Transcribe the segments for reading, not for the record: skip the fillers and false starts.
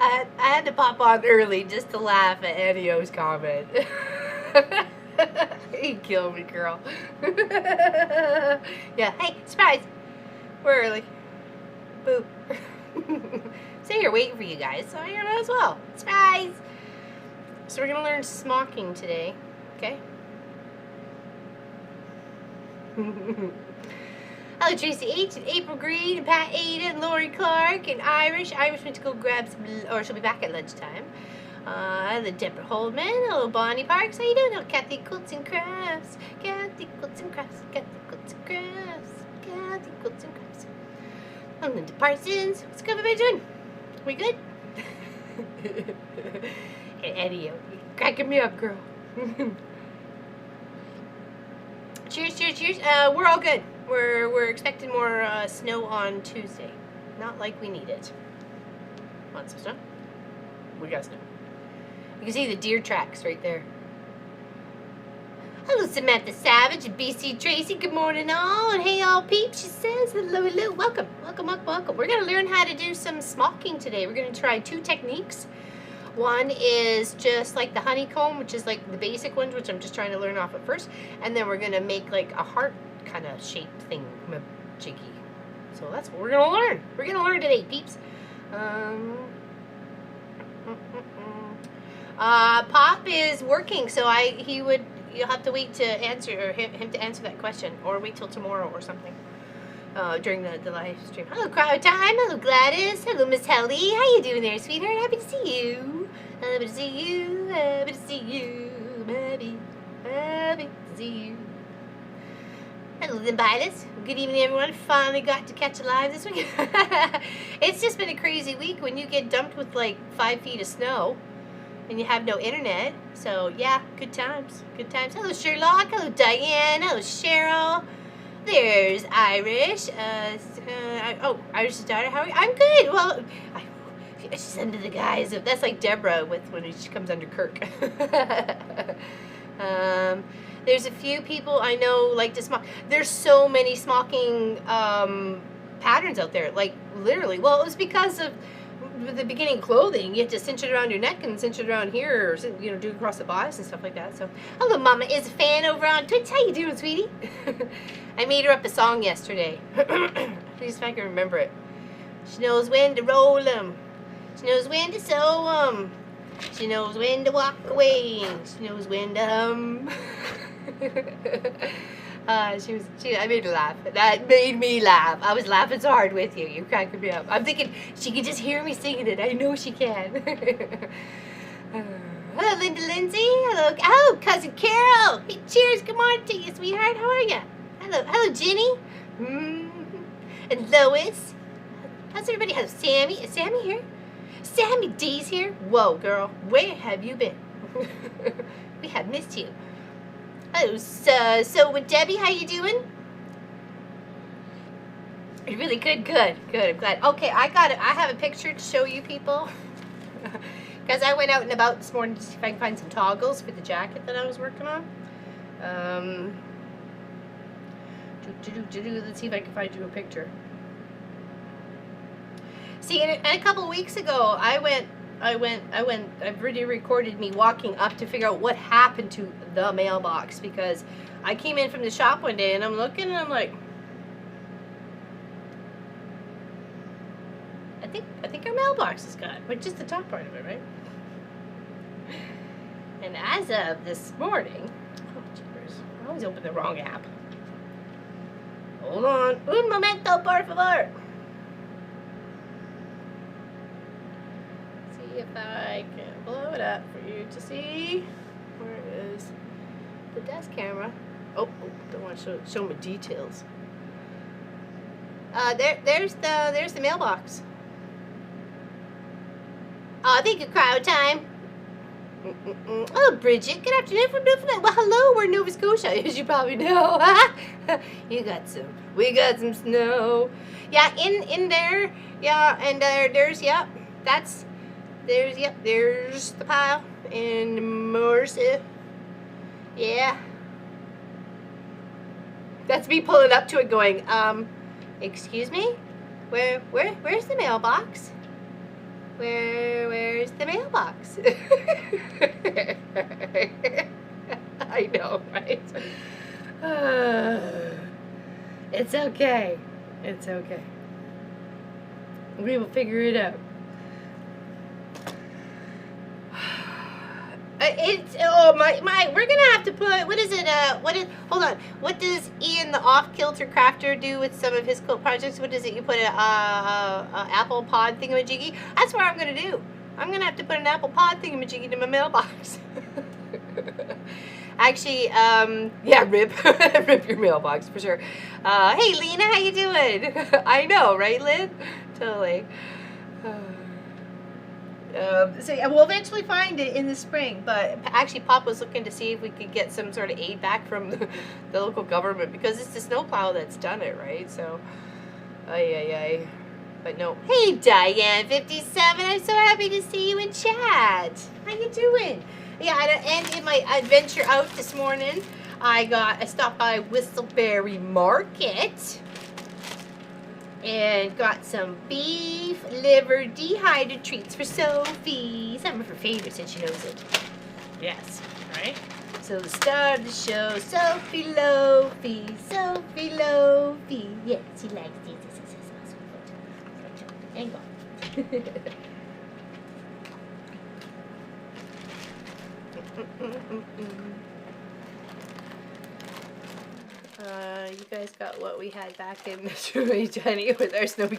I had to pop on early just to laugh at Annio's comment. He killed me, girl. Yeah, hey, surprise! We're early. Boo. So here, waiting for you guys, so I know as well. Surprise! So we're gonna learn smocking today, okay? Hello, Tracy H. and April Green and Pat Ada and Lori Clark and Irish. Irish went to go grab some, or she'll be back at lunchtime. Hello, Deborah Holdman. Hello, Bonnie Parks. How you doing? Hello, Kathy Quilts and Crafts. Kathy Quilts and Crafts. Kathy Quilts and Crafts. Kathy Quilts and Crafts. I'm Linda Parsons. What's everybody doing? We good? Hey, Eddie, you're cracking me up, girl. Cheers, cheers, cheers. We're all good. We're expecting more snow on Tuesday. Not like we need it. Want some snow? We got snow. You can see the deer tracks right there. Hello, Samantha Savage and BC Tracy. Good morning, all. And hey, all peeps. She says hello, hello. Welcome, welcome, welcome, welcome. We're going to learn how to do some smocking today. We're going to try 2 techniques. One is just like the honeycomb, which is like the basic ones, which I'm just trying to learn off at first. And then we're going to make like a heart kind of shaped thing, jiggy. So that's what we're going to learn. We're going to learn today, peeps. Pop is working, so you'll have to wait to answer, or him to answer that question, or wait till tomorrow or something. During the live stream. Hello, Crowd Time. Hello, Gladys. Hello, Miss Helly. How you doing there, sweetheart? Happy to see you. Happy to see you. Happy to see you. Happy to see you. Hello, Limbitis. Good evening, everyone. Finally got to catch a live this week. It's just been a crazy week when you get dumped with like 5 feet of snow and you have no internet. So yeah, good times. Good times. Hello, Sherlock. Hello, Diane. Hello, Cheryl. There's Irish. Irish's daughter. How are you? I'm good. Well, she's under the guise of, that's like Deborah when she comes under Kirk. There's a few people I know like to smock. There's so many smocking patterns out there. Like literally. Well, it was because of the beginning clothing. You had to cinch it around your neck and cinch it around here, or do it across the bodice and stuff like that. So, hello, Mama is a fan over on Twitch. How you doing, sweetie? I made her up a song yesterday. Please, if I can remember it. She knows when to roll 'em. She knows when to sew 'em. She knows when to walk away. She knows when to hum. I made her laugh. That made me laugh. I was laughing so hard with you. You cracking me up. I'm thinking she can just hear me singing it. I know she can. Hello, Linda Lindsay. Hello, oh, Cousin Carol. Hey, cheers. Good morning to you, sweetheart. How are you? Hello, Jenny. And Lois. How's everybody? Hello, Sammy. Is Sammy here? Sammy D's here. Whoa, girl. Where have you been? We have missed you. Oh, so with Debbie, how you doing? Really good, good. I'm glad. Okay, I got it. I have a picture to show you people. Because I went out and about this morning to see if I can find some toggles for the jacket that I was working on. Let's see if I can find you a picture. See, and a couple of weeks ago, I've already recorded me walking up to figure out what happened to the mailbox, because I came in from the shop one day and I'm looking and I'm like, I think our mailbox is gone, but just the top part of it, right? And as of this morning, oh jeepers, I always open the wrong app. Hold on, un momento, por favor. If I can blow it up for you to see. Where is the desk camera? Oh, don't want to show my details. There's the mailbox. Oh, thank you, Crowd Time. Oh, Bridget, good afternoon from Newfoundland. Well, hello, we're in Nova Scotia, as you probably know. We got some snow. Yeah, in there. Yeah, and there's there's the pile in Mercy. Yeah. That's me pulling up to it going, excuse me? Where's the mailbox? Where's the mailbox? I know, right? It's okay. It's okay. We will figure it out. We're gonna have to put, hold on, what does Ian the off-kilter crafter do with some of his quilt projects? What is it, you put a apple pod thingamajiggy? That's what I'm gonna do. I'm gonna have to put an apple pod thingamajiggy to my mailbox. Actually, yeah, rip your mailbox for sure. Hey Lena, how you doing? I know, right Lynn? Totally. So yeah, we'll eventually find it in the spring, but actually Pop was looking to see if we could get some sort of aid back from the local government, because it's the snowplow that's done it, right? So, but no. Hey Diane57, I'm so happy to see you in chat. How you doing? Yeah, and in my adventure out this morning, I stopped by Whistleberry Market and got some beef liver dehydrated treats for Sophie. Some of her favorites, and she knows it. Yes, right? So the star of the show, Sophie Lofi. Yes, she likes these. This is awesome. Hang on. You guys got what we had back in 2020 with our snow.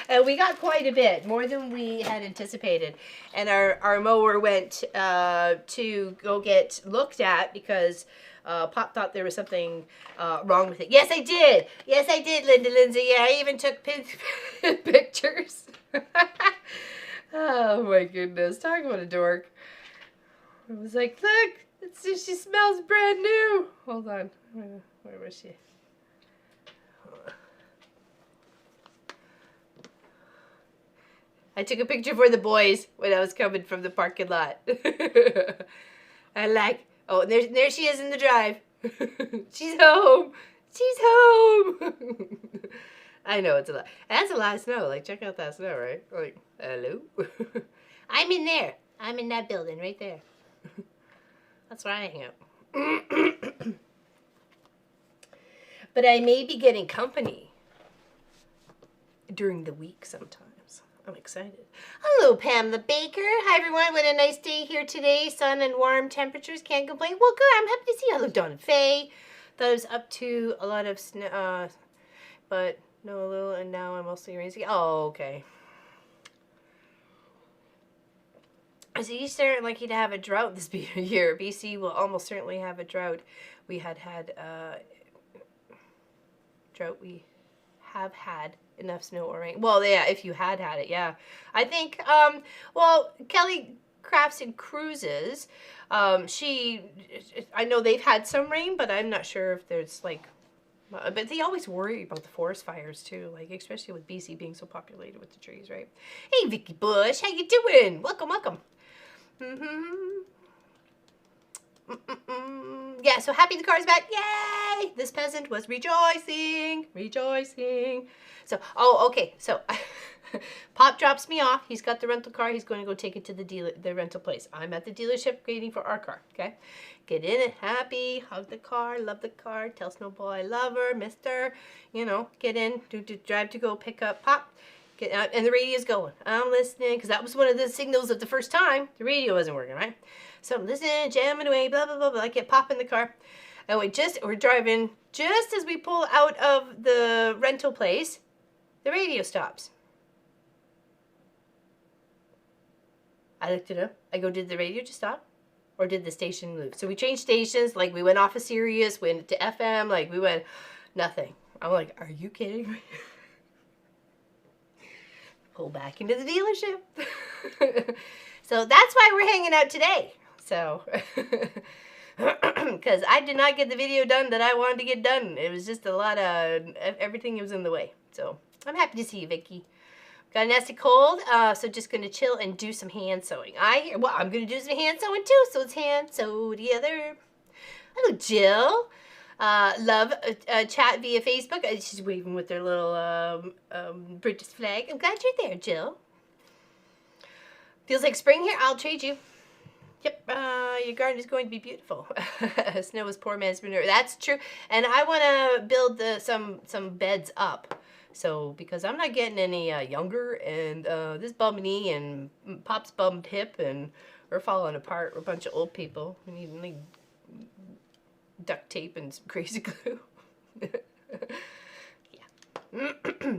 And we got quite a bit, more than we had anticipated. And our mower went to go get looked at because Pop thought there was something wrong with it. Yes, I did. Yes, I did, Lindsay. Yeah, I even took pictures. Oh my goodness, talk about a dork. I was like, look, she smells brand new. Hold on. Where was she? I took a picture for the boys when I was coming from the parking lot. I like, oh, there she is in the drive. She's home. She's home. I know it's a lot. That's a lot of snow. Like, check out that snow, right? Like, hello? I'm in there. I'm in that building right there. That's where I hang out. But I may be getting company during the week sometimes. I'm excited. Hello, Pam the Baker. Hi, everyone. What a nice day here today. Sun and warm temperatures. Can't complain. Well, good. I'm happy to see you. Hello, Donna Faye. Thought I was up to a lot of snow, but no, a little, and now I'm mostly raising. Oh, okay. So you starting likely to have a drought this year. BC will almost certainly have a drought. We had drought. We have had enough snow or rain. Well, yeah, if you had it, yeah. I think, well, Kelly Crafts and Cruises, I know they've had some rain, but I'm not sure if there's like, but they always worry about the forest fires too, like especially with BC being so populated with the trees, right? Hey, Vicky Bush, how you doing? Welcome, welcome. Yeah, so happy the car's back. Yay! This peasant was rejoicing. So, oh, okay. So, Pop drops me off. He's got the rental car. He's going to go take it to the rental place. I'm at the dealership waiting for our car, okay? Get in it happy, hug the car, love the car, tell Snowball I love her, mister, you know, get in, drive to go pick up Pop. Get out, and the radio's going. I'm listening, because that was one of the signals of the first time. The radio wasn't working, right? So I'm listening, jamming away, blah, blah, blah, blah. I get Pop in the car. And we're driving, just as we pull out of the rental place, the radio stops. I looked it up. I go, did the radio just stop? Or did the station move? So we changed stations, like we went off of Sirius, went to FM, like we went, nothing. I'm like, are you kidding me? Pull back into the dealership. So that's why we're hanging out today. So, because I did not get the video done that I wanted to get done. It was just a lot of, everything was in the way. So I'm happy to see you, Vicky. Got a nasty cold, so just going to chill and do some hand sewing. I'm going to do some hand sewing too, so let's hand sew together. Hello, Jill. Love chat via Facebook. She's waving with their little British flag. I'm glad you're there, Jill. Feels like spring here. I'll trade you. Yep, your garden is going to be beautiful. Snow is poor man's manure. That's true. And I want to build some beds up. So, because I'm not getting any younger, and this bum knee and Pop's bummed hip, and we're falling apart. We're a bunch of old people. We need duct tape and some crazy glue. Yeah.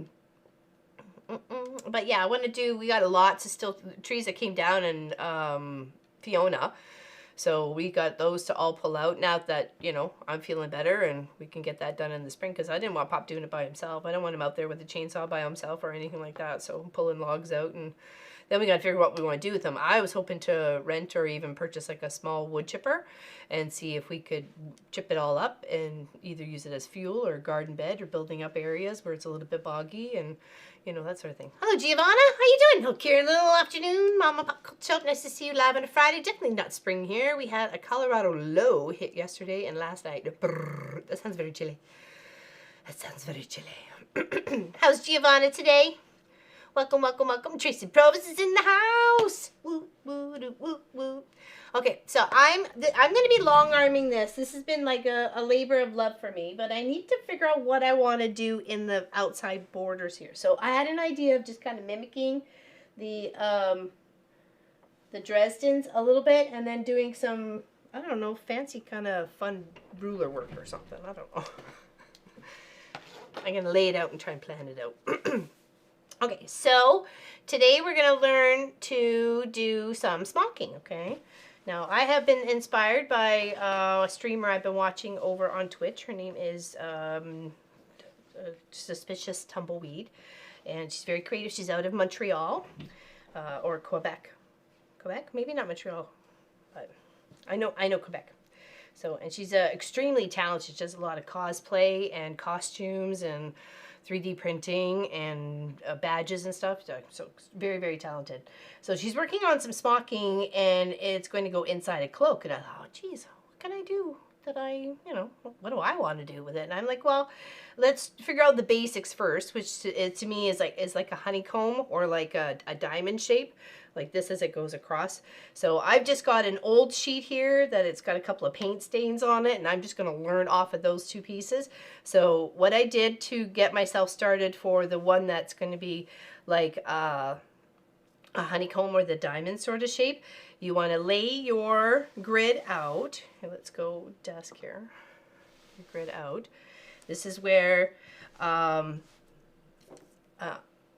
But yeah, I want to do, we got lots of still trees that came down in Fiona. So we got those to all pull out now that, you know, I'm feeling better, and we can get that done in the spring, because I didn't want Pop doing it by himself. I don't want him out there with a chainsaw by himself or anything like that. So I'm pulling logs out, and then we got to figure out what we want to do with them. I was hoping to rent or even purchase like a small wood chipper and see if we could chip it all up and either use it as fuel or garden bed or building up areas where it's a little bit boggy and, you know, that sort of thing. Hello, Giovanna. How you doing? Hello, Karen. Little afternoon. Mama Pop Show. Nice to see you live on a Friday. Definitely not spring here. We had a Colorado low hit yesterday and last night. Brrr. That sounds very chilly. That sounds very chilly. How's Giovanna today? Welcome, welcome, welcome. Tracy Provis is in the house. Woo, woo, doo, woo, woo. Okay, so I'm going to be long arming this. This has been like a labor of love for me, but I need to figure out what I want to do in the outside borders here. So I had an idea of just kind of mimicking the Dresdens a little bit, and then doing some, I don't know, fancy kind of fun ruler work or something. I don't know. I'm going to lay it out and try and plan it out. Okay, so today we're going to learn to do some smocking, okay? Now, I have been inspired by a streamer I've been watching over on Twitch. Her name is Suspicious Tumbleweed, and she's very creative. She's out of Montreal, or Quebec. Quebec? Maybe not Montreal, but I know Quebec. So, and she's extremely talented. She does a lot of cosplay and costumes and 3D printing and badges and stuff. So very, very talented. So she's working on some smocking, and it's going to go inside a cloak. And I thought, oh, geez, what can I do that what do I want to do with it? And I'm like, well, let's figure out the basics first, which to me is like a honeycomb or like a diamond shape, like this as it goes across. So I've just got an old sheet here that it's got a couple of paint stains on it, and I'm just going to learn off of those two pieces. So what I did to get myself started for the one that's going to be like a honeycomb or the diamond sort of shape, you want to lay your grid out. Here, let's go desk here. Your grid out. This is where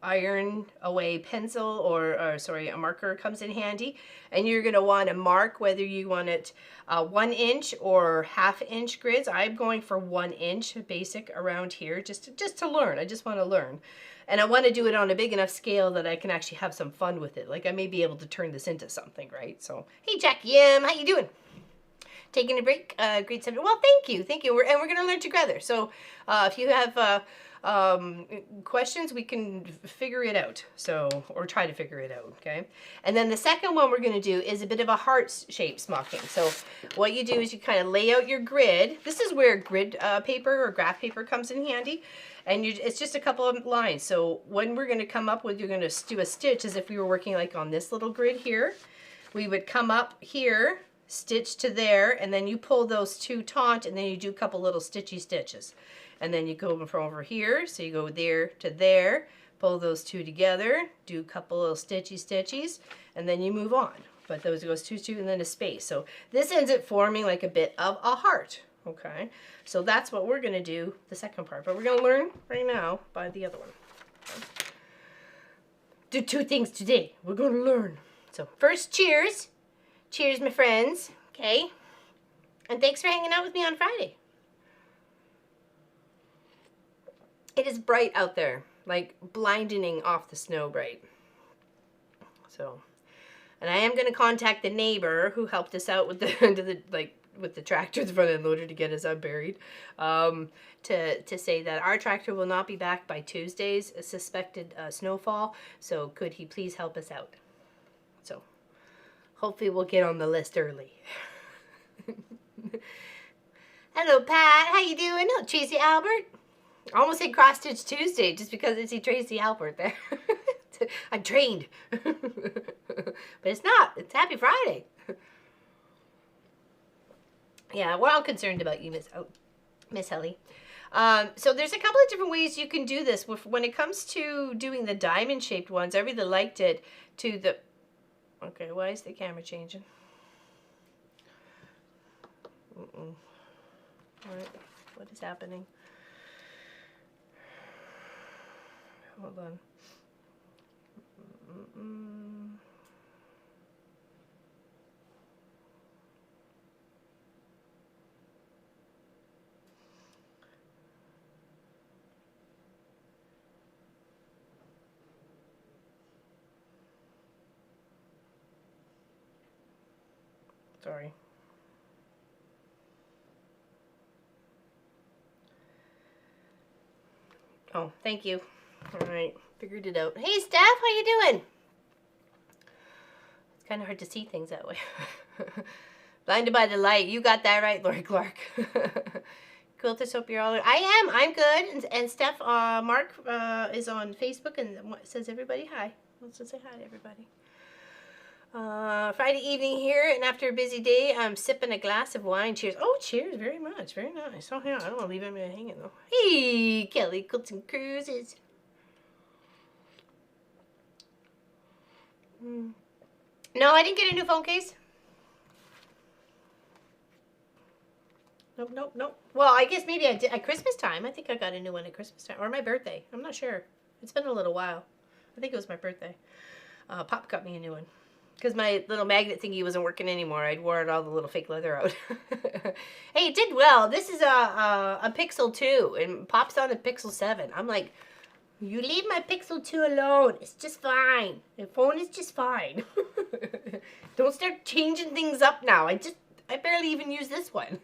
iron away pencil or sorry, a marker comes in handy, and you're going to want to mark whether you want it 1 inch or half-inch grids. I'm going for 1 inch basic around here just to learn. I just want to learn, and I want to do it on a big enough scale that I can actually have some fun with it. Like I may be able to turn this into something, right? So hey, Jackie, how you doing? Taking a break, grade 7. Well, thank you. We're going to learn together. So if you have questions, we can figure it out. So, or try to figure it out, okay? And then the second one we're going to do is a bit of a heart shape smocking. So what you do is you kind of lay out your grid. This is where grid paper or graph paper comes in handy. And it's just a couple of lines. So when we're going to come up with, you're going to do a stitch as if we were working like on this little grid here. We would come up here, stitch to there, and then you pull those two taut, and then you do a couple little stitchy stitches. And then you go from over here, so you go there to there, pull those two together, do a couple little stitchies, and then you move on. But those goes two, and then a space. So this ends up forming like a bit of a heart, okay? So that's what we're gonna do, the second part. But we're gonna learn right now by the other one. Okay. Do two things today. We're gonna learn. So first, cheers. Cheers, my friends, okay? And thanks for hanging out with me on Friday. It is bright out there, like blinding off the snow bright. So, and I am going to contact the neighbor who helped us out with the tractor, the front end loader, to get us unburied, to say that our tractor will not be back by Tuesday's suspected snowfall. So could he please help us out? So hopefully we'll get on the list early. Hello, Pat. How you doing? Oh, Tracy Albert. I almost said Cross Stitch Tuesday just because I see Tracy Albert there. I'm trained. But it's not. It's Happy Friday. Yeah, we're all concerned about you, Miss Helly. So there's a couple of different ways you can do this. When it comes to doing the diamond-shaped ones, I really liked it to the... Okay, why is the camera changing? All right, what is happening? Hold on. Sorry. Oh, thank you. All right, figured it out. Hey, Steph, how you doing? It's kind of hard to see things that way. Blinded by the light. You got that right, Lori Clark. Quilters, hope you're all... I'm good. And Steph, Mark is on Facebook and says everybody hi. Let's just say hi to everybody. Friday evening here, and after a busy day, I'm sipping a glass of wine. Cheers. Oh, cheers. Very much. Very nice. Oh, yeah. I don't want to leave anybody hanging, though. Hey, Kelly, Quilts and Cruises. No, I didn't get a new phone case. Nope. Well, I guess maybe I did at Christmas time. I think I got a new one at Christmas time. Or my birthday. I'm not sure. It's been a little while. I think it was my birthday. Pop got me a new one. Because my little magnet thingy wasn't working anymore. I'd worn all the little fake leather out. Hey, it did well. This is a Pixel 2. And Pop's on a Pixel 7. I'm like, you leave my Pixel 2 alone. It's just fine. The phone is just fine. Don't start changing things up now. I barely even use this one.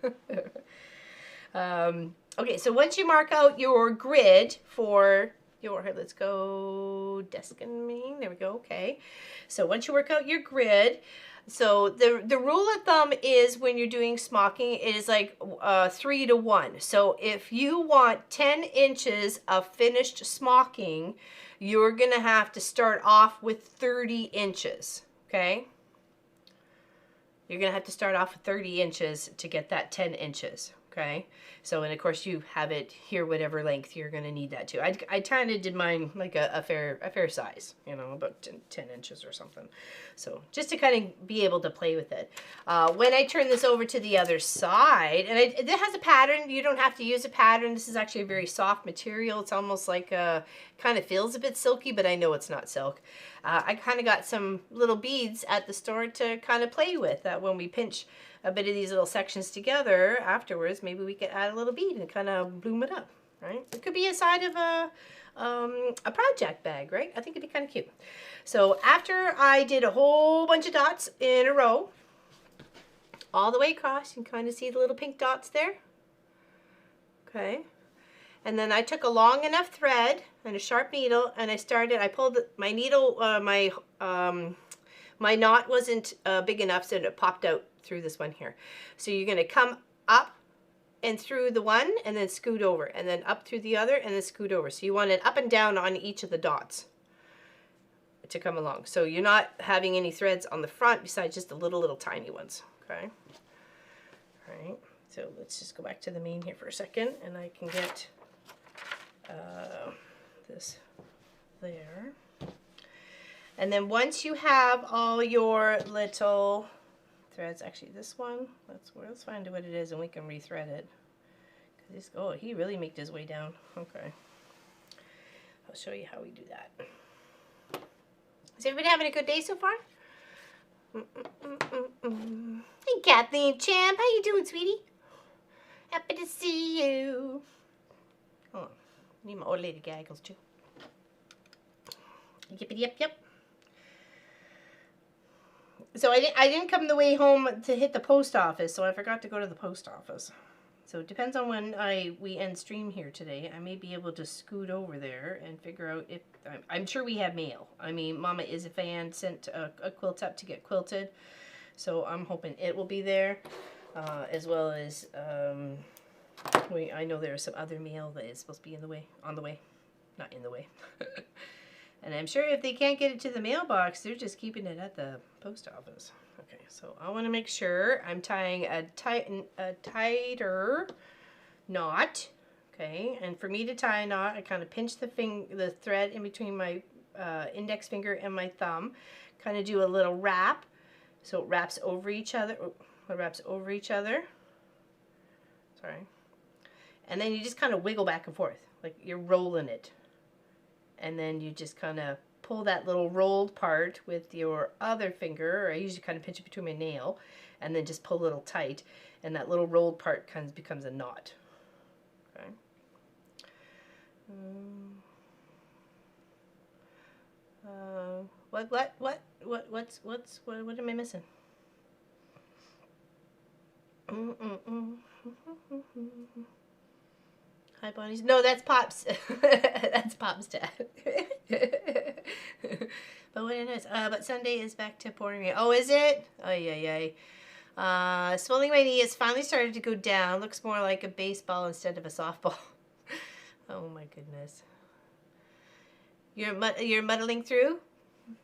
Okay, so once you mark out your grid for your, let's go desk and main, there we go, okay. So once you work out your grid, so the rule of thumb is when you're doing smocking, it is like 3 to 1. So if you want 10 inches of finished smocking, you're gonna have to start off with 30 inches, okay? You're gonna have to start off with 30 inches to get that 10 inches, okay? So, and of course you have it here, whatever length you're gonna need that to. I kind of did mine like a fair size, you know, about 10 inches or something. So just to kind of be able to play with it. When I turn this over to the other side, and it has a pattern, you don't have to use a pattern. This is actually a very soft material. It's almost like kind of feels a bit silky, but I know it's not silk. I kind of got some little beads at the store to kind of play with, that when we pinch a bit of these little sections together afterwards, maybe we could add a little bead and kind of bloom it up, right? It could be a side of a project bag, right? I think it'd be kind of cute. So after I did a whole bunch of dots in a row, all the way across, you can kind of see the little pink dots there. Okay. And then I took a long enough thread and a sharp needle, and I pulled my needle, my knot wasn't big enough, so it popped out through this one here. So you're going to come up and through the one, and then scoot over, and then up through the other, and then scoot over. So you want it up and down on each of the dots to come along. So you're not having any threads on the front besides just the little tiny ones. Okay. All right. So let's just go back to the main here for a second, and I can get this there. And then once you have all your little threads, actually this one, let's find out what it is and we can rethread it. Cause oh, he really made his way down. Okay. I'll show you how we do that. Is everybody having a good day so far? Hey Kathleen Champ, how you doing, sweetie? Happy to see you. Hold on. I need my old lady gaggles too. Yep. So I didn't come the way home to hit the post office, so I forgot to go to the post office. So it depends on when we end stream here today. I may be able to scoot over there and figure out if I'm sure we have mail. I mean, Mama is a fan, sent a quilt up to get quilted, so I'm hoping it will be there, as well as I know there's some other mail that is supposed to be on the way, not in the way. And I'm sure if they can't get it to the mailbox, they're just keeping it at the post office. Okay, so I want to make sure I'm tying a tighter knot. Okay, and for me to tie a knot, I kind of pinch the thread in between my index finger and my thumb. Kind of do a little wrap, so it wraps over each other. It wraps over each other. Sorry. And then you just kind of wiggle back and forth, like you're rolling it. And then you just kind of pull that little rolled part with your other finger, or I usually kind of pinch it between my nail, and then just pull a little tight, and that little rolled part kind of becomes a knot. Okay. What am I missing? Hi, Bonnie's. No, that's Pop's. That's Pop's dad. But what it is, but Sunday is back to pouring rain. Oh, is it? Oh, yeah. Swelling my knee has finally started to go down. Looks more like a baseball instead of a softball. Oh my goodness. You're muddling through?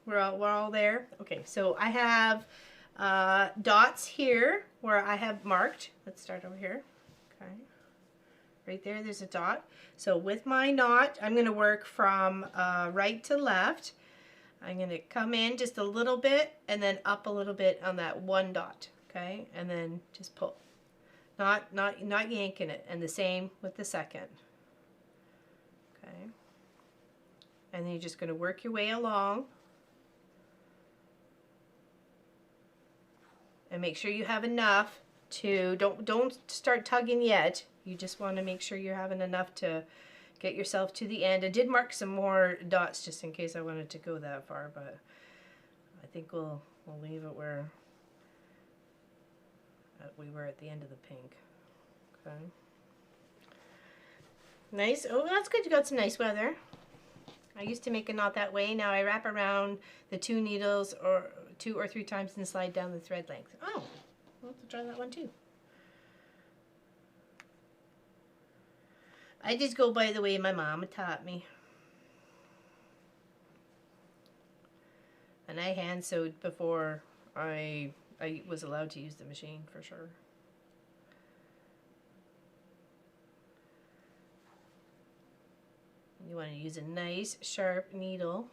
We're all there. Okay, so I have dots here where I have marked. Let's start over here. Okay. Right there's a dot. So with my knot, I'm going to work from right to left. I'm going to come in just a little bit and then up a little bit on that one dot. Okay, and then just pull. Not yanking it. And the same with the second. Okay. And then you're just going to work your way along. And make sure you have enough to, don't start tugging yet. You just want to make sure you're having enough to get yourself to the end. I did mark some more dots just in case I wanted to go that far, but I think we'll leave it where we were at the end of the pink. Okay. Nice. Oh, that's good. You got some nice weather. I used to make a knot that way. Now I wrap around the 2 needles or 2 or 3 times and slide down the thread length. Oh, I'll have to try that one too. I just go by the way my mama taught me. And I hand sewed before I was allowed to use the machine, for sure. You want to use a nice sharp needle.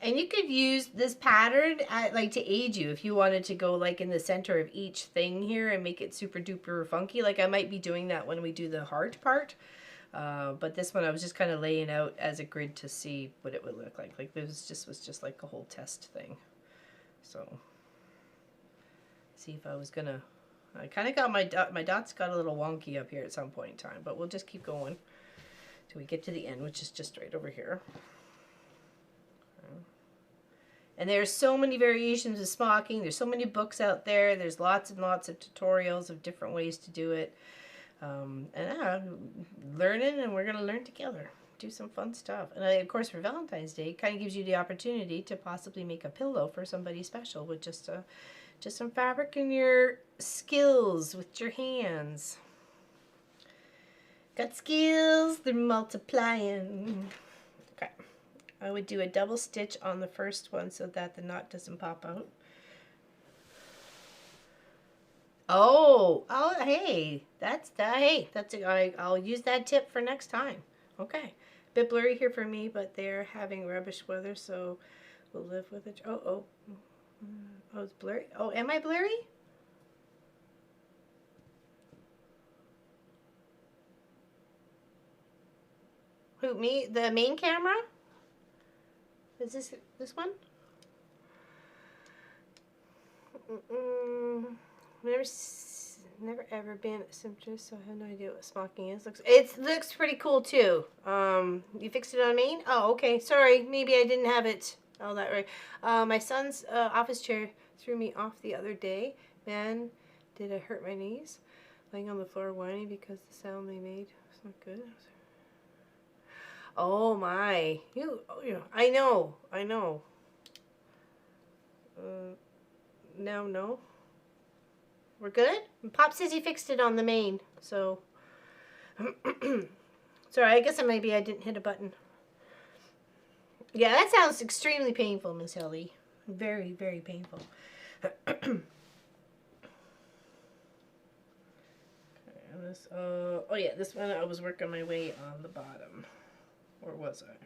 And you could use this pattern like to aid you if you wanted to go like in the center of each thing here and make it super duper funky. Like I might be doing that when we do the heart part. But this one I was just kind of laying out as a grid to see what it would look like. Like this was just like a whole test thing. So see if I was gonna. I kind of got my dots got a little wonky up here at some point in time, but we'll just keep going till we get to the end, which is just right over here. And there's so many variations of smocking. There's so many books out there. There's lots and lots of tutorials of different ways to do it. Learning, and we're going to learn together. Do some fun stuff. And of course, for Valentine's Day, it kind of gives you the opportunity to possibly make a pillow for somebody special with just some fabric and your skills with your hands. Got skills, they're multiplying. Okay. I would do a double stitch on the first one so that the knot doesn't pop out. Oh, hey, I'll use that tip for next time. Okay, bit blurry here for me, but they're having rubbish weather, so we'll live with it. Oh, it's blurry. Oh, am I blurry? Who, me? The main camera? Is this one? Never ever been a seamstress, so I have no idea what smocking is. It looks pretty cool too. You fixed it on Maine? Oh, okay. Sorry, maybe I didn't have it all that right. My son's office chair threw me off the other day. Man, did I hurt my knees? Laying on the floor whining because the sound they made was not good. Oh my! I know. Now, no. We're good? Pop says he fixed it on the main, so. Sorry, I guess maybe I didn't hit a button. Yeah, that sounds extremely painful, Miss Ellie. Very, very painful. Oh yeah, this one I was working my way on the bottom. Or was I? I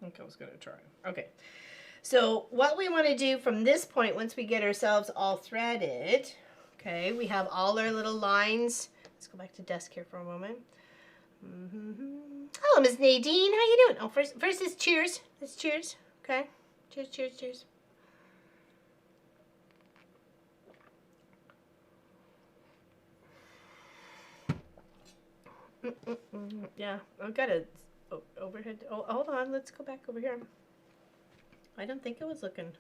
think I was going to try. Okay. So what we want to do from this point, once we get ourselves all threaded, okay, we have all our little lines. Let's go back to desk here for a moment. Hello, Miss Nadine. How you doing? Oh, first is cheers. It's cheers. Okay. Cheers, cheers, cheers. Yeah, I've got a overhead. Oh, hold on. Let's go back over here. I don't think it was looking.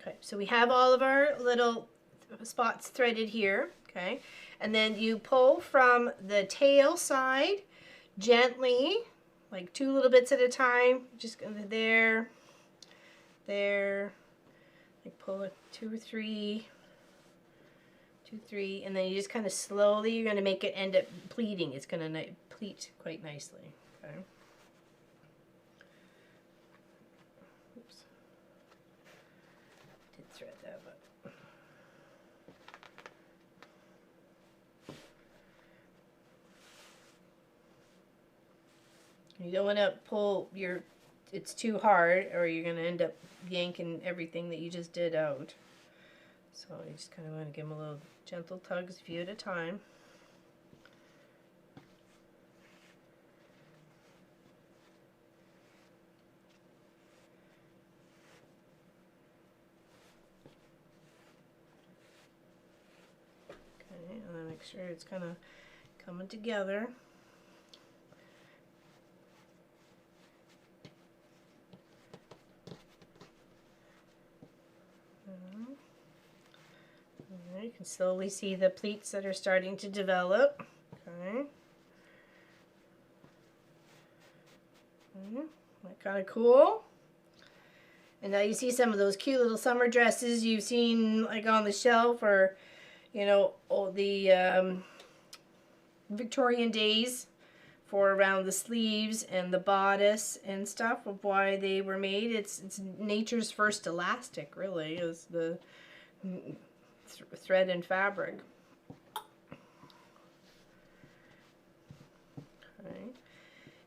Okay, so we have all of our little spots threaded here. Okay, and then you pull from the tail side gently, like 2 little bits at a time. Just there, there. Like pull it 2 or 3. 2, 3, and then you just kind of slowly, you're going to make it end up pleating. It's going to pleat quite nicely. Okay. Oops. Did thread that, but you don't want to pull it's too hard, or you're going to end up yanking everything that you just did out. So you just kind of want to give them a little gentle tugs, a few at a time. Okay, and then make sure it's kind of coming together. You can slowly see the pleats that are starting to develop. Okay. That kind of cool. And now you see some of those cute little summer dresses you've seen like on the shelf, or you know, the Victorian days, for around the sleeves and the bodice and stuff of why they were made. It's nature's first elastic, really, is the thread and fabric. Okay.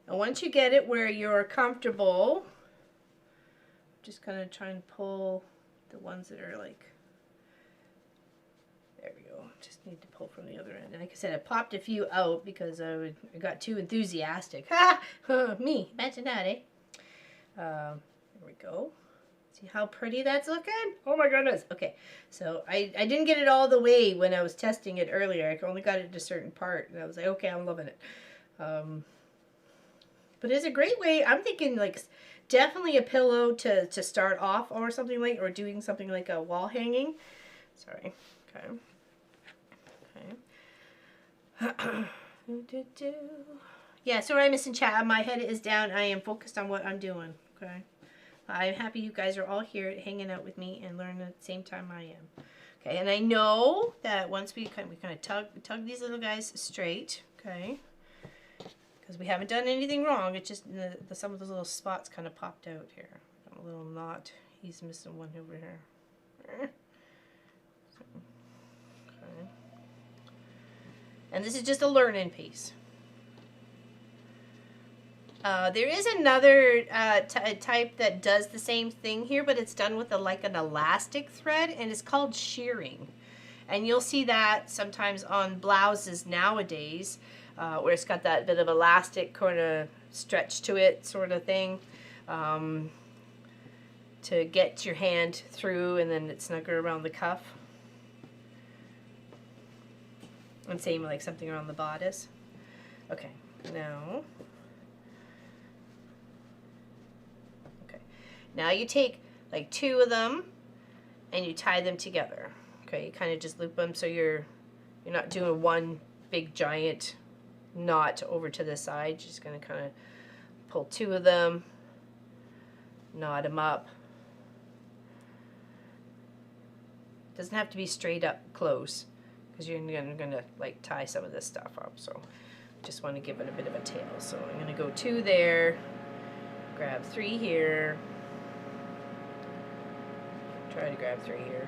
And once you get it where you're comfortable, just kind of try and pull the ones that are like, there we go. Just need to pull from the other end. And like I said, I popped a few out because I got too enthusiastic. Ha! Me, imagine that, eh? There we go. See how pretty that's looking? Oh my goodness. Okay, so I didn't get it all the way when I was testing it earlier. I only got it to a certain part, and I was like, okay, I'm loving it. But it's a great way. I'm thinking like definitely a pillow to start off, or something like, or doing something like a wall hanging. Sorry. Okay. Okay. Yeah, sorry I'm missing chat. My head is down. I am focused on what I'm doing. Okay. I'm happy you guys are all here hanging out with me and learning at the same time I am. Okay, and I know that once we kind of tug these little guys straight, okay, because we haven't done anything wrong. It's just some of those little spots kind of popped out here. Got a little knot. He's missing one over here. Okay. And this is just a learning piece. There is another type that does the same thing here, but it's done with like an elastic thread, and it's called shearing. And you'll see that sometimes on blouses nowadays, where it's got that bit of elastic kind of stretch to it sort of thing, to get your hand through, and then it's snugger around the cuff. And same like something around the bodice. Okay, now... Now you take like 2 of them and you tie them together. Okay, you kind of just loop them so you're not doing one big giant knot over to the side. You're just going to kind of pull 2 of them, knot them up. Doesn't have to be straight up close, because you're going to like tie some of this stuff up. So just want to give it a bit of a tail. So I'm going to go 2 there, grab 3 here, try to grab 3 here.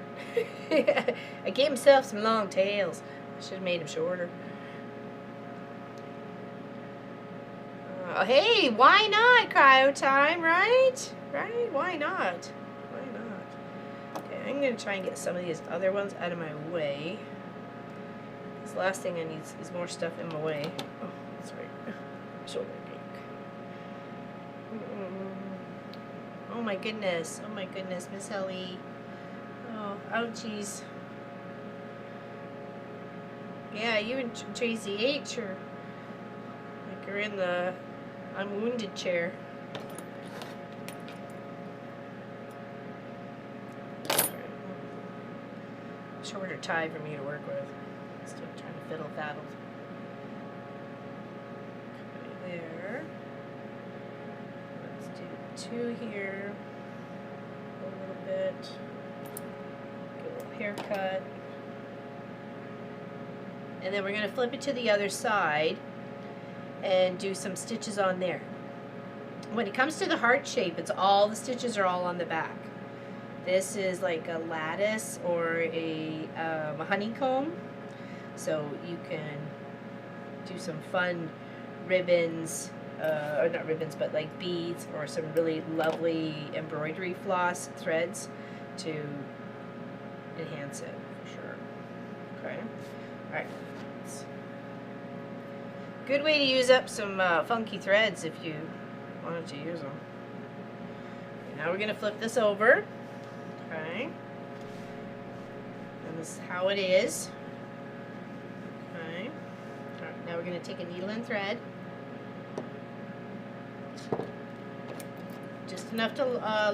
I gave himself some long tails. I should have made him shorter. Hey, why not? Cryo time, right? Right? Why not? Why not? Okay, I'm going to try and get some of these other ones out of my way. This last thing I need is more stuff in my way. Oh, that's right. Shoulder ache. Oh my goodness. Oh my goodness, Miss Ellie. Oh, ouchies. Yeah, you and Tracy H are like are in the unwounded chair. Shorter tie for me to work with. Still trying to fiddle faddle. Okay, there. Let's do 2 here. A little bit. Get a little haircut. And then we're going to flip it to the other side and do some stitches on there. When it comes to the heart shape, it's all the stitches are all on the back. This is like a lattice or a honeycomb, so you can do some fun ribbons, or not ribbons, but like beads or some really lovely embroidery floss threads to enhance it for sure. Okay, all right. Good way to use up some funky threads if you wanted to use them. Okay, now we're going to flip this over. Okay. And this is how it is. Okay. All right, now we're going to take a needle and thread. Just enough to,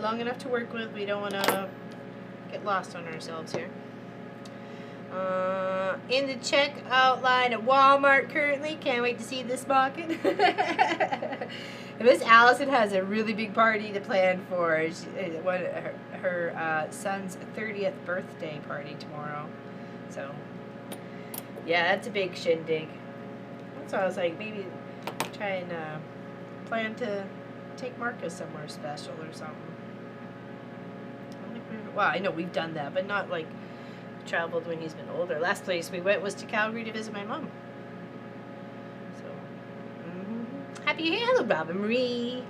long enough to work with. We don't want to get lost on ourselves here. In the checkout line at Walmart currently. Can't wait to see this smocking. Miss Allison has a really big party to plan for her son's 30th birthday party tomorrow. So, yeah, that's a big shindig. So I was like, maybe try and plan to take Marcus somewhere special or something. Well, I know we've done that, but not like traveled when he's been older. Last place we went was to Calgary to visit my mom. So, happy hello, Robin Marie.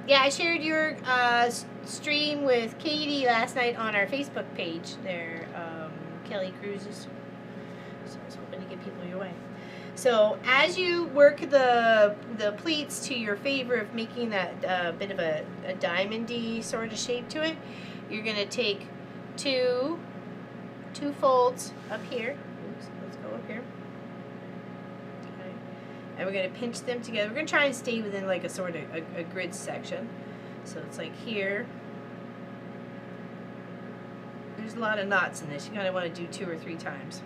Yeah, I shared your stream with Katie last night on our Facebook page there, Kelly Cruises. So I was hoping to get people your way. So as you work the pleats to your favor of making that bit of a diamond-y sort of shape to it, you're going to take two folds up here. Oops, let's go up here. Okay. And we're going to pinch them together. We're going to try and stay within like a sort of a grid section. So it's like here. There's a lot of knots in this. You kind of want to do 2 or 3 times.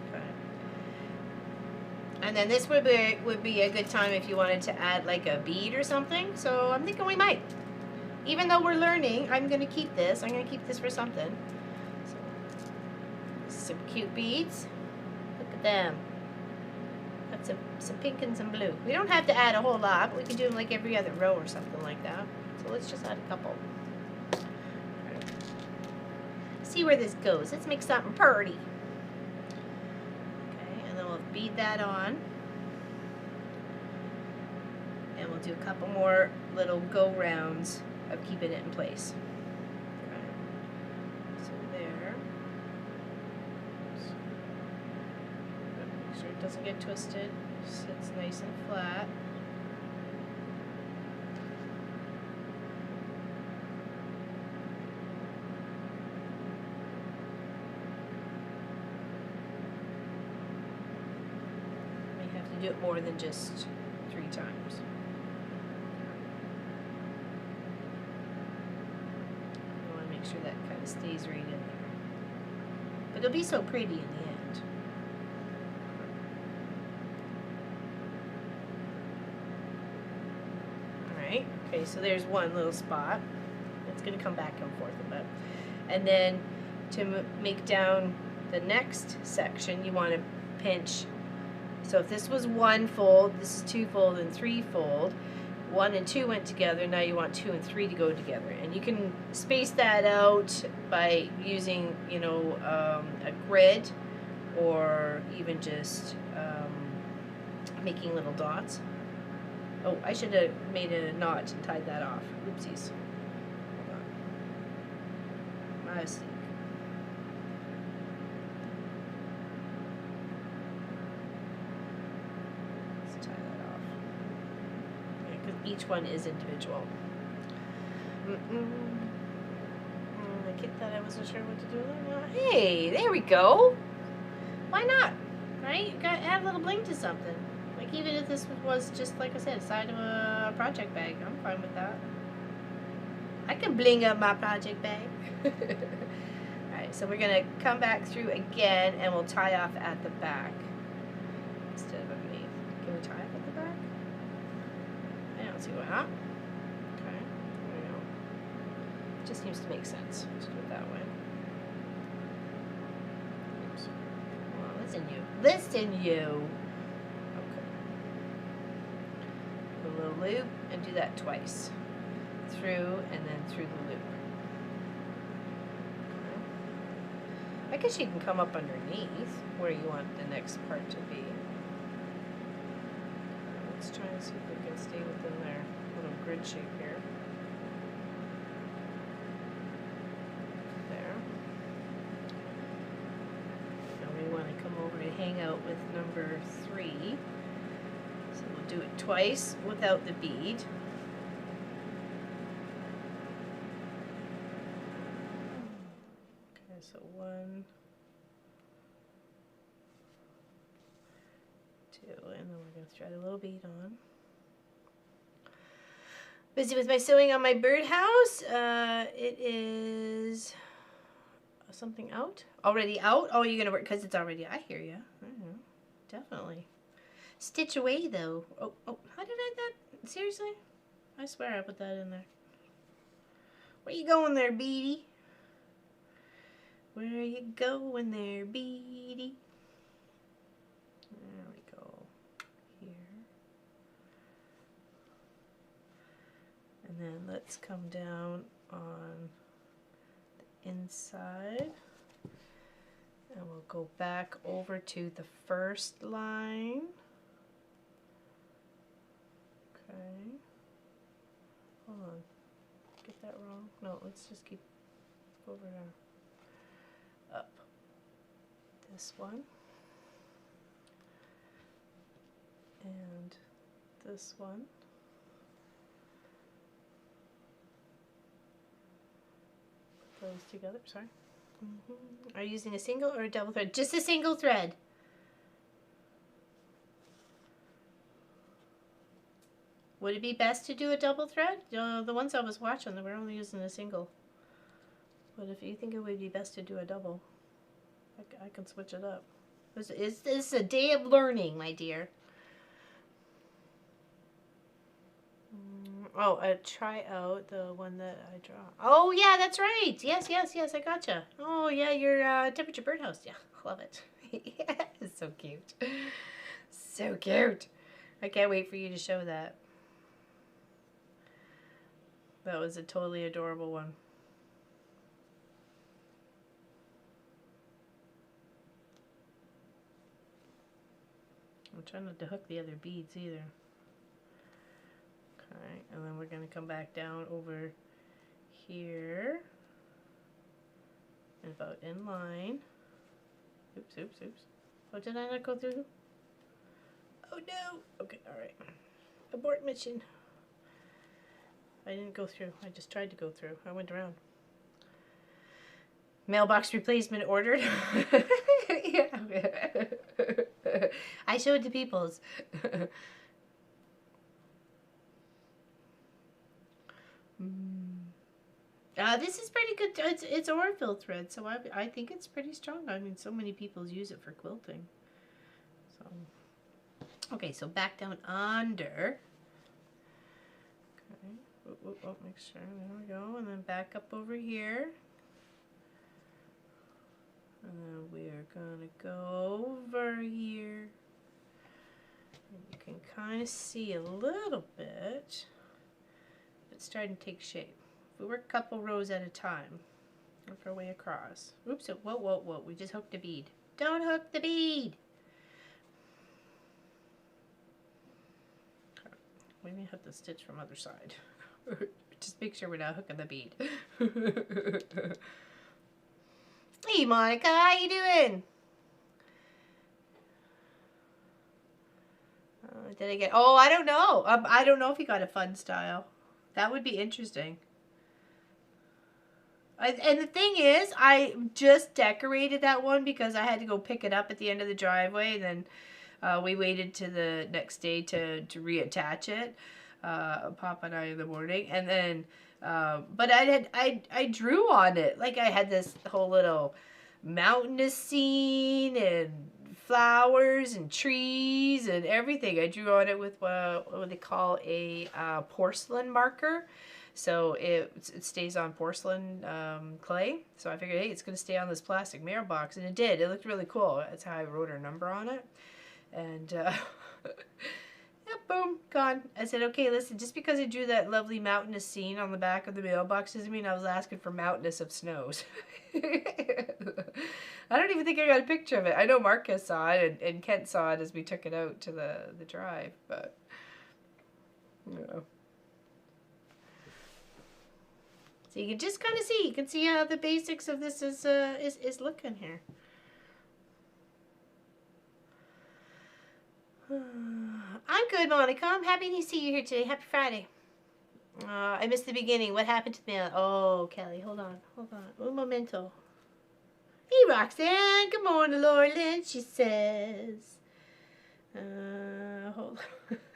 Okay. And then this would be a good time if you wanted to add like a bead or something. So I'm thinking we might. Even though we're learning, I'm going to keep this. I'm going to keep this for something. So, some cute beads. Look at them. Got some pink and some blue. We don't have to add a whole lot, but we can do them like every other row or something like that. So let's just add a couple. Right. See where this goes. Let's make something pretty. Okay, and then we'll bead that on. And we'll do a couple more little go-rounds of keeping it in place. Okay. So there. Make sure it doesn't get twisted. Sits nice and flat. You have to do it more than just 3 times. Make sure that kind of stays right in there. But it'll be so pretty in the end. Alright, okay, so there's one little spot. It's going to come back and forth a bit. And then to make down the next section you want to pinch. So if this was one fold, this is two fold and three fold. 1 and 2 went together, now you want 2 and 3 to go together. And you can space that out by using, you know, a grid, or even just making little dots. Oh, I should have made a knot and tied that off. Oopsies. Hold on. My mistake. Let's tie that off. Yeah, because each one is individual. I get that I wasn't sure what to do. Hey, there we go. Why not? Right? You gotta add a little bling to something. Like, even if this was just, like I said, side of a project bag, I'm fine with that. I can bling up my project bag. Alright, so we're gonna come back through again, and we'll tie off at the back instead of underneath. Can we tie off at the back? I don't see why not. Okay, there we go. It just seems to make sense. Let's do it that way. Oops. Well, listen, you. Listen, you. A little loop and do that twice, through and then through the loop. Okay. I guess you can come up underneath where you want the next part to be. Let's try and see if we can stay within their little grid shape here. There. Now we want to come over to hang out with number 3. So we'll do it twice without the bead. Okay, so 1, 2, and then we're going to thread a little bead on. Busy with my sewing on my birdhouse. It is something out? Already out? Oh, you're going to work because it's already, I hear you. Definitely. Stitch away though. Oh, how did I that? Seriously? I swear I put that in there. Where you going there, Beady? Where you going there, Beady? There we go. Here. And then let's come down on the inside. And we'll go back over to the first line. Okay. Hold on. Get that wrong? No, let's just keep over there. Up. This one. And this one. Put those together. Sorry. Are you using a single or a double thread? Just a single thread. Would it be best to do a double thread? The ones I was watching, they were only using a single. But if you think it would be best to do a double, I can switch it up. This is a day of learning, my dear. Oh, try out the one that I draw. Oh, yeah, that's right. Yes, I gotcha. Oh, yeah, your temperature birdhouse. Yeah, love it. Yeah, it's so cute. So cute. I can't wait for you to show that. That was a totally adorable one. I'm trying not to hook the other beads either. Okay, and then we're going to come back down over here. And about in line. Oops. Oh, did I not go through? Oh no! Okay, alright. Abort mission. I didn't go through. I just tried to go through. I went around. Mailbox replacement ordered. Yeah. I showed the peoples. This is pretty good. It's Orville thread, so I think it's pretty strong. I mean, so many people use it for quilting. So, okay, so back down under. Okay. Oh, make sure. There we go. And then back up over here. We're gonna go over here. And you can kind of see a little bit. It's starting to take shape. If we work a couple rows at a time, work our way across. Oops, whoa, whoa, whoa, we just hooked a bead. Don't hook the bead! We may have to stitch from other side. Just make sure we're not hooking the bead. Hey Monica, how you doing? Did I get, oh, I don't know. I don't know if he got a fun style. That would be interesting. And the thing is, I just decorated that one because I had to go pick it up at the end of the driveway. And then we waited to the next day to reattach it. Papa and I in the morning. And then, but I drew on it. Like I had this whole little mountainous scene and flowers and trees and everything. I drew on it with what they call a porcelain marker. So it stays on porcelain clay. So I figured, hey, it's going to stay on this plastic mailbox. And it did. It looked really cool. That's how I wrote her number on it. And, yeah, boom, gone. I said, okay, listen, just because I drew that lovely mountainous scene on the back of the mailbox doesn't mean I was asking for mountainous of snows. I don't even think I got a picture of it. I know Marcus saw it and Kent saw it as we took it out to the drive. But, you know. So you can just kind of see, you can see how the basics of this is looking here. I'm good, Monica. I'm happy to see you here today. Happy Friday. I missed the beginning. What happened to me? Oh, Kelly, hold on. Un momento. Hey, Roxanne. Good morning, Laura Lynn, she says. Hold on.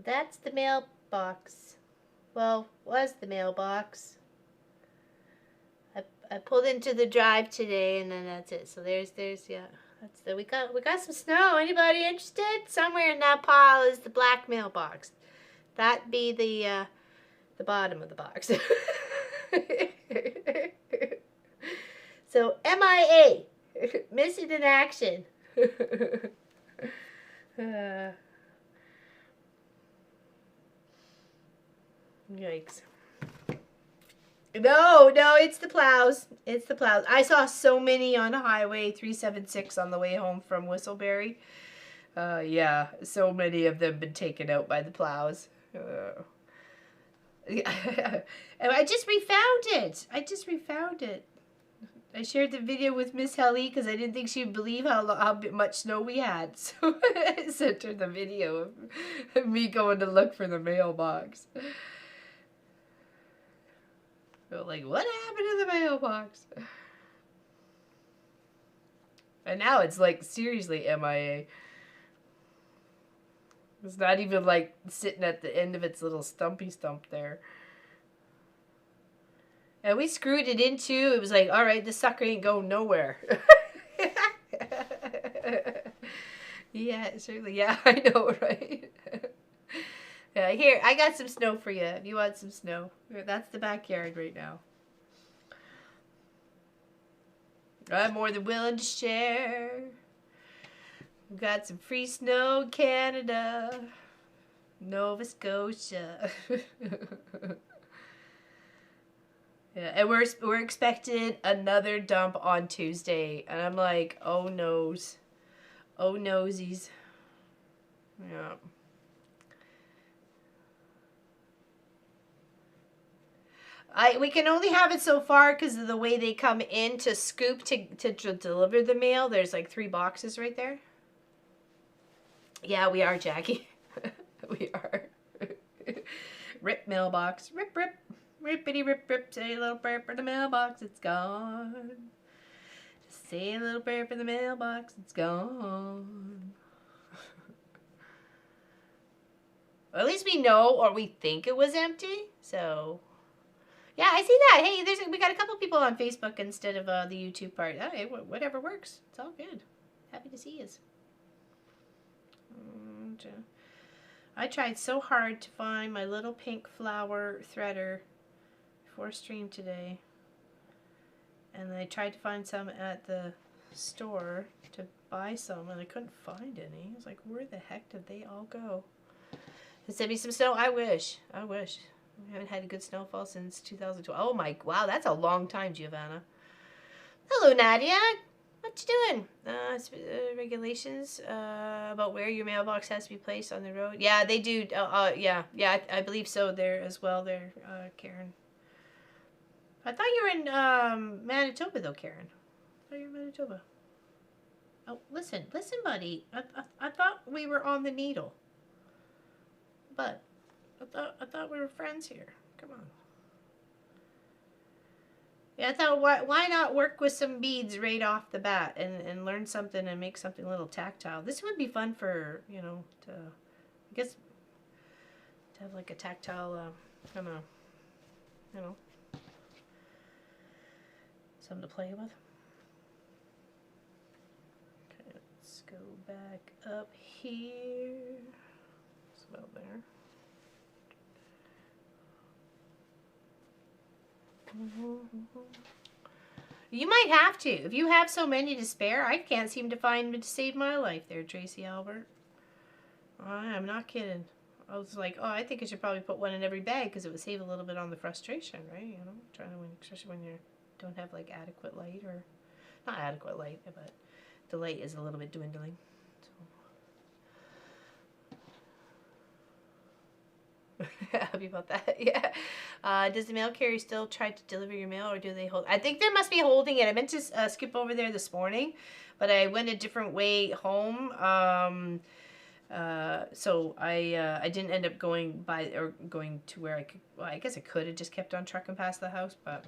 That's the mailbox. Well, was the mailbox. I pulled into the drive today, and then that's it. So there's yeah. That's we got some snow. Anybody interested? Somewhere in that pile is the black mailbox. That'd be the bottom of the box. So MIA, missing in action. Yikes. No, it's the plows. It's the plows. I saw so many on Highway 376 on the way home from Whistleberry. Yeah, so many of them been taken out by the plows. And I just refound it. I shared the video with Miss Helly because I didn't think she'd believe how much snow we had. So I sent her the video of me going to look for the mailbox. Like, what happened to the mailbox? And now it's like seriously MIA. It's not even like sitting at the end of its little stumpy stump there. And we screwed it into, it was like, all right, this sucker ain't going nowhere. Yeah, certainly. Yeah, I know, right? Yeah, here, I got some snow for you if you want some snow. That's the backyard right now. I'm more than willing to share. We've got some free snow in Canada, Nova Scotia. Yeah, and we're expecting another dump on Tuesday, and I'm like, oh noes, oh nosies. Yeah. We can only have it so far because of the way they come in to scoop to deliver the mail. There's like 3 boxes right there. Yeah, we are, Jackie. We are. Rip mailbox. Rip, rip. Rippity, rip, rip. Say a little prayer for the mailbox. It's gone. Say a little prayer for the mailbox. It's gone. Well, at least we know, or we think it was empty. So... yeah, I see that. Hey, we got a couple people on Facebook instead of the YouTube part. Hey, whatever works. It's all good. Happy to see you. I tried so hard to find my little pink flower threader before stream today. And I tried to find some at the store to buy some, and I couldn't find any. I was like, where the heck did they all go? Send me some snow. I wish. We haven't had a good snowfall since 2012. Oh my, wow, that's a long time, Giovanna. Hello, Nadia. What you doing? Regulations about where your mailbox has to be placed on the road. Yeah, they do. Yeah, I believe so there as well. There, Karen. I thought you were in Manitoba though, Karen. I thought you were in Manitoba. Oh, listen, buddy. I thought we were on the needle. But I thought we were friends here. Come on. Yeah, I thought why not work with some beads right off the bat and learn something and make something a little tactile. This would be fun for, you know, to, I guess, to have like a tactile, kind of, you know, something to play with. Okay, let's go back up here. It's about there. You might have to. If you have so many to spare, I can't seem to find them to save my life there, Tracy Albert. I'm not kidding. I was like, oh, I think I should probably put one in every bag because it would save a little bit on the frustration, right? You know, trying to, especially when you don't have like adequate light, or not adequate light, but the light is a little bit dwindling. Happy about that. Yeah. Does the mail carrier still try to deliver your mail, or do they hold? I think they must be holding it. I meant to skip over there this morning, but I went a different way home. So I didn't end up going to where I could. Well, I guess I could have just kept on trucking past the house, but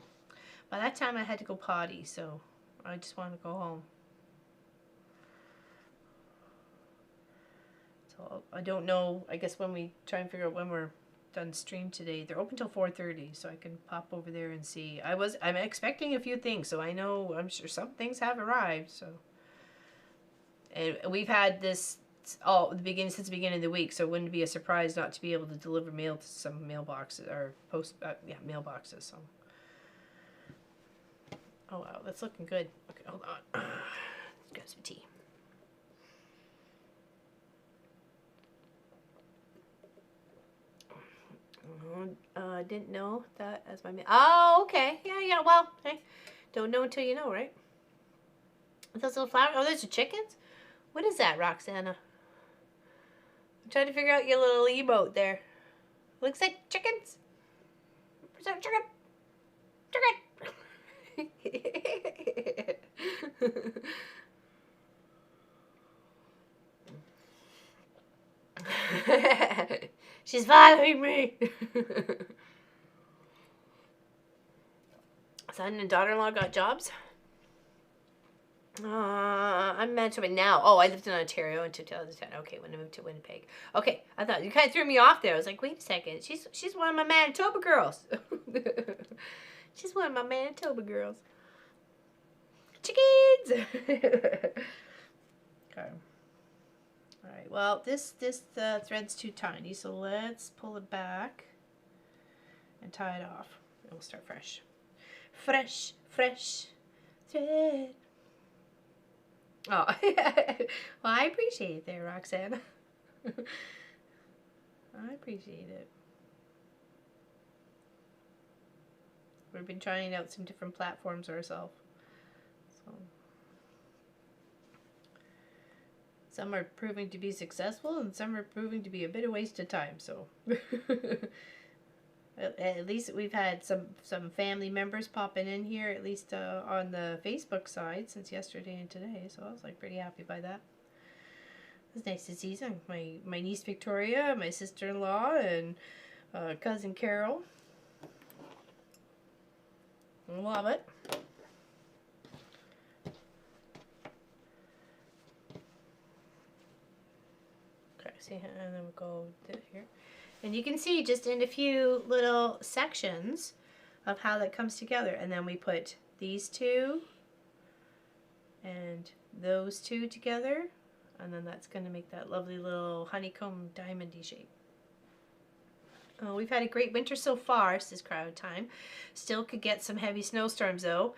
by that time I had to go potty, so I just wanted to go home. So I don't know. I guess when we try and figure out when we're done stream today, they're open till 4:30, so I can pop over there and see. I'm expecting a few things, so I'm sure some things have arrived. So, and we've had this since the beginning of the week, so it wouldn't be a surprise not to be able to deliver mail to some mailboxes or mailboxes. So, oh wow, that's looking good. Okay, hold on. Let's get some tea. Didn't know that as my mail. Oh, okay. Yeah. Well, hey, don't know until you know, right? Those little flowers. Oh, those are chickens? What is that, Roxana? I'm trying to figure out your little emote there. Looks like chickens. Is that chicken? Chicken! She's following me. Son and daughter-in-law got jobs. I'm Manitoba now. Oh, I lived in Ontario in 2010. Okay, when I moved to Winnipeg. Okay, I thought you kind of threw me off there. I was like, wait a second. She's one of my Manitoba girls. She's one of my Manitoba girls. Chickens. Okay. All right. Well, this thread's too tiny, so let's pull it back and tie it off. And we'll start fresh. Fresh thread. Oh, well, I appreciate it there, Roxanne. I appreciate it. We've been trying out some different platforms ourselves. So some are proving to be successful, and some are proving to be a bit of waste of time. So at least we've had some family members popping in here, at least on the Facebook side, since yesterday and today. So I was like pretty happy by that. It was nice to see some my niece Victoria, my sister-in-law, and cousin Carol. Love it. Okay, see, and then we'll go here. And you can see just in a few little sections of how that comes together. And then we put these two and those two together. And then that's going to make that lovely little honeycomb diamondy shape. Oh, we've had a great winter so far, says Crowd Time. Still could get some heavy snowstorms though.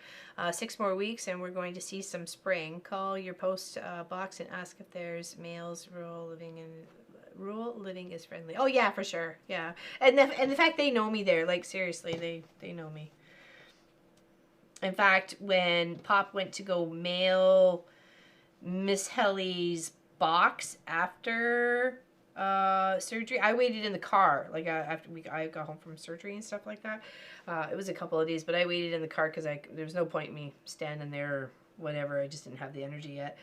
6 more weeks and we're going to see some spring. Call your post box and ask if there's males rural living is friendly. Oh yeah, for sure. Yeah. And the fact they know me there, like seriously, they know me. In fact, when Pop went to go mail Miss Helly's box after surgery, I waited in the car, like after I got home from surgery and stuff like that. It was a couple of days, but I waited in the car because there was no point in me standing there or whatever. I just didn't have the energy yet.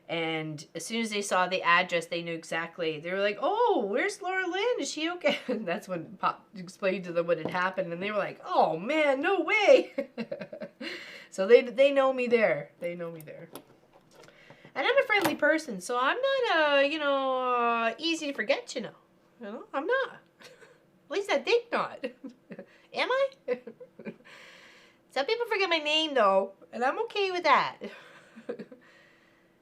And as soon as they saw the address, they knew exactly. They were like, "Oh, where's Laura Lynn? Is she okay?" And that's when Pop explained to them what had happened, and they were like, "Oh man, no way!" So they know me there. They know me there. And I'm a friendly person, so I'm not easy to forget. You know, I'm not. At least I think not. Am I? Some people forget my name though, and I'm okay with that.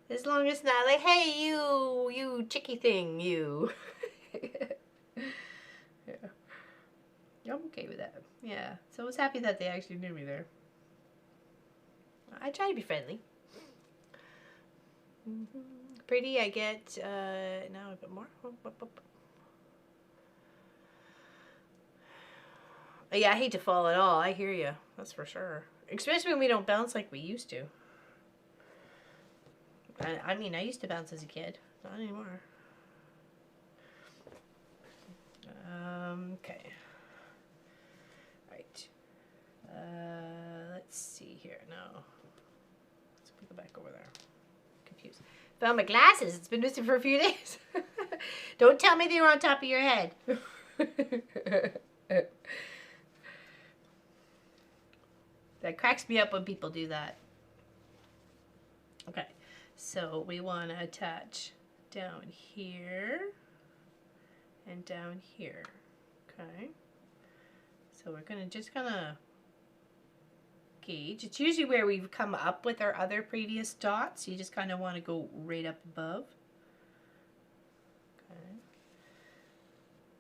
As long as it's not like, hey, you chicky thing, you. Yeah. I'm okay with that. Yeah. So I was happy that they actually knew me there. I try to be friendly. Pretty, I get, now a bit more. Yeah, I hate to fall at all. I hear you. That's for sure. Especially when we don't bounce like we used to. I mean, I used to bounce as a kid. Not anymore. Okay. Right. Let's see here. No. Let's go back over there. Confused. Found my glasses. It's been missing for a few days. Don't tell me they were on top of your head. That cracks me up when people do that. Okay. So we want to attach down here and down here. Okay. So we're going to just kind of gauge. It's usually where we've come up with our other previous dots. You just kind of want to go right up above. Okay.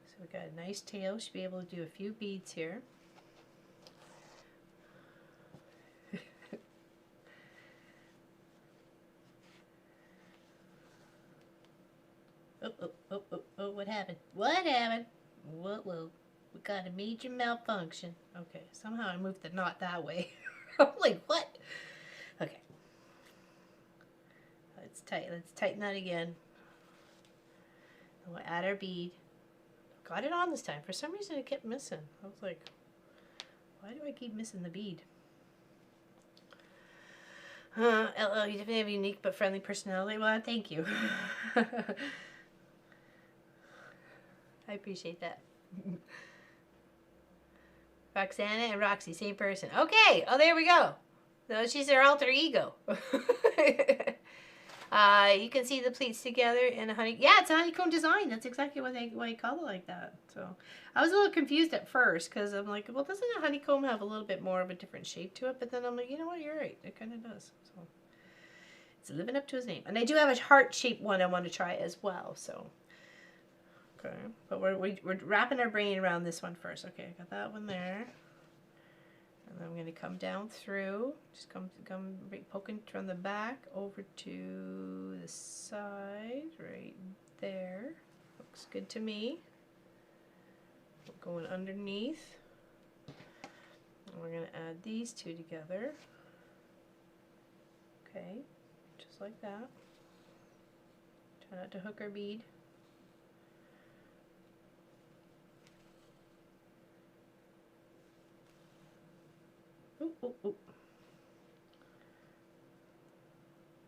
So we've got a nice tail. Should be able to do a few beads here. Oh, what happened? What happened? Whoa. We got a major malfunction. Okay, somehow I moved the knot that way. I'm like, what? Okay. Let's tighten that again. And we'll add our bead. Got it on this time. For some reason it kept missing. I was like, why do I keep missing the bead? LL, you definitely have a unique but friendly personality. Well, thank you. I appreciate that. Roxana and Roxy, same person. Okay. Oh, there we go. No, she's her alter ego. You can see the pleats together in a yeah, it's a honeycomb design. That's exactly why they call it like that. So I was a little confused at first because I'm like, well, doesn't a honeycomb have a little bit more of a different shape to it? But then I'm like, you know what? You're right. It kind of does. So it's living up to his name. And I do have a heart-shaped one I want to try as well. So. Okay, but we're wrapping our brain around this one first. Okay, I got that one there. And then I'm going to come down through, just come poking from the back over to the side, right there. Looks good to me. We're going underneath. And we're going to add these two together. Okay, just like that. Try not to hook our bead. Ooh.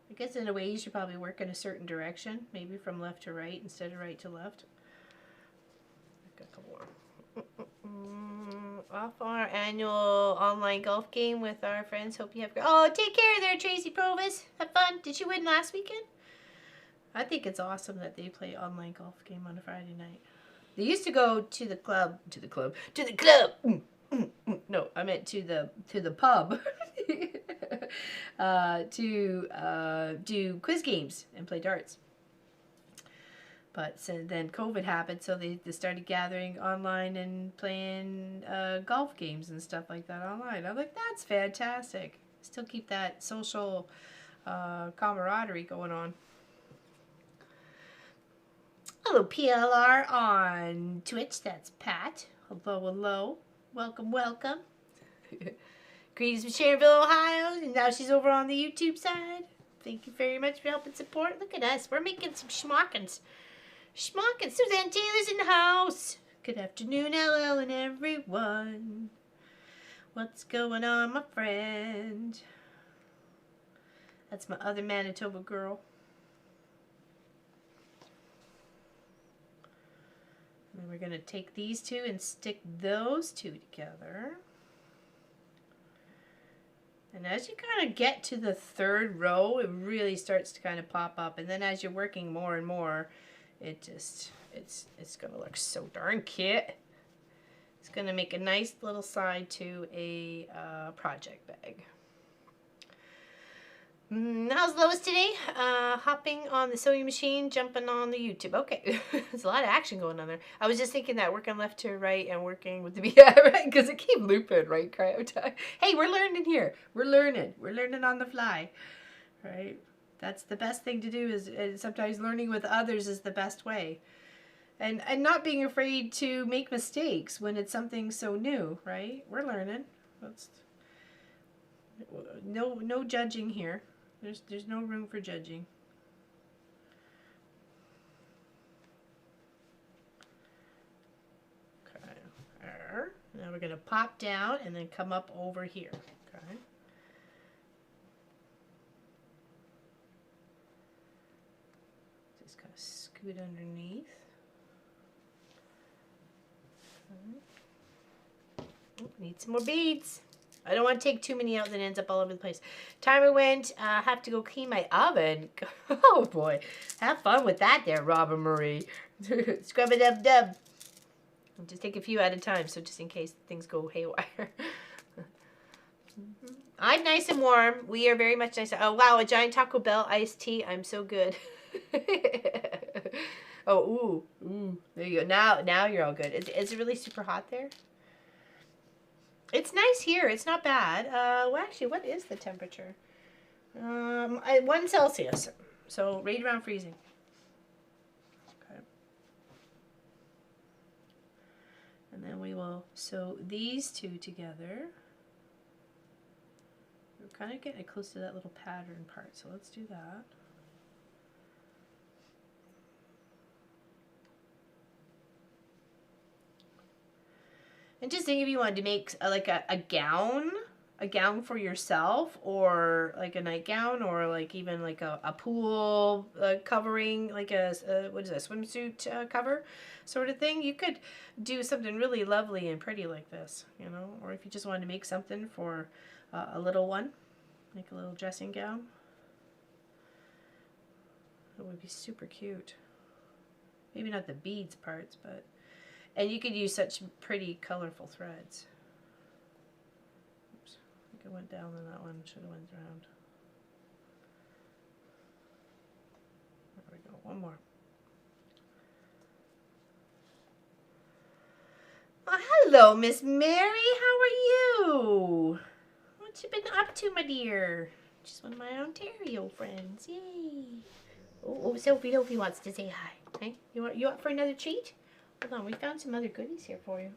I guess in a way you should probably work in a certain direction, maybe from left to right instead of right to left. I've got a couple more. Off our annual online golf game with our friends. Hope you have. Oh, take care there, Tracy Provis. Have fun. Did you win last weekend? I think it's awesome that they play online golf game on a Friday night. They used to go to the club. No, I meant to the pub to do quiz games and play darts. But so then COVID happened, so they started gathering online and playing golf games and stuff like that online. I'm like, that's fantastic. Still keep that social camaraderie going on. Hello, PLR on Twitch. That's Pat. Hello, hello. Welcome, welcome. Greetings from Sharonville, Ohio. And now she's over on the YouTube side. Thank you very much for helping support. Look at us. We're making some schmockins. Schmockins. Suzanne Taylor's in the house. Good afternoon, LL and everyone. What's going on, my friend? That's my other Manitoba girl. And we're going to take these two and stick those two together. And as you kind of get to the third row, it really starts to kind of pop up. And then as you're working more and more, it's going to look so darn cute. It's going to make a nice little side to a project bag. How's Lois today? Hopping on the sewing machine, jumping on the YouTube. Okay, there's a lot of action going on there. I was just thinking that working left to right and working with the right, because it keep looping, right? Cryo time. Hey, we're learning here. We're learning on the fly, right? That's the best thing to do. Is sometimes learning with others is the best way, and not being afraid to make mistakes when it's something so new, right? We're learning. That's no judging here. There's no room for judging. Okay. Now we're going to pop down and then come up over here. Okay. Just kind of scoot underneath. Okay. Oh, need some more beads. I don't want to take too many out that ends up all over the place. Timer went. Have to go clean my oven. Oh boy. Have fun with that there, Robin Marie. Scrub it up dub. I'll just take a few at a time, so just in case things go haywire. I'm nice and warm. We are very much nice. Oh wow, a giant Taco Bell iced tea. I'm so good. Oh, ooh. There you go. Now you're all good. Is it really super hot there? It's nice here. It's not bad. Well, actually, what is the temperature? 1 Celsius. So right around freezing. Okay. And then we will sew these two together. We're kind of getting close to that little pattern part, so let's do that. And just think if you wanted to make like a gown for yourself, or like a nightgown, or like even like a pool covering, like a what is that, swimsuit cover sort of thing. You could do something really lovely and pretty like this, you know. Or if you just wanted to make something for a little one, like a little dressing gown, it would be super cute. Maybe not the beads parts, but. And you could use such pretty, colorful threads. Oops, I think I went down on that one. Should have went around. There we go. One more. Oh, hello, Miss Mary. How are you? What you been up to, my dear? Just one of my Ontario friends. Yay. Oh, Sophie wants to say hi. Hey, you up for another treat? Hold on, we found some other goodies here for you.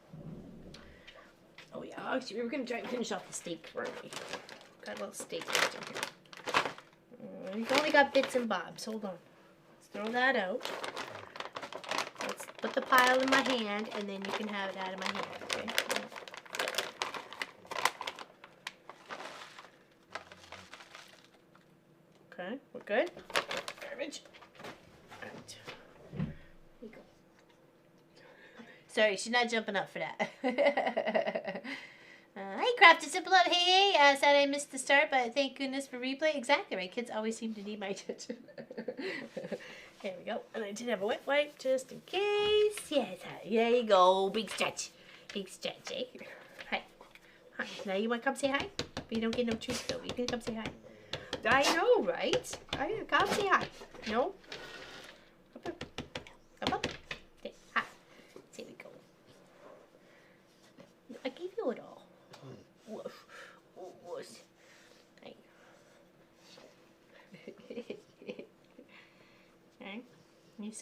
Oh yeah, actually we were going to try and finish off the steak, weren't we? Got a little steak left in here. We've only got bits and bobs. Hold on. Let's throw that out. Let's put the pile in my hand, and then you can have it out of my hand, okay? Okay, we're good. Garbage. Alright. Here we go. Sorry, she's not jumping up for that. Hey, Crafted Simple Up. Hey, sad I missed the start, but thank goodness for replay. Exactly right. Kids always seem to need my attention. There we go. And I did have a wet wipe just in case. Yes, there you go. Big stretch. Big stretch, eh? Hi. Hi. Now you want to come say hi? But you don't get no treats, though. You can come say hi. I know, right? Come say hi. No?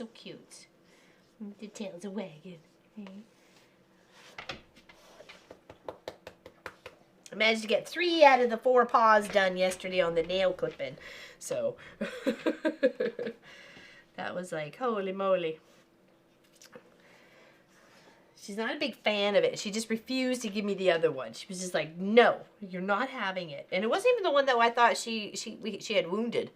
so cute. The tail's a wagging. I managed to get 3 out of the 4 paws done yesterday on the nail clipping. So that was like, holy moly. She's not a big fan of it. She just refused to give me the other one. She was just like, no, you're not having it. And it wasn't even the one that I thought she had wounded.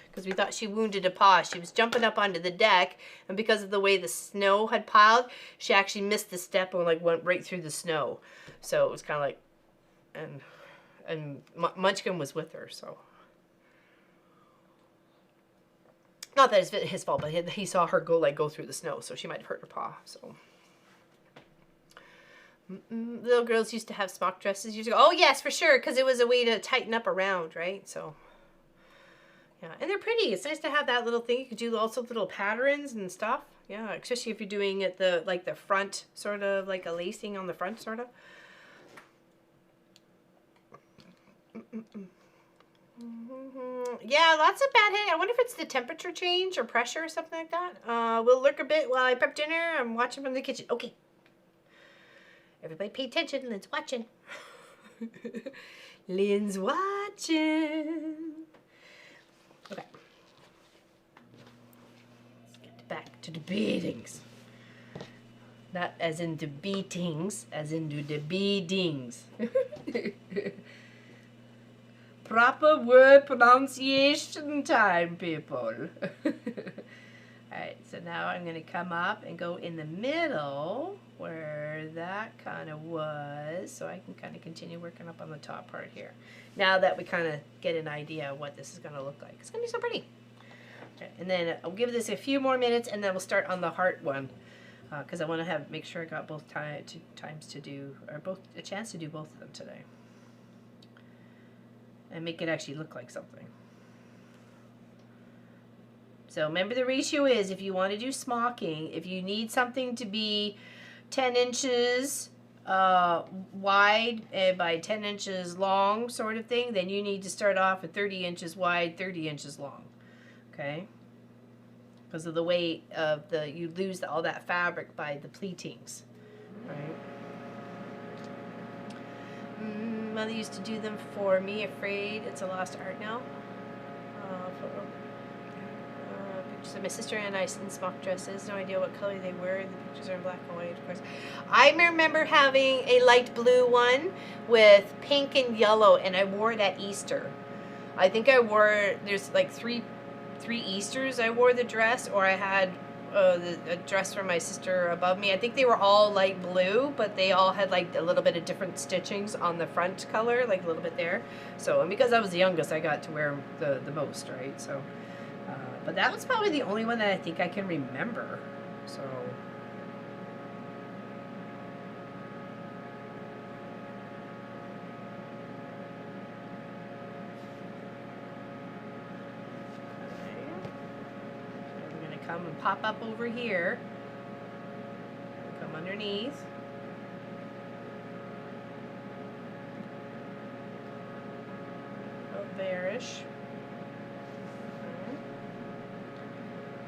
Because we thought she wounded a paw. She was jumping up onto the deck, and because of the way the snow had piled, she actually missed the step and like went right through the snow. So it was kind of like, and Munchkin was with her, so. Not that it's his fault, but he saw her go through the snow, so she might have hurt her paw, so. Little girls used to have smock dresses years ago. Oh yes, for sure, because it was a way to tighten up around, right? So. Yeah, and they're pretty. It's nice to have that little thing. You could do also little patterns and stuff. Yeah, especially if you're doing it the front, sort of like a lacing on the front, sort of. Yeah, lots of bad hay. I wonder if it's the temperature change or pressure or something like that. We'll lurk a bit while I prep dinner. I'm watching from the kitchen. Okay. Everybody pay attention. Lynn's watching. Lynn's watching. Okay. Let's get back to the beadings. Not as in the beatings, as in the beadings. Proper word pronunciation time, people. Alright, so now I'm going to come up and go in the middle where that kind of was, so I can kind of continue working up on the top part here. Now that we kind of get an idea of what this is going to look like. It's going to be so pretty. Okay, and then I'll give this a few more minutes, and then we'll start on the heart one, because I want to make sure I got both times to do, or a chance to do both of them today. And make it actually look like something. So remember the ratio is, if you want to do smocking, if you need something to be 10 inches wide by 10 inches long sort of thing, then you need to start off with 30 inches wide, 30 inches long. Okay? Because of the weight of you lose all that fabric by the pleatings. Right? Mother used to do them for me, afraid it's a lost art now. Pictures of my sister and I in smock dresses. No idea what color they were. The pictures are in black and white, of course. I remember having a light blue one with pink and yellow, and I wore it at Easter. I think I wore, there's like three Easters I wore the dress, or I had a dress from my sister above me. I think they were all light blue, but they all had like a little bit of different stitchings on the front color, like a little bit there. So, and because I was the youngest, I got to wear the most, right? So, but that was probably the only one that I think I can remember. So. Come and pop up over here. Come underneath. About there-ish.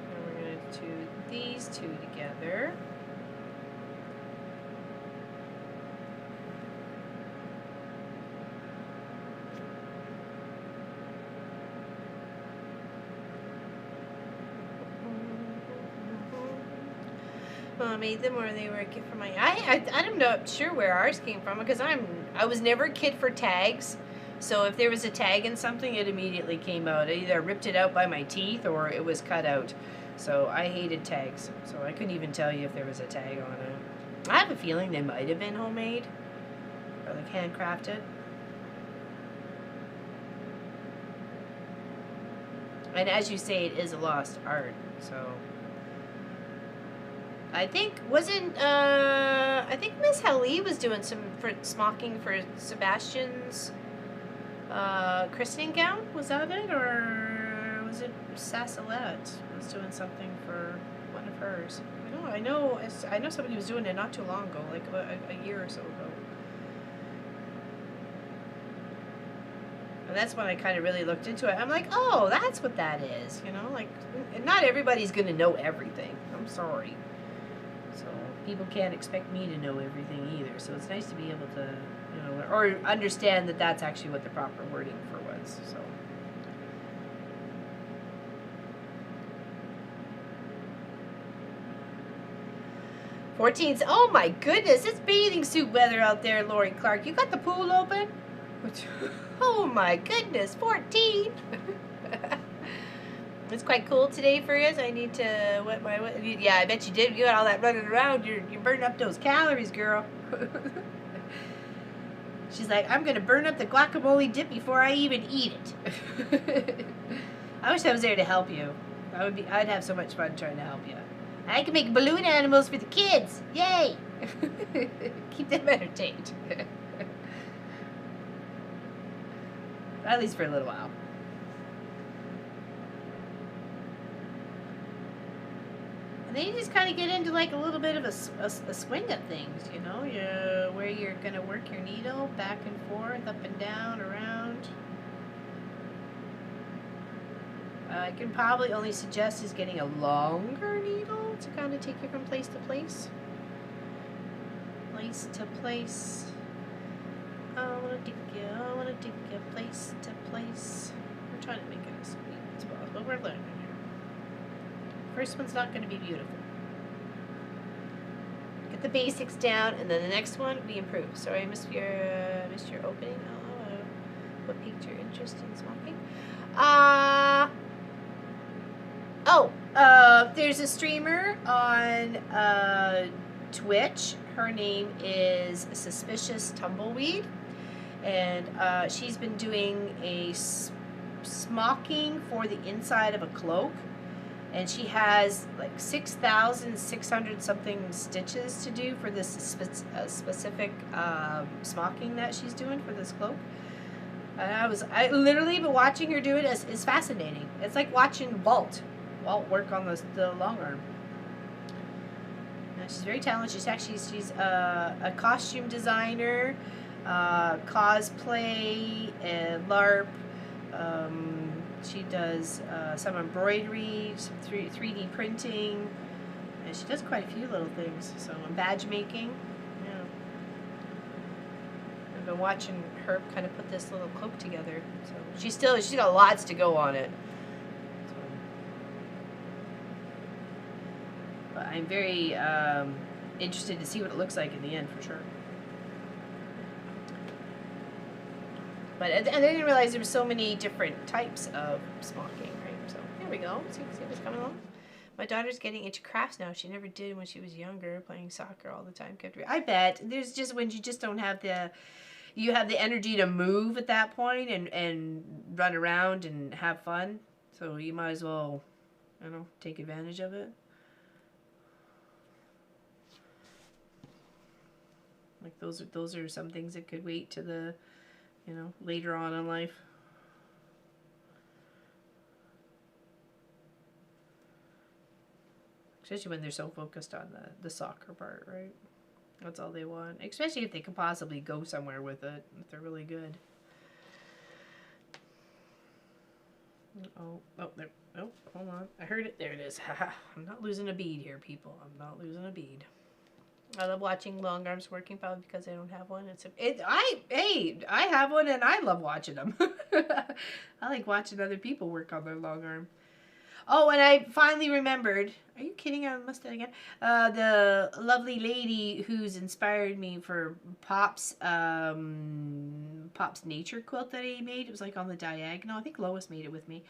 And we're going to do these two together. I made them, or they were a gift from my. I'm not sure where ours came from, because I was never a kid for tags. So if there was a tag in something, it immediately came out. I either ripped it out by my teeth or it was cut out. So I hated tags. So I couldn't even tell you if there was a tag on it. I have a feeling they might have been homemade or like handcrafted. And as you say, it is a lost art. So. I think I think Miss Helly was doing some smocking for Sebastian's christening gown. Was that it, or was it Sassalette was doing something for one of hers? I know somebody was doing it not too long ago, like a year or so ago. And that's when I kind of really looked into it. I'm like, oh, that's what that is, you know? Like, not everybody's going to know everything. I'm sorry. So people can't expect me to know everything either. So it's nice to be able to, you know, or understand that that's actually what the proper wording for was. So. Oh my goodness, it's bathing suit weather out there, Lori Clark. You got the pool open? Oh my goodness, 14. It's quite cool today for you. I need to wet my. Yeah, I bet you did. You got all that running around. You're burning up those calories, girl. She's like, I'm gonna burn up the guacamole dip before I even eat it. I wish I was there to help you. I'd have so much fun trying to help you. I can make balloon animals for the kids. Yay! Keep them entertained. At least for a little while. And then you just kind of get into like a little bit of a swing of things, you know, where you're going to work your needle back and forth, up and down, around. I can probably only suggest is getting a longer needle to kind of take you from place to place. Place to place. I want to take you place to place. We're trying to make it as sweet as possible. We're learning here. First one's not going to be beautiful. Get the basics down, and then the next one we improve. Sorry, I missed your opening. Oh, what piqued your interest in smocking? There's a streamer on Twitch. Her name is Suspicious Tumbleweed, and she's been doing a smocking for the inside of a cloak, and she has like 6,600 something stitches to do for this specific smocking that she's doing for this cloak. And I literally been watching her do it. Is fascinating. It's like watching Walt work on the long arm. She's very talented. She's a costume designer, cosplay, and LARP. She does some embroidery, some 3D printing, and she does quite a few little things. So badge making. Yeah. I've been watching her kind of put this little cloak together. So she's got lots to go on it. But I'm very interested to see what it looks like in the end, for sure. But and I didn't realize there were so many different types of smocking, right? So here we go. See what's coming along. My daughter's getting into crafts now. She never did when she was younger, playing soccer all the time. I bet there's just when you just don't have the energy to move at that point and run around and have fun. So you might as well, you know, take advantage of it. Like those are some things that could wait to the, you know, later on in life. Especially when they're so focused on the soccer part, right? That's all they want. Especially if they can possibly go somewhere with it, if they're really good. Oh, there. Oh, hold on. I heard it. There it is. I'm not losing a bead here, people. I'm not losing a bead. I love watching long arms working, probably because I don't have one. I have one and I love watching them. I like watching other people work on their long arm. Oh, and I finally remembered. Are you kidding? I must have again. The lovely lady who's inspired me for Pop's nature quilt that he made. It was like on the diagonal. I think Lois made it with me.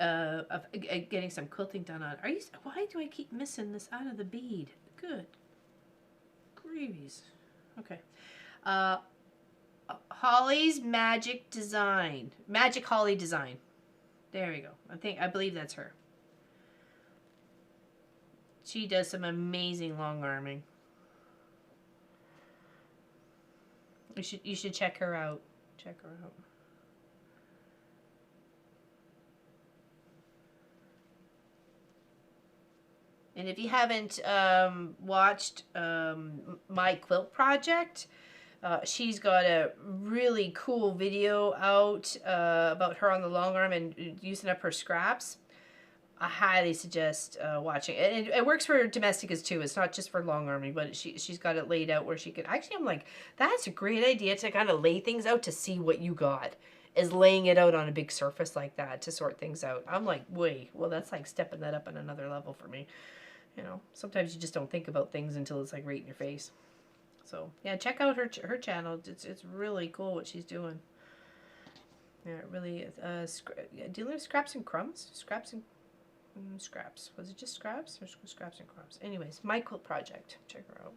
Of getting some quilting done on. Why do I keep missing this out of the bead? Good gravies. Okay. Holly's Magic Design. Magic Holly Design. There we go. I believe that's her. She does some amazing long arming. You should check her out. Check her out. And if you haven't watched my quilt project, She's got a really cool video out about her on the long arm and using up her scraps. I highly suggest watching it. And it works for domesticas too. It's not just for long arming, but she's got it laid out where she can. Actually, I'm like, that's a great idea to kind of lay things out to see what you got. Is laying it out on a big surface like that to sort things out. I'm like, wait, well, that's like stepping that up on another level for me. You know, sometimes you just don't think about things until it's like right in your face. So yeah, check out her channel. It's really cool what she's doing. Yeah, it really is. Dealing with scraps and crumbs, scraps. Was it just scraps or scraps and crumbs? Anyways, my quilt project. Check her out.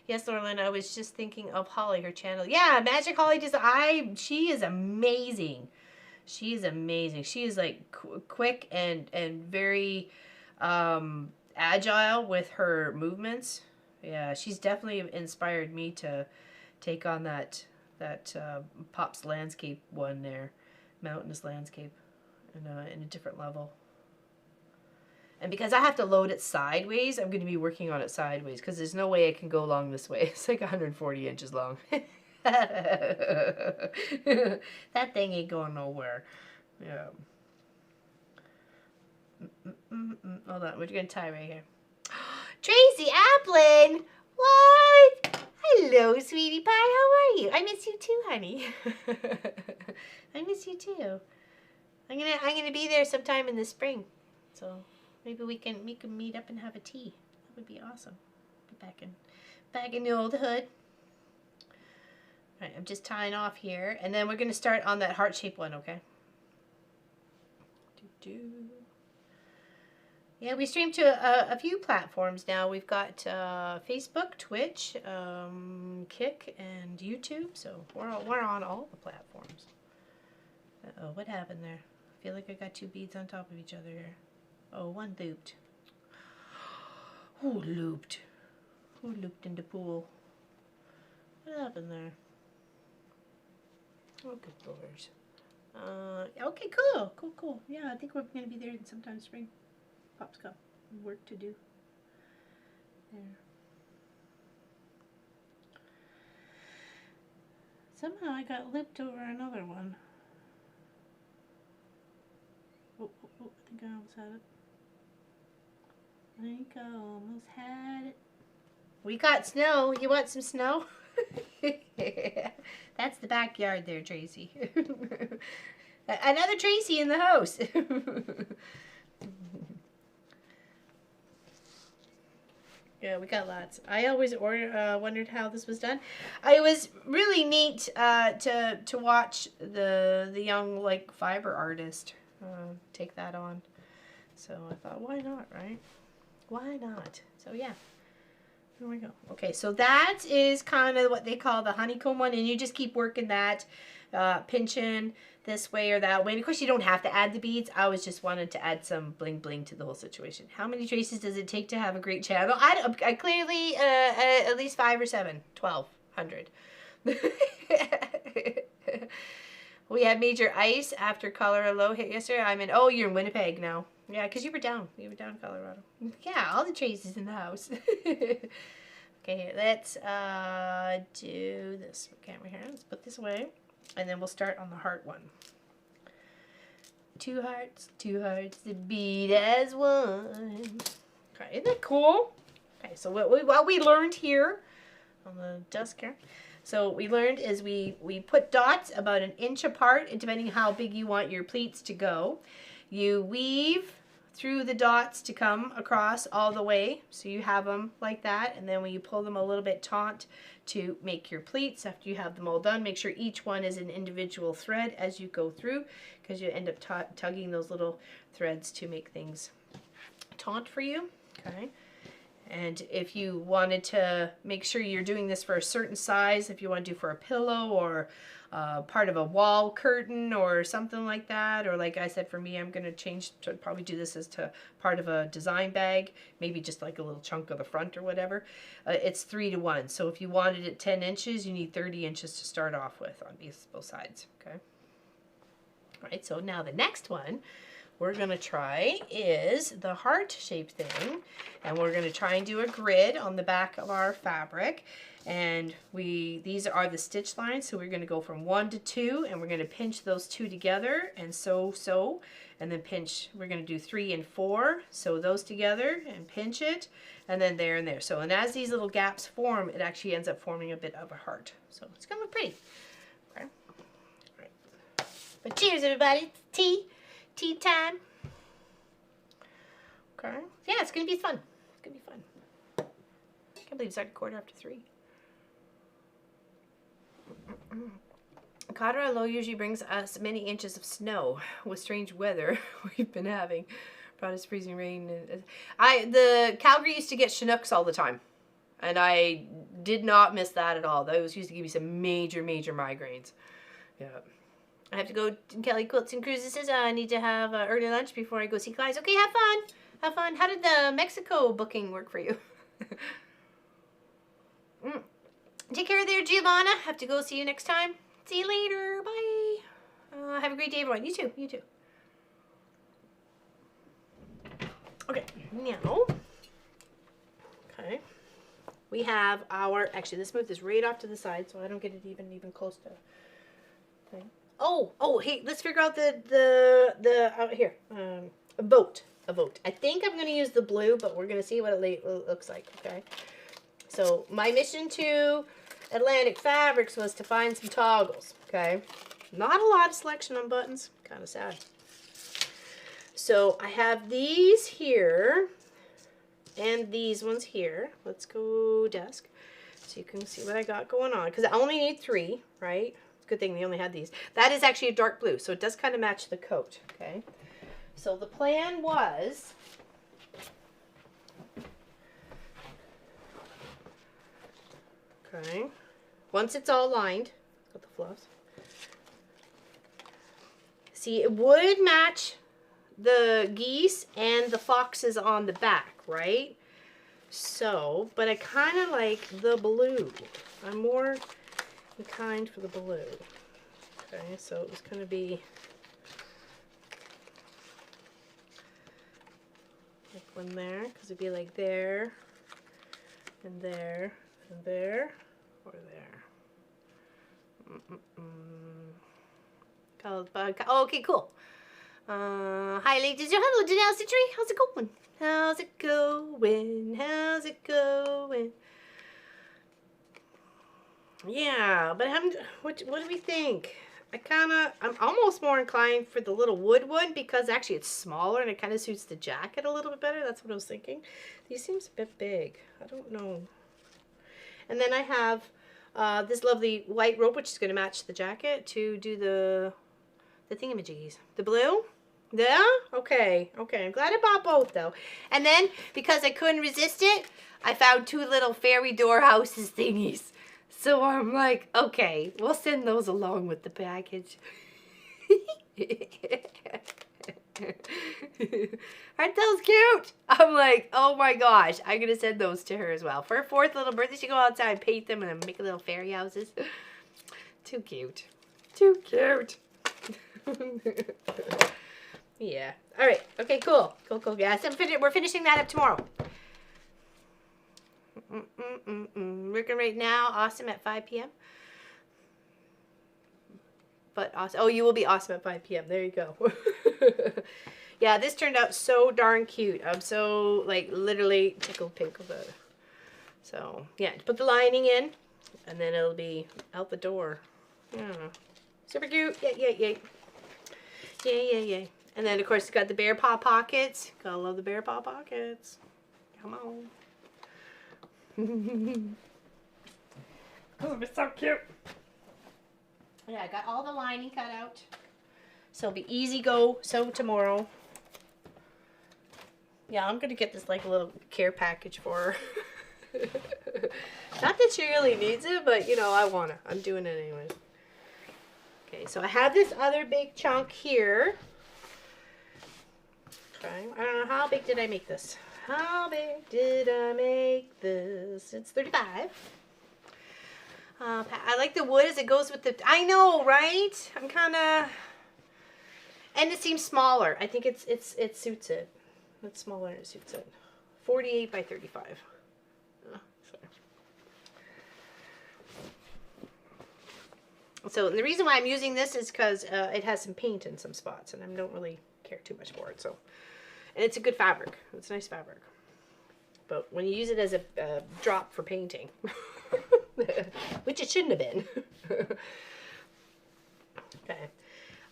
Yes, Lauren, I was just thinking of Holly, her channel. Yeah, Magic Holly she is amazing. She is amazing. She is like quick and very agile with her movements. Yeah, she's definitely inspired me to take on that Pop's landscape one there, mountainous landscape, in a different level. And because I have to load it sideways, I'm going to be working on it sideways because there's no way I can go along this way. It's like 140 inches long. That thing ain't going nowhere. Yeah. Hold on, we're going to tie right here. Tracy Applin! What? Hello, sweetie pie. How are you? I miss you too, honey. I miss you too. I'm gonna be there sometime in the spring. So maybe we can meet up and have a tea. That would be awesome. Be back in the old hood. All right, I'm just tying off here, and then we're gonna start on that heart-shaped one, okay? Yeah, we stream to a few platforms now. We've got Facebook, Twitch, Kick, and YouTube. So we're on all the platforms. Uh-oh, what happened there? I feel like I got two beads on top of each other here. Oh, one looped. Who looped? Who looped in the pool? What happened there? Oh, good lord. Okay, cool. Yeah, I think we're going to be there sometime spring. Pop's got work to do. There. Somehow I got looped over another one. Oh, I think I almost had it. I think I almost had it. We got snow. You want some snow? That's the backyard there, Tracy. Another Tracy in the house. Yeah, we got lots. I always wondered how this was done. It was really neat to watch the young like fiber artist take that on. So I thought, why not, right? Why not? So yeah, here we go. Okay, so that is kind of what they call the honeycomb one, and you just keep working that, pinching this way or that way. And of course, you don't have to add the beads. I was just wanted to add some bling bling to the whole situation. How many traces does it take to have a great channel? I clearly at least 5 or 7, 1,200. We had major ice after Colorado hit yesterday. I'm in. Oh, you're in Winnipeg now. Yeah, because you were down. You were down in Colorado. Yeah, all the traces in the house. Okay, let's do this camera here. Let's put this away. And then we'll start on the heart one. Two hearts, to beat as one. Okay, isn't that cool? Okay, so what we learned here on the desk here. So what we learned is we put dots about 1 inch apart, depending on how big you want your pleats to go. You weave through the dots to come across all the way, so you have them like that, and then when you pull them a little bit taut to make your pleats, after you have them all done, make sure each one is an individual thread as you go through, because you end up tugging those little threads to make things taut for you. Okay. And if you wanted to make sure you're doing this for a certain size, if you want to do for a pillow or part of a wall curtain or something like that, or like I said, for me, I'm going to change to probably do this as to part of a design bag, maybe just like a little chunk of the front or whatever. It's 3 to 1. So if you wanted it 10 inches, you need 30 inches to start off with on both sides. Okay. All right. So now the next one, we're gonna try is the heart-shaped thing, and we're gonna try and do a grid on the back of our fabric. And these are the stitch lines, so we're gonna go from 1 to 2, and we're gonna pinch those 2 together, and sew, and then pinch. We're gonna do 3 and 4, sew those together, and pinch it, and then there and there. So, and as these little gaps form, it actually ends up forming a bit of a heart. So it's gonna look pretty. Okay. All right. But cheers, everybody. Tea time. Okay. Yeah, it's gonna be fun. It's gonna be fun. I can't believe it's started 3:15. Colorado usually brings us many inches of snow with strange weather we've been having. Brought us freezing rain. The Calgary used to get Chinooks all the time, and I did not miss that at all. Those used to give me some major migraines. Yeah. I have to go to Kelly Quilts and Cruises. Says I need to have early lunch before I go see clients. Okay, have fun. Have fun. How did the Mexico booking work for you? Take care there, Giovanna. Have to go see you next time. See you later. Bye. Have a great day, everyone. You too. You too. Okay. Now. Okay. We have our. Actually, let's move this right off to the side so I don't get it even close to. Thing. Oh. Hey, let's figure out here. A boat. I think I'm gonna use the blue, but we're gonna see what it looks like. Okay. So my mission to Atlantic Fabrics was to find some toggles, okay? Not a lot of selection on buttons, kind of sad. So I have these here and these ones here. Let's go desk so you can see what I got going on, because I only need 3, right? It's a good thing they only had these. That is actually a dark blue, so it does kind of match the coat, okay? So the plan was... Okay, once it's all lined, got the fluffs. See, it would match the geese and the foxes on the back, right? So, but I kind of like the blue. I'm more inclined for the blue. Okay, so it was going to be like one there, because it'd be like there, and there, and there, or there. Okay, cool. Hi, ladies. Hello, Janelle Citry. How's it going? How's it going? How's it going? Yeah, but what do we think? I'm almost more inclined for the little wood one, because actually it's smaller and it kind of suits the jacket a little bit better. That's what I was thinking. These seems a bit big. I don't know. And then I have this lovely white rope, which is going to match the jacket to do the thingamajiggies. The blue? Yeah? Okay. Okay. I'm glad I bought both, though. And then, because I couldn't resist it, I found 2 little fairy door houses thingies. So I'm like, okay, we'll send those along with the package. Aren't those cute? I'm like, oh my gosh, I'm going to send those to her as well. For her 4th little birthday, she go outside and paint them and make little fairy houses. Too cute. Too cute. Yeah. All right. Okay, cool. Cool. Yeah, so we're finishing that up tomorrow. Working right now. Awesome at 5 p.m. But awesome. Oh, you will be awesome at 5 p.m. There you go. Yeah, this turned out so darn cute. I'm so, like, literally tickled pink about it. So, yeah, put the lining in, and then it'll be out the door. Yeah. Super cute. Yay. Yay. And then, of course, it's got the bear paw pockets. Gotta love the bear paw pockets. Come on. Oh, it's so cute. Yeah, I got all the lining cut out. So it'll be easy go sew tomorrow. Yeah, I'm gonna get this like a little care package for her. Not that she really needs it, but you know, I wanna. I'm doing it anyways. Okay, so I have this other big chunk here. Okay, I don't know, how big did I make this? How big did I make this? It's 35. I like the wood as it goes with the... I know, right? I'm kind of... And it seems smaller. I think it suits it. It's smaller and it suits it. 48 by 35. Oh, sorry. So the reason why I'm using this is because it has some paint in some spots, and I don't really care too much for it. So, and it's a good fabric. It's nice fabric. But when you use it as a drop for painting, which it shouldn't have been. Okay.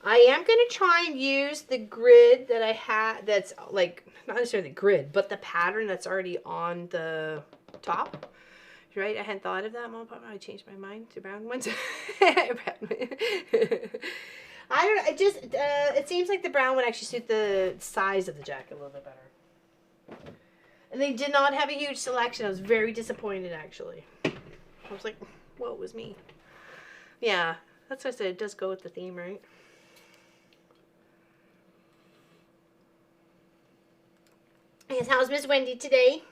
I am going to try and use the grid that I had, that's like, not necessarily the grid, but the pattern that's already on the top. Right? I hadn't thought of that, Mom. I changed my mind to brown ones. I don't know. It seems like the brown would actually suit the size of the jacket a little bit better. And they did not have a huge selection. I was very disappointed, actually. I was like, whoa, it was me. Yeah, that's what I said. It does go with the theme, right? Yes, how's Miss Wendy today?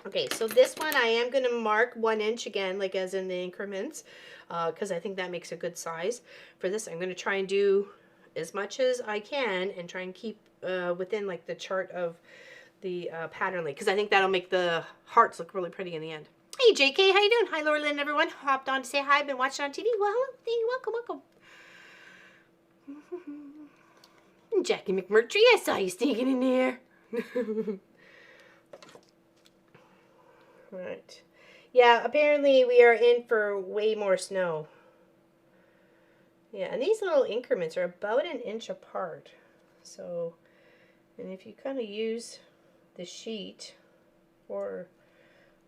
Okay, so this one I am going to mark 1 inch again, like as in the increments, because I think that makes a good size. For this, I'm going to try and do as much as I can and try and keep within like the chart of the pattern, because I think that'll make the hearts look really pretty in the end. Hey, JK, how you doing? Hi, Laura Lynn, everyone. Hopped on to say hi. I've been watching on TV. Well, hello. Thank you. Welcome, welcome. Jackie McMurtry, I saw you sneaking in there. Right. Yeah, apparently we are in for way more snow. Yeah, and these little increments are about 1 inch apart. So, and if you kind of use the sheet or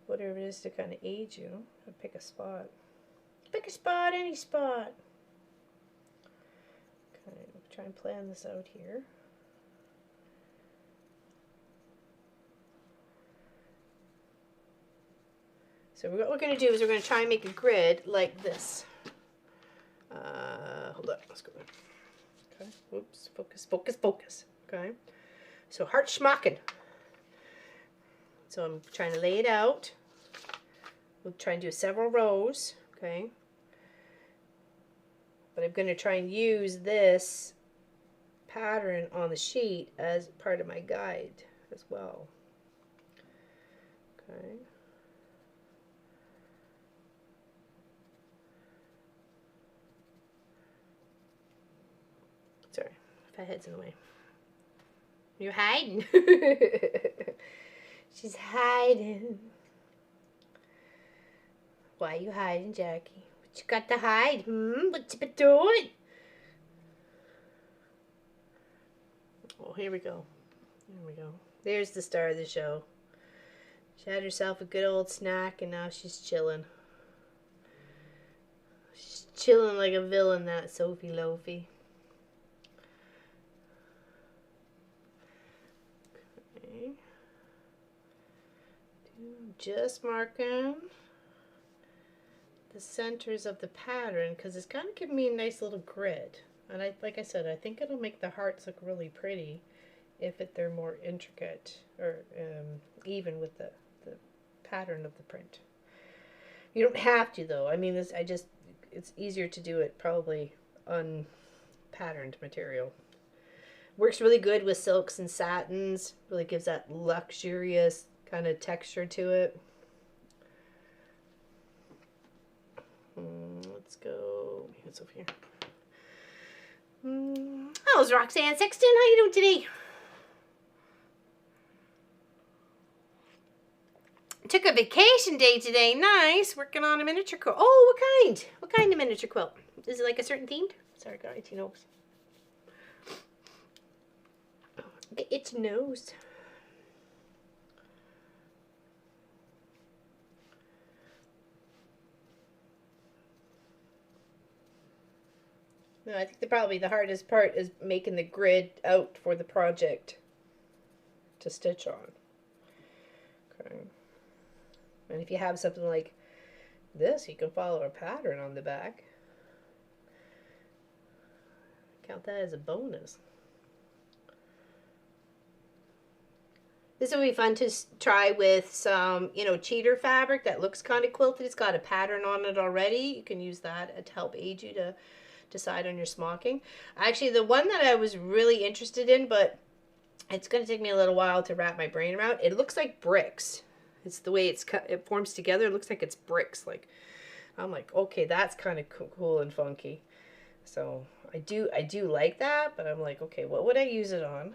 whatever it is to kind of aid you, pick a spot. Pick a spot, any spot. Okay, try and plan this out here. So what we're going to do is we're going to try and make a grid like this. Hold on, let's go. Okay, whoops, focus, focus, focus. Okay, so heart schmocken. So I'm trying to lay it out. We'll try and do several rows, okay? But I'm going to try and use this pattern on the sheet as part of my guide as well. Okay. Sorry, my head's in the way. You're hiding. She's hiding. Why are you hiding, Jackie? What you got to hide? What you been doing? Oh, here we go. There we go. There's the star of the show. She had herself a good old snack, and now she's chilling. She's chilling like a villain, that Sophie Loafy. Okay. Just marking the centers of the pattern, because it's kind of giving me a nice little grid. And like I said, I think it'll make the hearts look really pretty if they're more intricate or even with the pattern of the print. You don't have to, though. I mean, it's easier to do it probably on patterned material. Works really good with silks and satins. Really gives that luxurious kind of texture to it. Let's go. It's over here. How's Roxanne Sexton? How you doing today? Took a vacation day today. Nice. Working on a miniature quilt. Oh, what kind? What kind of miniature quilt? Is it like a certain theme? Sorry, got itchy nose. Get itchy nose. No, I think probably the hardest part is making the grid out for the project to stitch on. Okay. And if you have something like this, you can follow a pattern on the back. Count that as a bonus. This will be fun to try with some, cheater fabric that looks kind of quilted. It's got a pattern on it already. You can use that to help aid you to decide on your smocking. Actually, the one that I was really interested in, but it's going to take me a little while to wrap my brain around. It looks like bricks. It's the way it's cut. It forms together. It looks like it's bricks. Like, I'm like, okay, that's kind of cool and funky. So I do like that, but I'm like, okay, what would I use it on?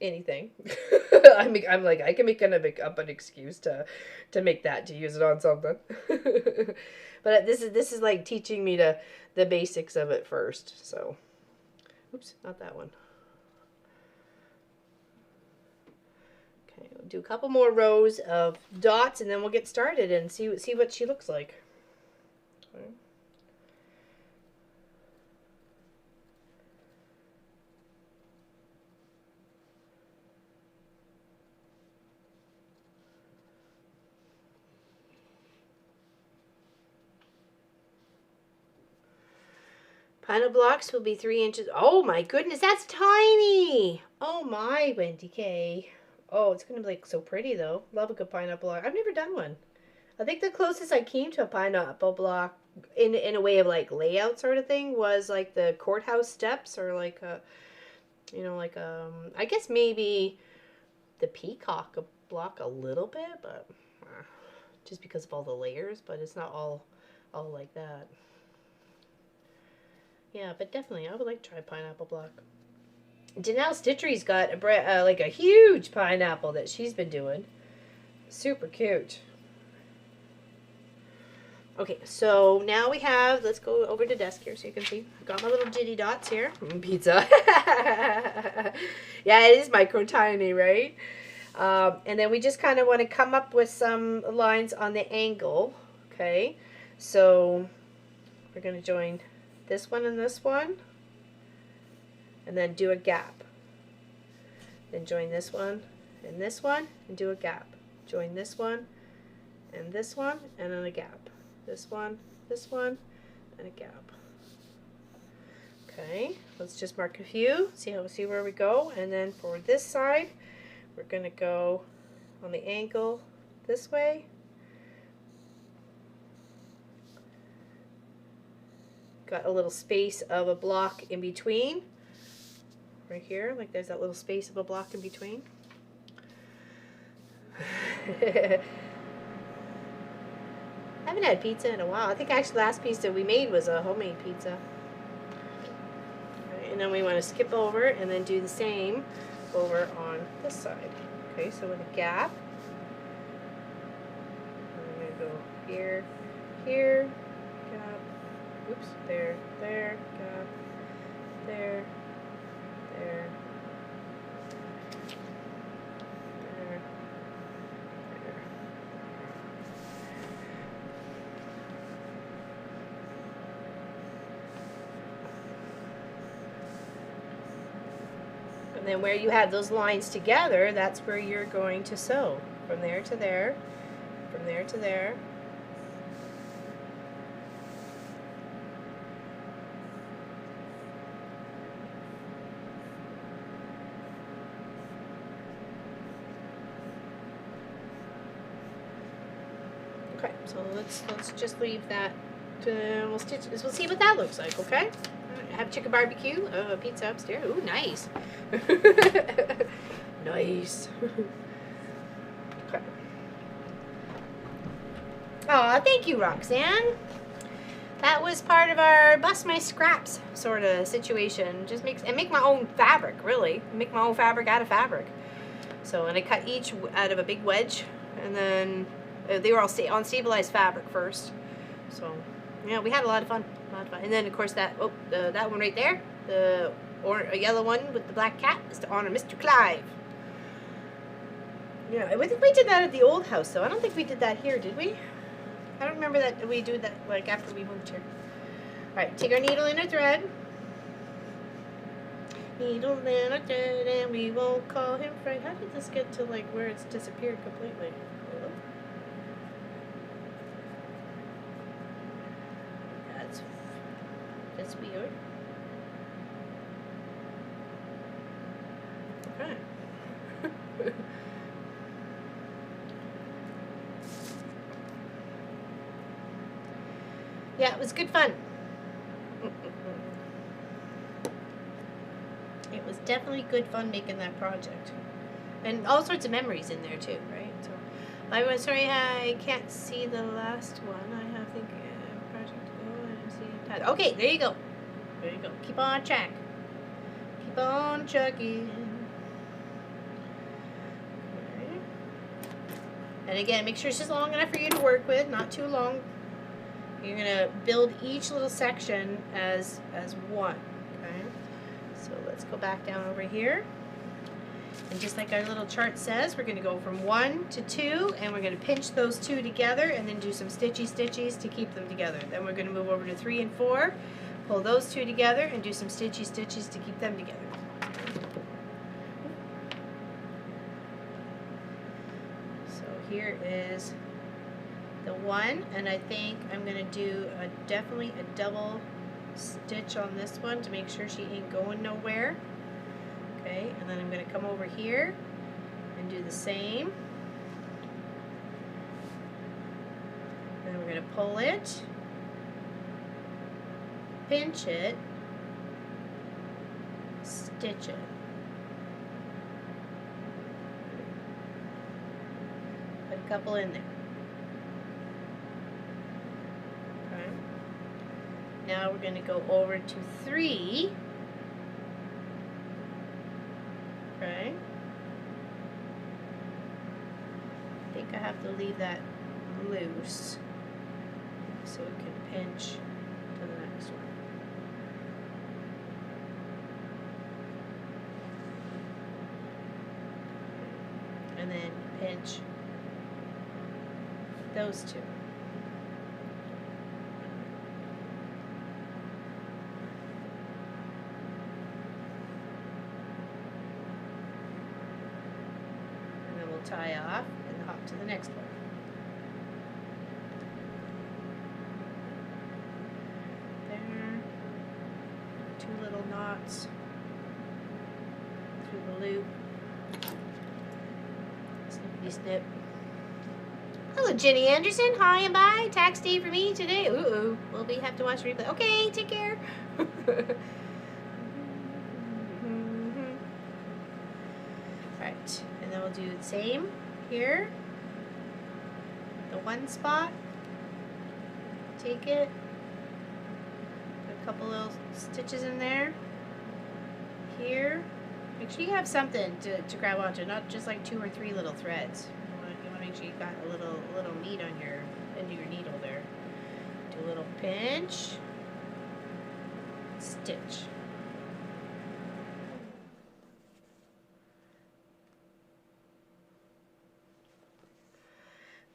Anything. I'm like, I can make up an excuse to make that, to use it on something. But this is like teaching me the basics of it first. So, oops, not that one. Okay, we'll do a couple more rows of dots, and then we'll get started and see what she looks like. Okay. Pineapple blocks will be 3 inches. Oh my goodness, that's tiny. Oh my, Wendy K. Oh, it's going to be like so pretty though. Love a good pineapple block. I've never done one. I think the closest I came to a pineapple block in a way of like layout sort of thing was like the courthouse steps, or like a, you know, like I guess maybe the peacock block a little bit, but just because of all the layers, but it's not all like that. Yeah, but definitely, I would like to try pineapple block. Janelle Stitchery's got like a huge pineapple that she's been doing. Super cute. Okay, so now we have, let's go over to desk here so you can see. I've got my little jitty dots here. Pizza. Yeah, it is micro tiny, right? And then we just kind of want to come up with some lines on the angle. Okay, so we're going to join this one and this one, and then do a gap. Then join this one and do a gap. Join this one, and then a gap. This one, and a gap. Okay, let's just mark a few. See where we go, and then for this side, we're going to go on the angle this way. Got a little space of a block in between. Right here, like there's that little space of a block in between. I haven't had pizza in a while. I think actually last pizza we made was a homemade pizza. Right, and then we want to skip over and then do the same over on this side. Okay, so with a gap, I'm going to go here, here, gap. Oops, there, gap, there, there, there. And then where you have those lines together, that's where you're going to sew. From there to there, from there to there. Okay, so let's just leave that. We'll see what that looks like. Okay. Have chicken barbecue, pizza upstairs. Ooh, nice. Nice. Okay. Oh, thank you, Roxanne. That was part of our bust my scraps sort of situation. Just make my own fabric, really. Make my own fabric out of fabric. So, and I cut each out of a big wedge, and then they were all on stabilized fabric first. So, yeah, we had a lot of fun. And then, of course, that one right there, the yellow one with the black cat, is to honor Mr. Clive. Yeah, I think we did that at the old house, though. I don't think we did that here, did we? I don't remember that we do that like after we moved here. All right, take our needle and a thread. Needle and a thread, and we won't call him Fred. How did this get to like where it's disappeared completely? Hello? That's weird. Okay. Yeah, it was good fun. definitely good fun making that project. And all sorts of memories in there too, right? So, I'm sorry I can't see the last one. I have think project to go and see. Okay, there you go. There you go. Keep on track. Keep on chugging. Okay. And again, make sure it's just long enough for you to work with, not too long. You're gonna build each little section as one. Okay. So let's go back down over here. And just like our little chart says, we're going to go from 1 to 2, and we're going to pinch those two together and then do some stitchies to keep them together. Then we're going to move over to 3 and 4, pull those two together and do some stitchies to keep them together. So here is the one, and I think I'm going to do definitely a double stitch on this one to make sure she ain't going nowhere. Okay, and then I'm going to come over here and do the same. Then we're going to pull it, pinch it, stitch it. Put a couple in there. Okay. Now we're going to go over to 3. Okay. I think I have to leave that loose so it can pinch to the next one. And then pinch those two. Tie off and hop to the next one. There. 2 little knots through the loop. Snippity snip. Hello, Jenny Anderson. Hi and bye. Tax day for me today. Ooh, will we have to watch the replay? Okay, take care. Alright, and then we'll do the same here. The one spot. Take it. Put a couple little stitches in there. Here. Make sure you have something to grab onto, not just like 2 or 3 little threads. You want to make sure you got a little meat on your end of your needle there. Do a little pinch. Stitch.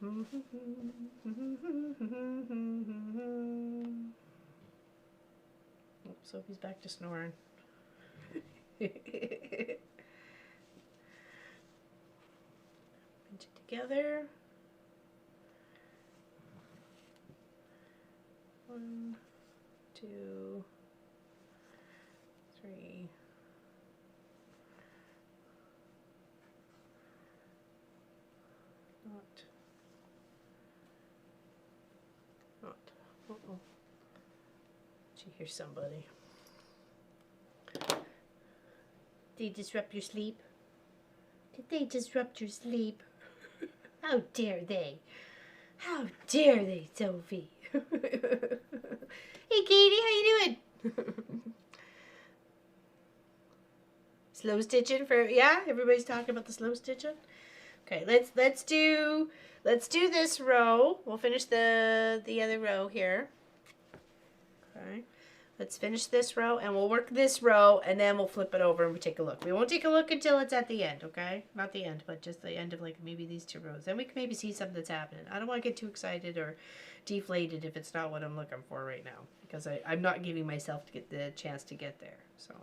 Oh, Sophie's back to snoring. Pinch it together. 1, 2, 3. Uh-oh. Did you hear somebody? Did they disrupt your sleep? Did they disrupt your sleep? How dare they? How dare they, Sophie? Hey, Katie, how you doing? Slow stitching for, yeah? Everybody's talking about the slow stitching? Okay, let's do this row. We'll finish the other row here. Okay. Let's finish this row and we'll work this row and then we'll flip it over and we'll take a look. We won't take a look until it's at the end, okay? Not the end, but just the end of like maybe these 2 rows. Then we can maybe see something that's happening. I don't want to get too excited or deflated if it's not what I'm looking for right now, because I'm not giving myself to get the chance to get there. So,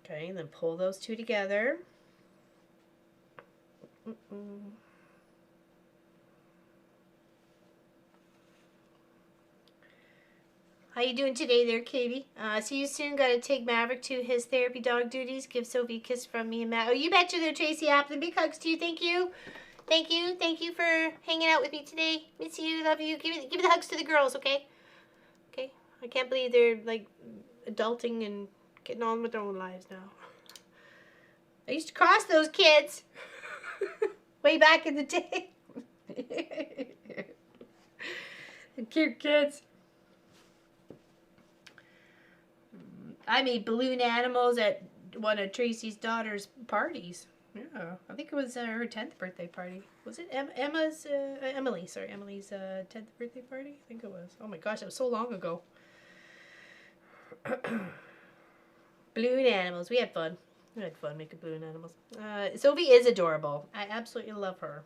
okay, and then pull those 2 together. How you doing today there, Katie? See you soon. Got to take Maverick to his therapy dog duties. Give Sophie a kiss from me and Matt. Oh, you betcha there, Tracy Applin. Big hugs to you. Thank you. Thank you. Thank you for hanging out with me today. Miss you. Love you. Give the hugs to the girls, okay? Okay. I can't believe they're like adulting and getting on with their own lives now. I used to cross those kids way back in the day. Cute kids. I made balloon animals at one of Tracy's daughter's parties. Yeah, I think it was her 10th birthday party. Was it Emily's 10th birthday party? I think it was. Oh my gosh, it was so long ago. Balloon animals. We had fun. We had fun making balloon animals. Sophie is adorable. I absolutely love her.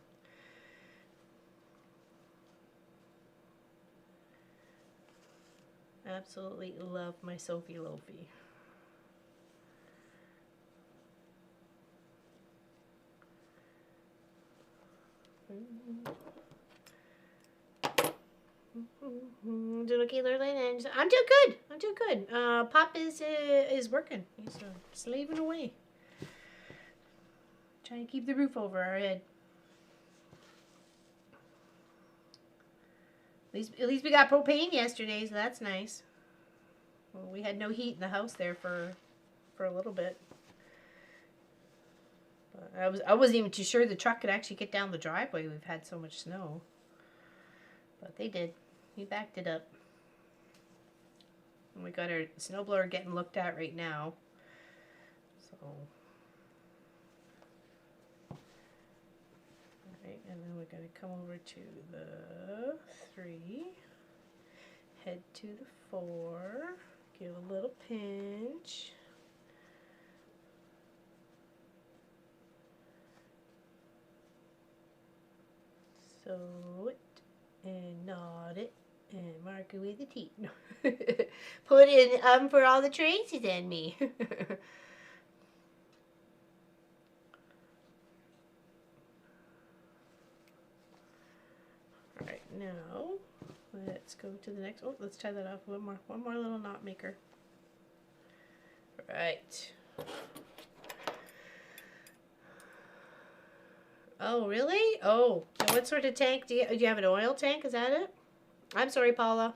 Absolutely love my Sophie Lofi. Doing okay, Lurline? I'm doing good. I'm doing good. Pop is working. He's slaving away, trying to keep the roof over our head. At least we got propane yesterday, so that's nice. Well, we had no heat in the house there for a little bit. But I wasn't even too sure the truck could actually get down the driveway. We've had so much snow. But they did. We backed it up. And we got our snowblower getting looked at right now. So. Alright, and then we're going to come over to the 3. Head to the 4. Give a little pinch. Sew it and knot it and mark it with the teeth. Put in for all the Tracy's and me. Alright, now let's go to the next. Oh, let's tie that off. One more little knot maker. Right. Oh, really? Oh, so what sort of tank do you have? An oil tank? Is that it? I'm sorry, Paula.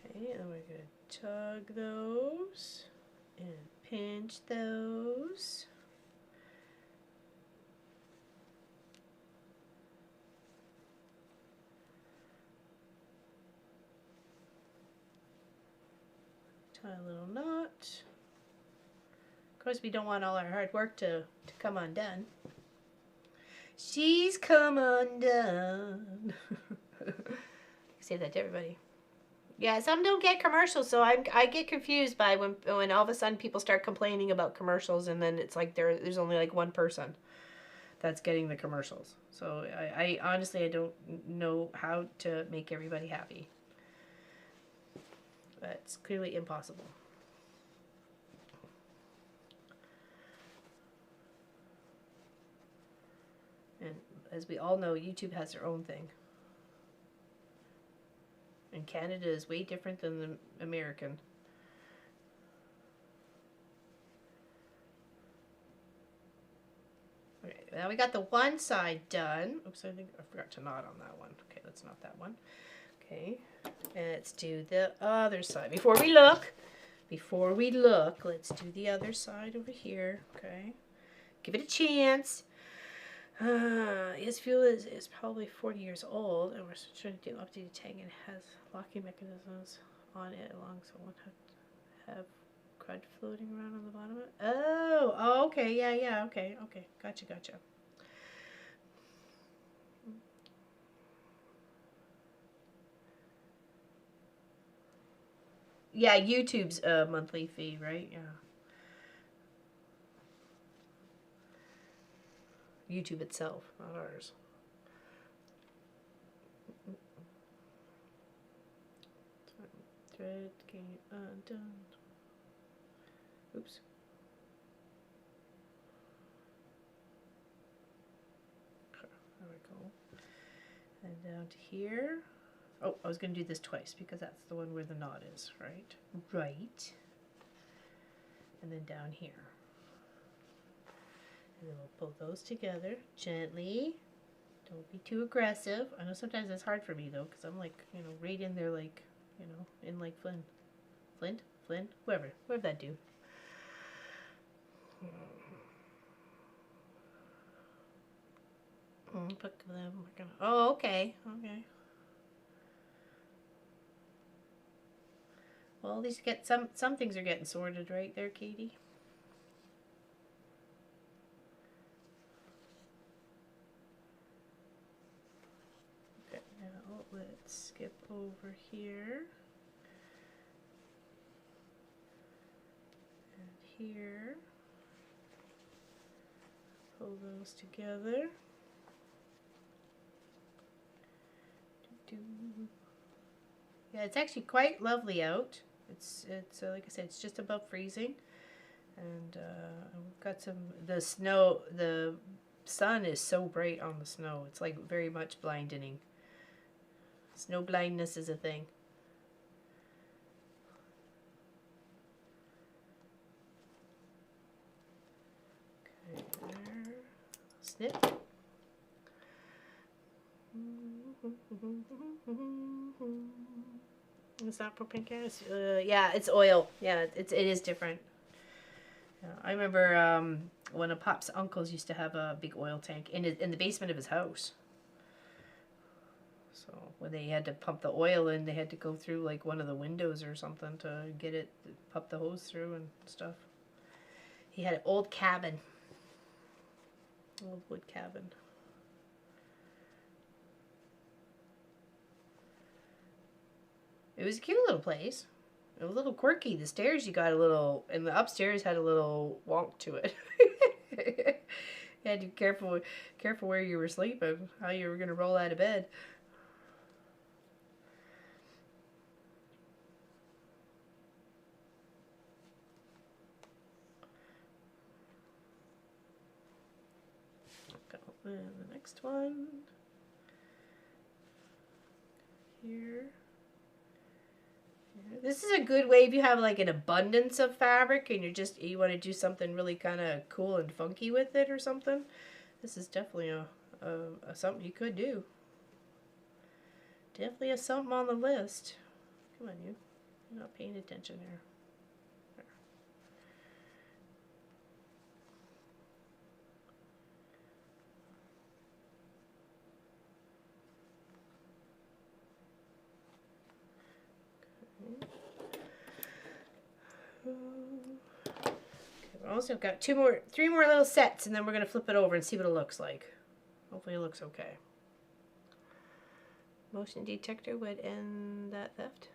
Okay, and we're going to tug those and pinch those. Tie a little knot. Of course, we don't want all our hard work to come undone. She's come undone. Say that to everybody. Yeah, some don't get commercials, so I get confused by when all of a sudden people start complaining about commercials, and then it's like there's only like one person that's getting the commercials. So I honestly I don't know how to make everybody happy. That's clearly impossible. And as we all know, YouTube has their own thing. And Canada is way different than the American. Okay, now we got the one side done. Oops, I think I forgot to knot on that one. Okay, let's knot that one. Okay, and let's do the other side. Before we look, let's do the other side over here. Okay, give it a chance. His fuel is probably 40 years old, and we're trying to do an updated tank, and it has locking mechanisms on it along, so it won't have crud floating around on the bottom of it. Oh, okay, yeah, okay, gotcha. Yeah, YouTube's monthly fee, right? Yeah. YouTube itself, not ours. Thread getting undone. Oops. There we go. And down to here. Oh, I was going to do this twice because that's the one where the knot is, right? Right. And then down here. And then we'll pull those together gently. Don't be too aggressive. I know sometimes that's hard for me though, because I'm like, you know, right in there like, you know, in like Flint, whoever that do. Put them, we're gonna, oh, okay. Well, at least get some things are getting sorted right there, Katie. Okay, now let's skip over here. And here. Pull those together. Yeah, it's actually quite lovely out. It's like I said, it's just above freezing, and we've got the snow. The sun is so bright on the snow. It's like very much blinding. Snow blindness is a thing. Okay, there. Snip. Is that propane gas? Yeah, it's oil. Yeah, it is different. Yeah, I remember one of Pop's uncles used to have a big oil tank in the basement of his house. So when they had to pump the oil in, they had to go through like one of the windows or something to get it, pump the hose through and stuff. He had an old cabin, old wood cabin. It was a cute little place. It was a little quirky. The stairs you got a little, and the upstairs had a little wonk to it. You had to be careful where you were sleeping, how you were going to roll out of bed. And the next one here. This is a good way if you have like an abundance of fabric and you want to do something really kind of cool and funky with it or something. This is definitely a something you could do. Definitely a something on the list. Come on, you're not paying attention there. Also got three more little sets, and then we're going to flip it over and see what it looks like. Hopefully it looks okay. Motion detector would end that theft.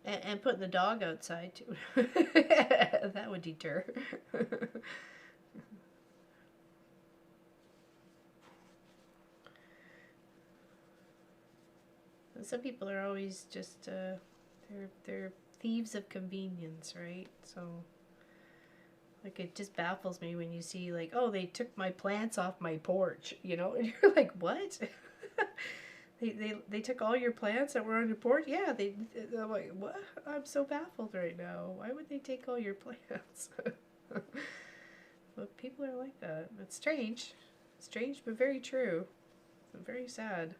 And putting the dog outside too. That would deter. Some people are always just they're thieves of convenience, right? So like it just baffles me when you see like, oh, they took my plants off my porch, you know, and you're like, what? They took all your plants that were on your porch? Yeah, I'm like, what? I'm so baffled right now. Why would they take all your plants? But people are like that. It's strange. Strange, but very true. Very sad.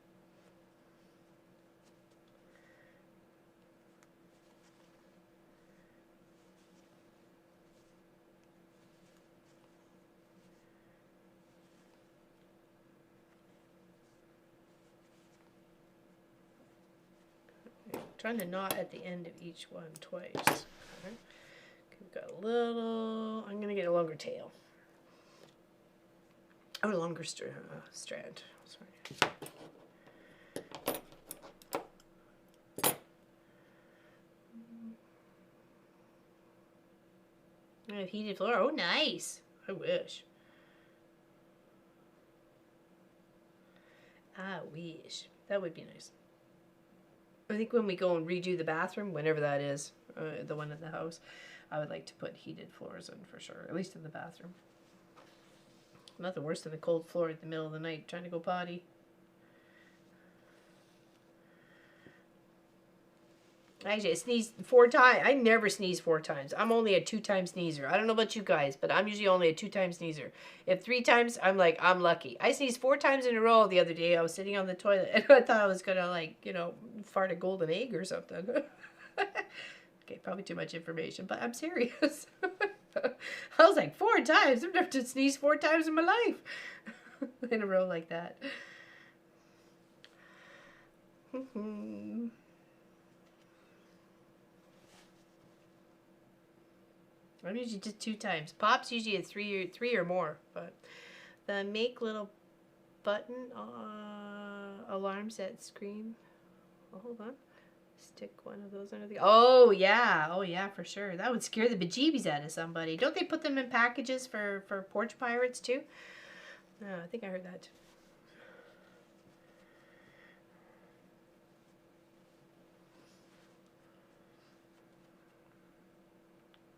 Trying to knot at the end of each one twice. Okay. We've got a little, I'm going to get a longer tail. Oh, a longer strand. Sorry. I have heated floor. Oh, nice. I wish. I wish. That would be nice. I think when we go and redo the bathroom, whenever that is, the one in the house, I would like to put heated floors in for sure, at least in the bathroom. Nothing worse than a cold floor in the middle of the night trying to go potty. Actually, I sneezed 4 times. I never sneeze 4 times. I'm only a 2-time sneezer. I don't know about you guys, but I'm usually only a 2-time sneezer. If 3 times, I'm like, I'm lucky. I sneezed 4 times in a row the other day. I was sitting on the toilet, and I thought I was going to, like, you know, fart a golden egg or something. Okay, probably too much information, but I'm serious. I was like, 4 times? I've never sneezed 4 times in my life. In a row like that. I'm usually just 2 times. Pop's usually at 3 or more. But the make little button alarms that scream. Oh, hold on. Stick one of those under the... Oh, yeah, for sure. That would scare the bejeebies out of somebody. Don't they put them in packages for porch pirates, too? I think I heard that.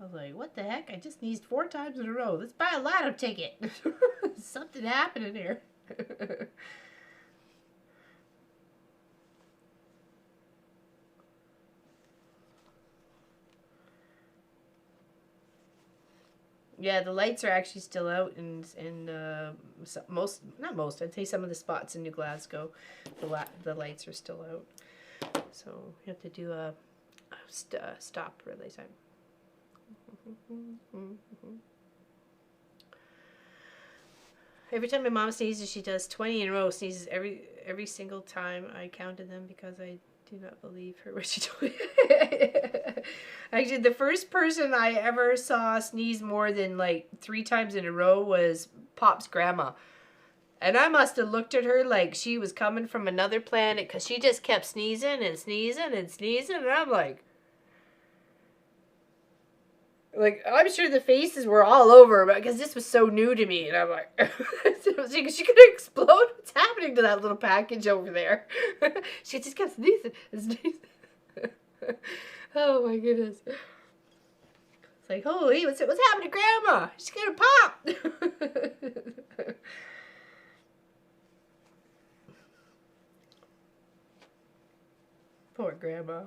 I was like, what the heck? I just sneezed 4 times in a row. Let's buy a lotto ticket. Something happening here. Yeah, the lights are actually still out in not most, I'd say some of the spots in New Glasgow, the lights are still out. So you have to do a stop relay time. Every time my mom sneezes, she does 20 in a row. Sneezes every single time. I counted them because I do not believe her when she told me. Actually, the first person I ever saw sneeze more than like 3 times in a row was Pop's grandma. And I must have looked at her like she was coming from another planet because she just kept sneezing and sneezing and sneezing. And I'm like, I'm sure the faces were all over because this was so new to me. And I'm like, she could explode. What's happening to that little package over there? She just kept sneezing and sneezing. Oh my goodness. It's like, holy, what's happening to Grandma? She's gonna pop. Poor Grandma.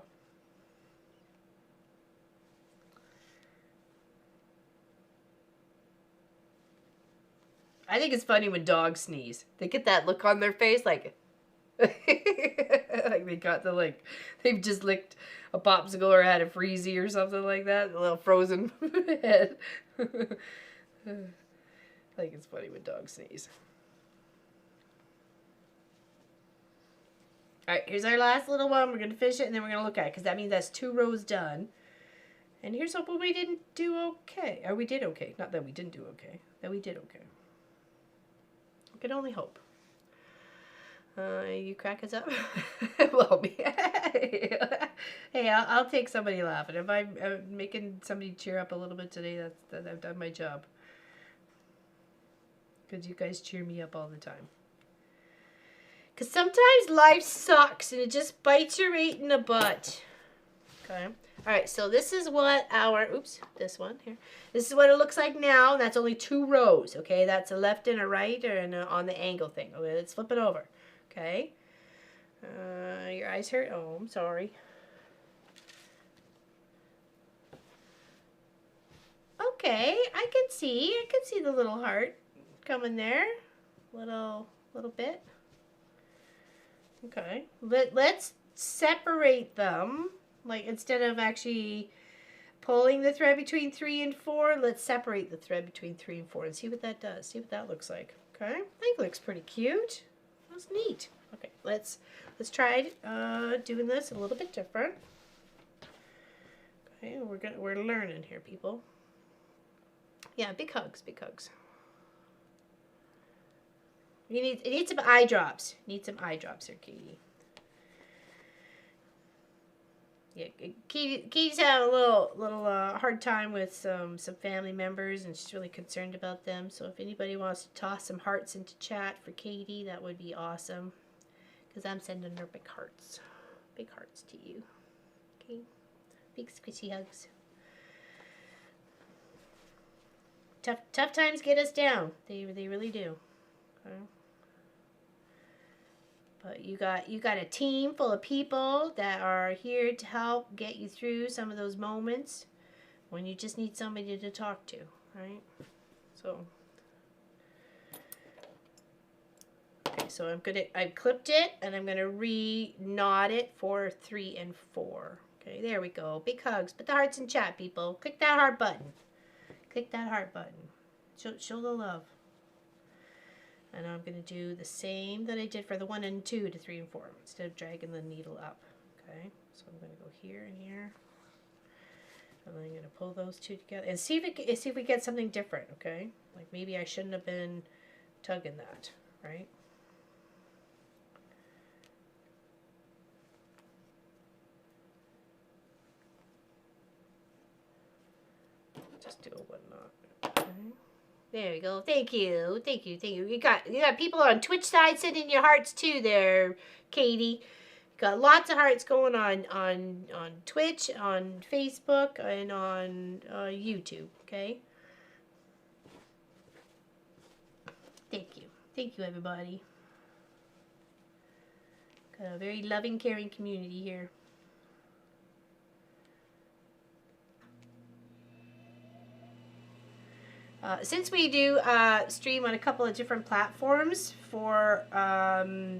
I think it's funny when dogs sneeze. They get that look on their face like like they got they've just licked a popsicle or had a freezy or something like that. A little frozen head. I think it's funny when dogs sneeze. Alright, here's our last little one. We're going to finish it and then we're going to look at it because that means that's 2 rows done. And here's hoping we didn't do okay. Or we did okay. Not that we didn't do okay. That we did okay. We can only hope. You crack us up? Well, me. Hey, I'll take somebody laughing. If I'm making somebody cheer up a little bit today, that's I've done my job. Because you guys cheer me up all the time. Because sometimes life sucks and it just bites you right in the butt. Okay. Alright, so this is what this one here. This is what it looks like now. That's only 2 rows, okay? That's a left and a right or on the angle thing. Okay, let's flip it over. Okay. Your eyes hurt? Oh, I'm sorry. Okay, I can see the little heart coming there. Little bit. Okay. Let's separate them. Like, instead of actually pulling the thread between 3 and 4, let's separate the thread between 3 and 4 and see what that does. See what that looks like. Okay. I think it looks pretty cute. That's neat. Okay, let's try doing this a little bit different. Okay, we're learning here, people. Yeah, big hugs, big hugs. You need some eye drops. Need some eye drops here, Katie. Yeah, Katie's having a little hard time with some family members, and she's really concerned about them. So if anybody wants to toss some hearts into chat for Katie, that would be awesome. Because I'm sending her big hearts. Big hearts to you. Okay. Big squishy hugs. Tough times get us down. They really do. Okay. But you got a team full of people that are here to help get you through some of those moments when you just need somebody to talk to, right? So okay, so I've clipped it and I'm gonna re-knot it for 3 and 4. Okay, there we go. Big hugs. Put the hearts in chat, people. Click that heart button. Click that heart button. Show the love. And I'm going to do the same that I did for the 1 and 2 to 3 and 4 instead of dragging the needle up. Okay, so I'm going to go here and here. And then I'm going to pull those two together and see if we get something different, okay? Like maybe I shouldn't have been tugging that, right? Just do a 1 knot. Okay. There we go. Thank you. Thank you. Thank you. You got people on Twitch side sending your hearts too there, Katie. Got lots of hearts going on Twitch, on Facebook, and on YouTube, okay? Thank you. Thank you, everybody. Got a very loving, caring community here. Since we do stream on a couple of different platforms for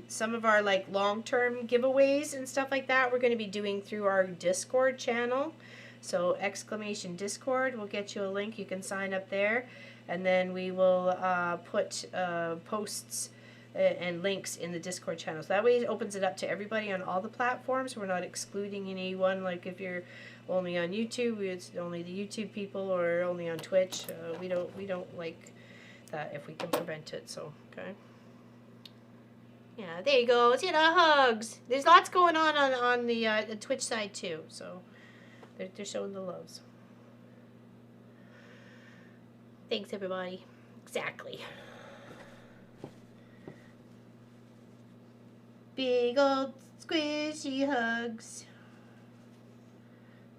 some of our like long-term giveaways and stuff like that, we're going to be doing through our Discord channel. So ! Discord, we'll get you a link. You can sign up there, and then we will put posts and links in the Discord channel. So that way it opens it up to everybody on all the platforms. We're not excluding anyone. Like if you're only on YouTube, it's only the YouTube people, or only on Twitch. We don't like that if we can prevent it. So okay. Yeah, there you go. See the hugs. There's lots going on the Twitch side too. So they're showing the loves. Thanks everybody. Exactly. Big old squishy hugs.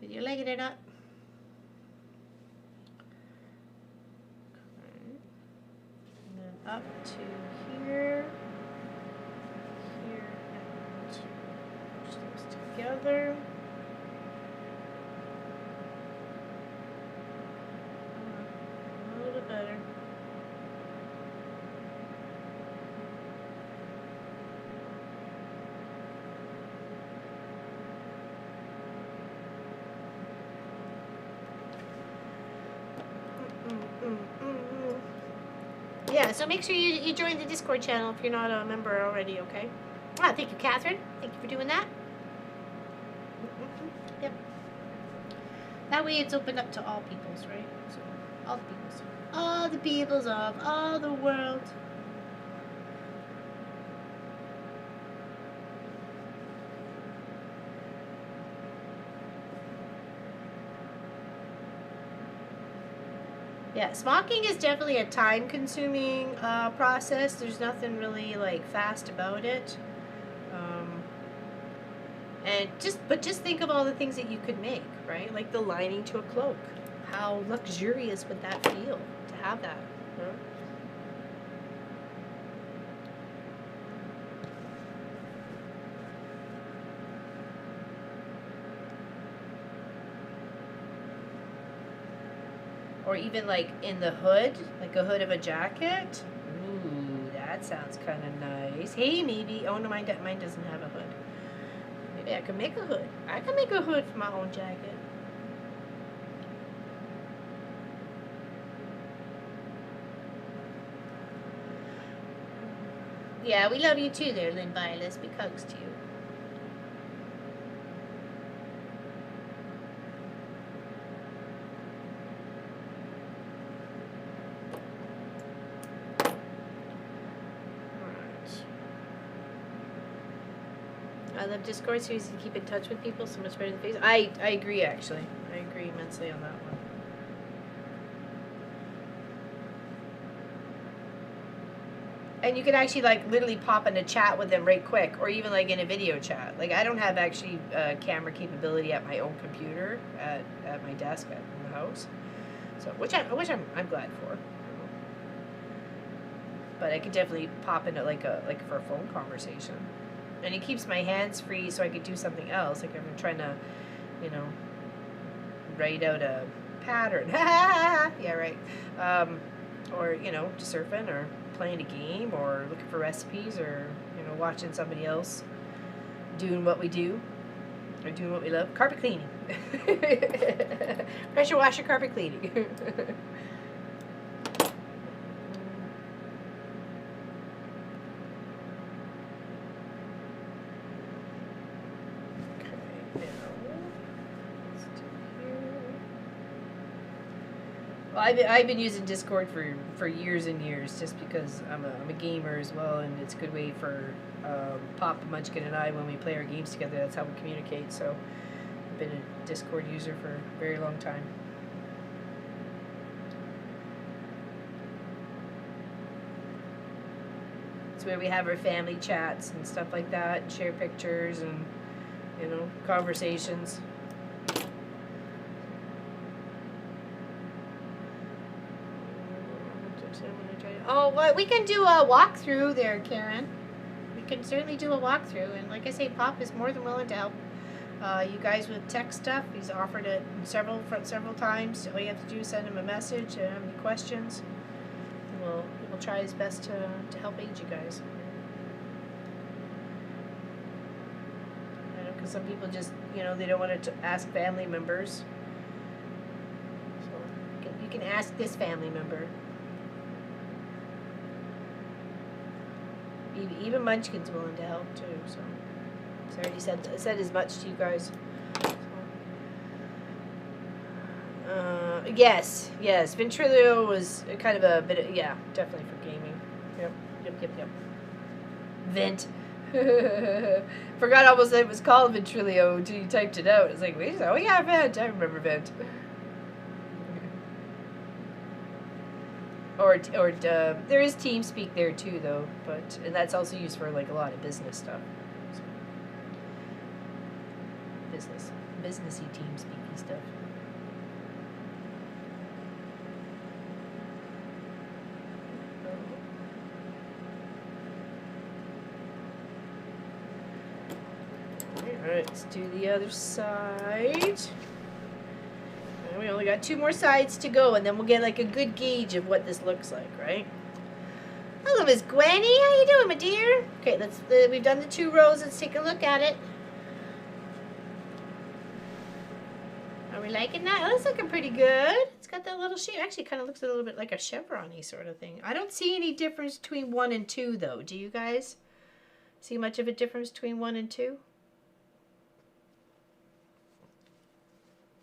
With your leg in it up. Okay. And then up to here. Here and push those together. A little bit better. Yeah, so make sure you join the Discord channel if you're not a member already, okay? Ah, thank you, Catherine. Thank you for doing that. Yep. That way it's opened up to all peoples, right? So, all the peoples. All the peoples of all the world. Yeah, smocking is definitely a time-consuming process. There's nothing really like fast about it, but just think of all the things that you could make, right? Like the lining to a cloak. How luxurious would that feel to have that? Huh? Or even like in the hood, like a hood of a jacket. Ooh, that sounds kind of nice. Hey, maybe, oh no, mine doesn't have a hood. Maybe I could make a hood. I can make a hood for my own jacket. Yeah, we love you too there, Lynn Violet. Big hugs to you. I love Discord so easy to keep in touch with people, so much better than Facebook. I agree, actually. I agree immensely on that one. And you can actually like literally pop in a chat with them right quick, or even like in a video chat. Like I don't have actually camera capability at my own computer at my desk at the house, so which I'm glad for. But I could definitely pop into like for a phone conversation, and it keeps my hands free, so I could do something else. Like if I'm trying to, you know, write out a pattern. Yeah, right. Or you know, just surfing or playing a game or looking for recipes or you know watching somebody else doing what we do or doing what we love. Carpet cleaning. Pressure washer carpet cleaning. Well, I've been using Discord for years and years just because I'm a gamer as well, and it's a good way for Pop, Munchkin, and I when we play our games together. That's how we communicate. So I've been a Discord user for a very long time. It's where we have our family chats and stuff like that, and share pictures and you know conversations. Oh, well, we can do a walkthrough there, Karen. We can certainly do a walkthrough, and like I say, Pop is more than willing to help you guys with tech stuff. He's offered it several times. All you have to do is send him a message and have any questions. He will try his best to help aid you guys. Because some people just, you know, they don't want to ask family members. So you can ask this family member. Even Munchkin's willing to help too, so I already said as much to you guys. Yes, Ventrilo was kind of a bit of, yeah, definitely for gaming. Yep. Vent. Forgot almost that it was called Ventrilo until you typed it out. It's like, wait, oh yeah, Vent. I remember Vent. Or there is TeamSpeak there too, though, and that's also used for like a lot of business stuff. So, businessy TeamSpeaky stuff. All right, let's do the other side. We only got 2 more sides to go, and then we'll get like a good gauge of what this looks like, right? Hello, Miss Gwenny. How you doing, my dear? Okay, we've done the 2 rows. Let's take a look at it. Are we liking that? Oh, it's looking pretty good. It's got that little shape. Actually, kind of looks a little bit like a chevron-y sort of thing. I don't see any difference between 1 and 2, though. Do you guys see much of a difference between 1 and 2?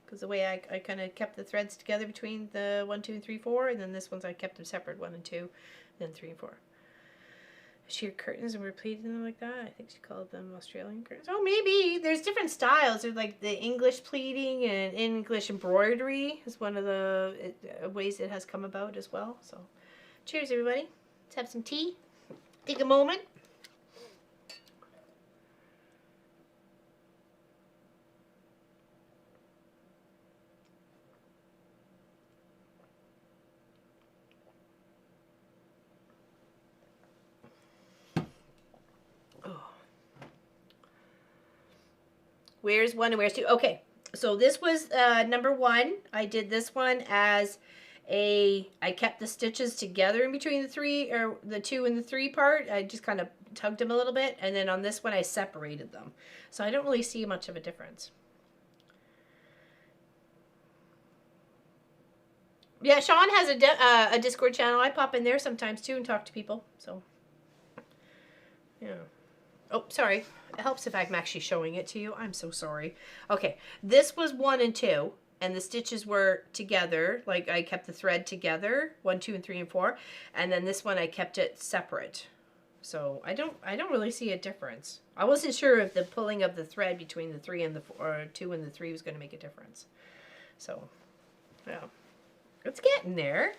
Because the way I kind of kept the threads together between the 1, 2, and 3, 4, and then this one's I kept them separate, 1 and 2, then 3 and 4. Sheer curtains, and we're pleating them like that. I think she called them Australian curtains. Oh, maybe there's different styles. There's like the English pleating and English embroidery is one of the ways it has come about as well. So, cheers, everybody. Let's have some tea. Take a moment. Where's 1 and where's 2? Okay, so this was number 1. I did this one as I kept the stitches together in between the 3, or the 2 and the 3 part. I just kind of tugged them a little bit, and then on this one I separated them. So I don't really see much of a difference. Yeah, Sean has a Discord channel. I pop in there sometimes too and talk to people. So, yeah. Oh, sorry. It helps if I'm actually showing it to you. I'm so sorry. Okay, this was 1 and 2, and the stitches were together. Like I kept the thread together, 1, 2, and 3, and 4, and then this one I kept it separate. So I don't really see a difference. I wasn't sure if the pulling of the thread between the 3 and the 4, or 2 and the 3 was going to make a difference. So, yeah, it's getting there.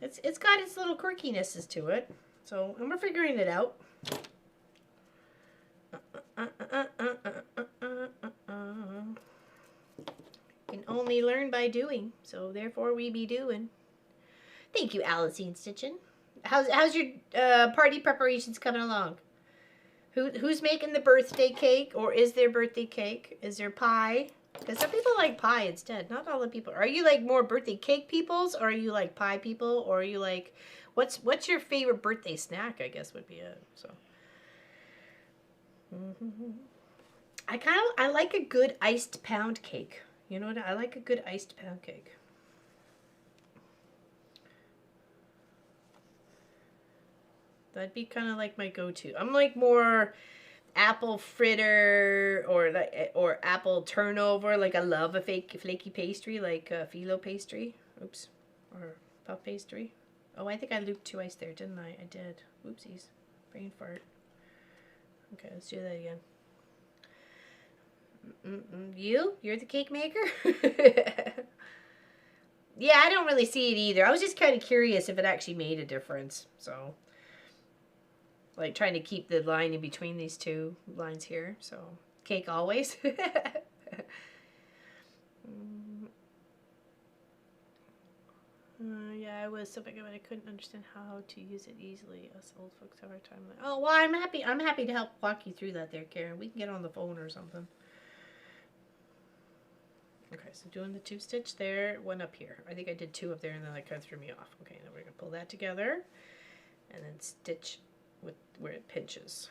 It's got its little quirkinesses to it. So, and we're figuring it out. Can only learn by doing, so therefore we be doing. Thank you, Alicine Stitchin. How's your party preparations coming along? Who's making the birthday cake, or is there birthday cake? Is there pie? Because some people like pie instead. Not all the people. Are you like more birthday cake peoples, or are you like pie people, or are you like, what's your favorite birthday snack? I guess would be it. So. I like a good iced pound cake. You know what? I like a good iced pound cake. That'd be kind of like my go-to. I'm like more apple fritter or apple turnover. Like I love a flaky pastry, like phyllo pastry. Oops, or puff pastry. Oh, I think I looped 2 ice there, didn't I? I did. Oopsies, brain fart. Okay, let's do that again. You're the cake maker? Yeah, I don't really see it either. I was just kind of curious if it actually made a difference. So, like trying to keep the line in between these 2 lines here. So, cake always. Yeah, I was so big of it I couldn't understand how to use it easily. Us old folks have our time. Oh, well, I'm happy to help walk you through that there, Karen. We can get on the phone or something. Okay, so doing the 2 stitch there, 1 up here. I think I did 2 up there and then that kind of threw me off. Okay, now we're going to pull that together and then stitch with where it pinches.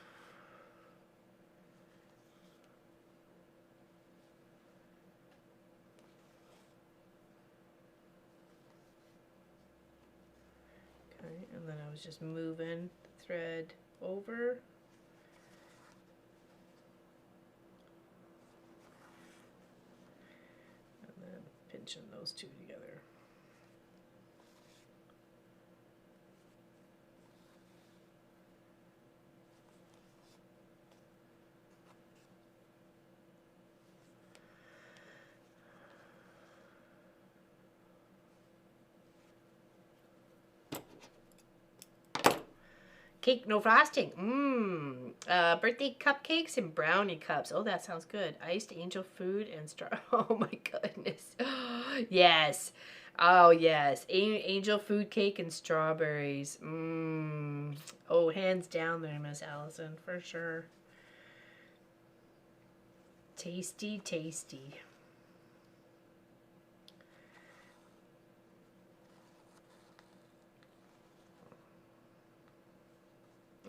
Okay, and then I was just moving the thread over. And then pinching those 2 together. Cake, no frosting. Birthday cupcakes and brownie cups. Oh, that sounds good. Iced angel food and oh my goodness. Yes. Oh, yes. Angel food cake and strawberries. Oh, hands down there, Miss Allison, for sure. Tasty, tasty.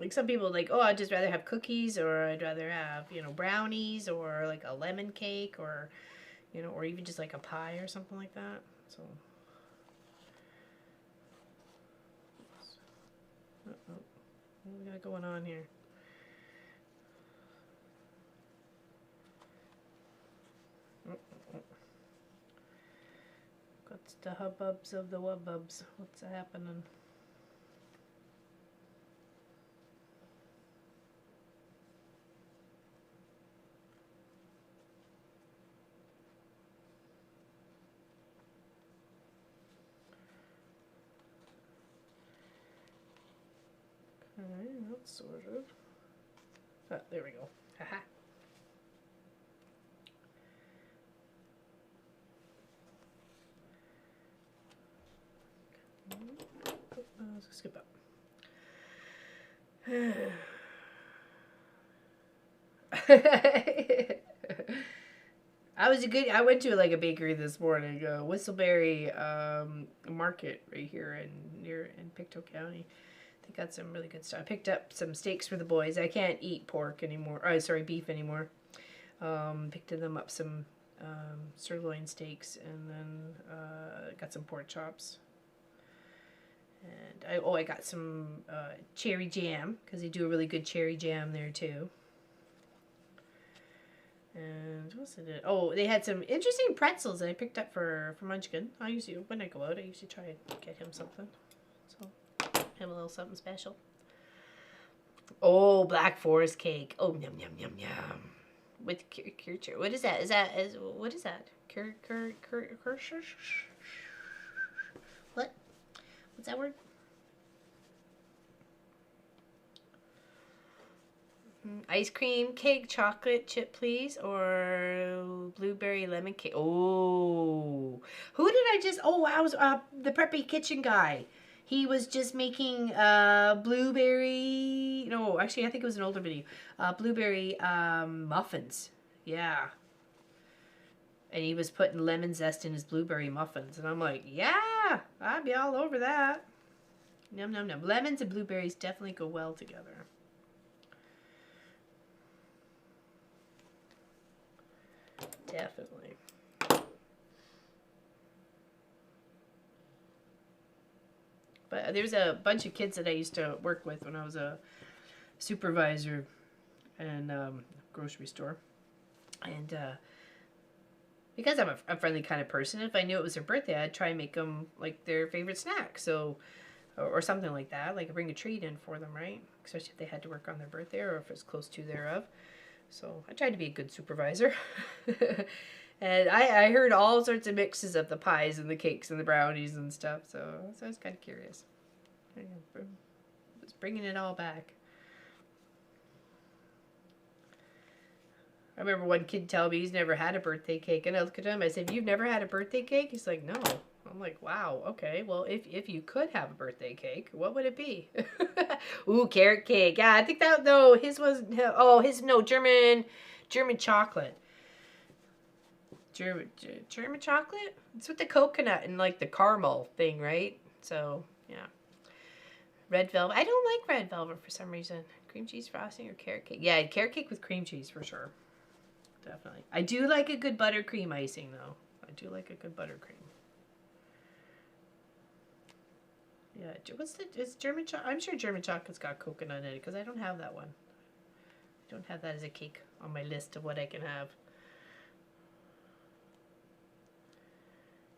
Like some people like, oh, I'd just rather have cookies, or I'd rather have, you know, brownies, or like a lemon cake, or, you know, or even just like a pie or something like that. So. Uh-oh. What we got going on here? What's the hubbubs of the wubbubs? What's happening? Okay, that's sort of. Oh, there we go. Haha. Let's skip up. I went to like a bakery this morning, Whistleberry Market right here in Pictou County. They got some really good stuff. I picked up some steaks for the boys. I can't eat pork anymore. Oh, sorry, beef anymore. Picked them up some sirloin steaks, and then got some pork chops. And I got some cherry jam, because they do a really good cherry jam there too. And what else did it? Oh, they had some interesting pretzels that I picked up for Munchkin. When I go out, I usually try and get him something. So, have a little something special. Oh, Black Forest cake. Oh, yum, yum, yum, yum. With curd. What is that? What is that? What? What's that word? Ice cream cake, chocolate chip, please, or blueberry lemon cake. Oh, who did I just? Oh, I was the preppy kitchen guy. He was just making blueberry. No, actually, I think it was an older video. Blueberry muffins. Yeah, and he was putting lemon zest in his blueberry muffins, and I'm like, yeah, I'd be all over that. Num num num. Lemons and blueberries definitely go well together. Definitely. But there's a bunch of kids that I used to work with when I was a supervisor in grocery store. And because I'm a friendly kind of person, if I knew it was their birthday, I'd try and make them like their favorite snack. So, or something like that. Like bring a treat in for them, right? Especially if they had to work on their birthday or if it's close to thereof. So I tried to be a good supervisor. And I heard all sorts of mixes of the pies and the cakes and the brownies and stuff. So I was kind of curious. I was bringing it all back. I remember one kid telling me he's never had a birthday cake. And I looked at him, I said, "You've never had a birthday cake?" He's like, "No." I'm like, wow, okay. Well, if you could have a birthday cake, what would it be? Ooh, carrot cake. Yeah, I think that, no, his was, oh, no, German chocolate. German chocolate? It's with the coconut and like the caramel thing, right? So, yeah. Red velvet. I don't like red velvet for some reason. Cream cheese frosting or carrot cake? Yeah, carrot cake with cream cheese for sure. Definitely. I do like a good buttercream icing though. I do like a good buttercream. Yeah, is German chocolate? I'm sure German chocolate's got coconut in it because I don't have that one. I don't have that as a cake on my list of what I can have.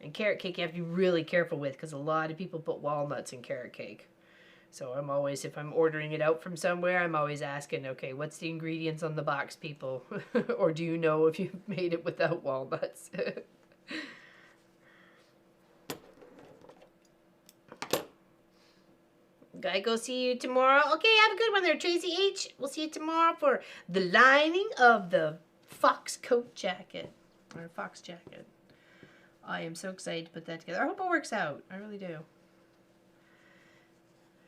And carrot cake you have to be really careful with because a lot of people put walnuts in carrot cake. So I'm always, if I'm ordering it out from somewhere, I'm always asking, okay, what's the ingredients on the box, people? Or do you know if you've made it without walnuts? Gotta go see you tomorrow. Okay, have a good one there, Tracy H. We'll see you tomorrow for the lining of the fox coat jacket. Or fox jacket. I am so excited to put that together. I hope it works out. I really do.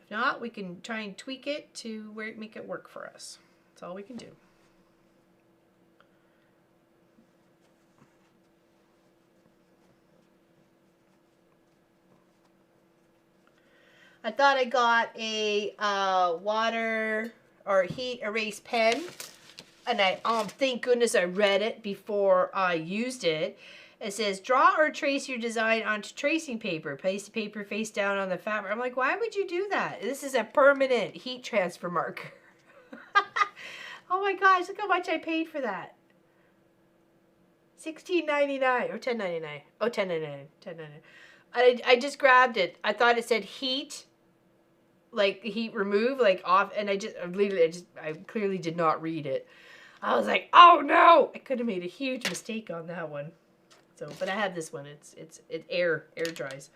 If not, we can try and tweak it to make it work for us. That's all we can do. I thought I got a water or heat erase pen, and I thank goodness I read it before I used it. It says, draw or trace your design onto tracing paper. Place the paper face down on the fabric. I'm like, why would you do that? This is a permanent heat transfer marker. Oh my gosh, look how much I paid for that. $16.99 or $10.99. Oh, $10.99. $10.99. I just grabbed it. I thought it said heat, like heat remove, like off, and I clearly did not read it. I was like, oh no! I could have made a huge mistake on that one. So, but I have this one. It air dries.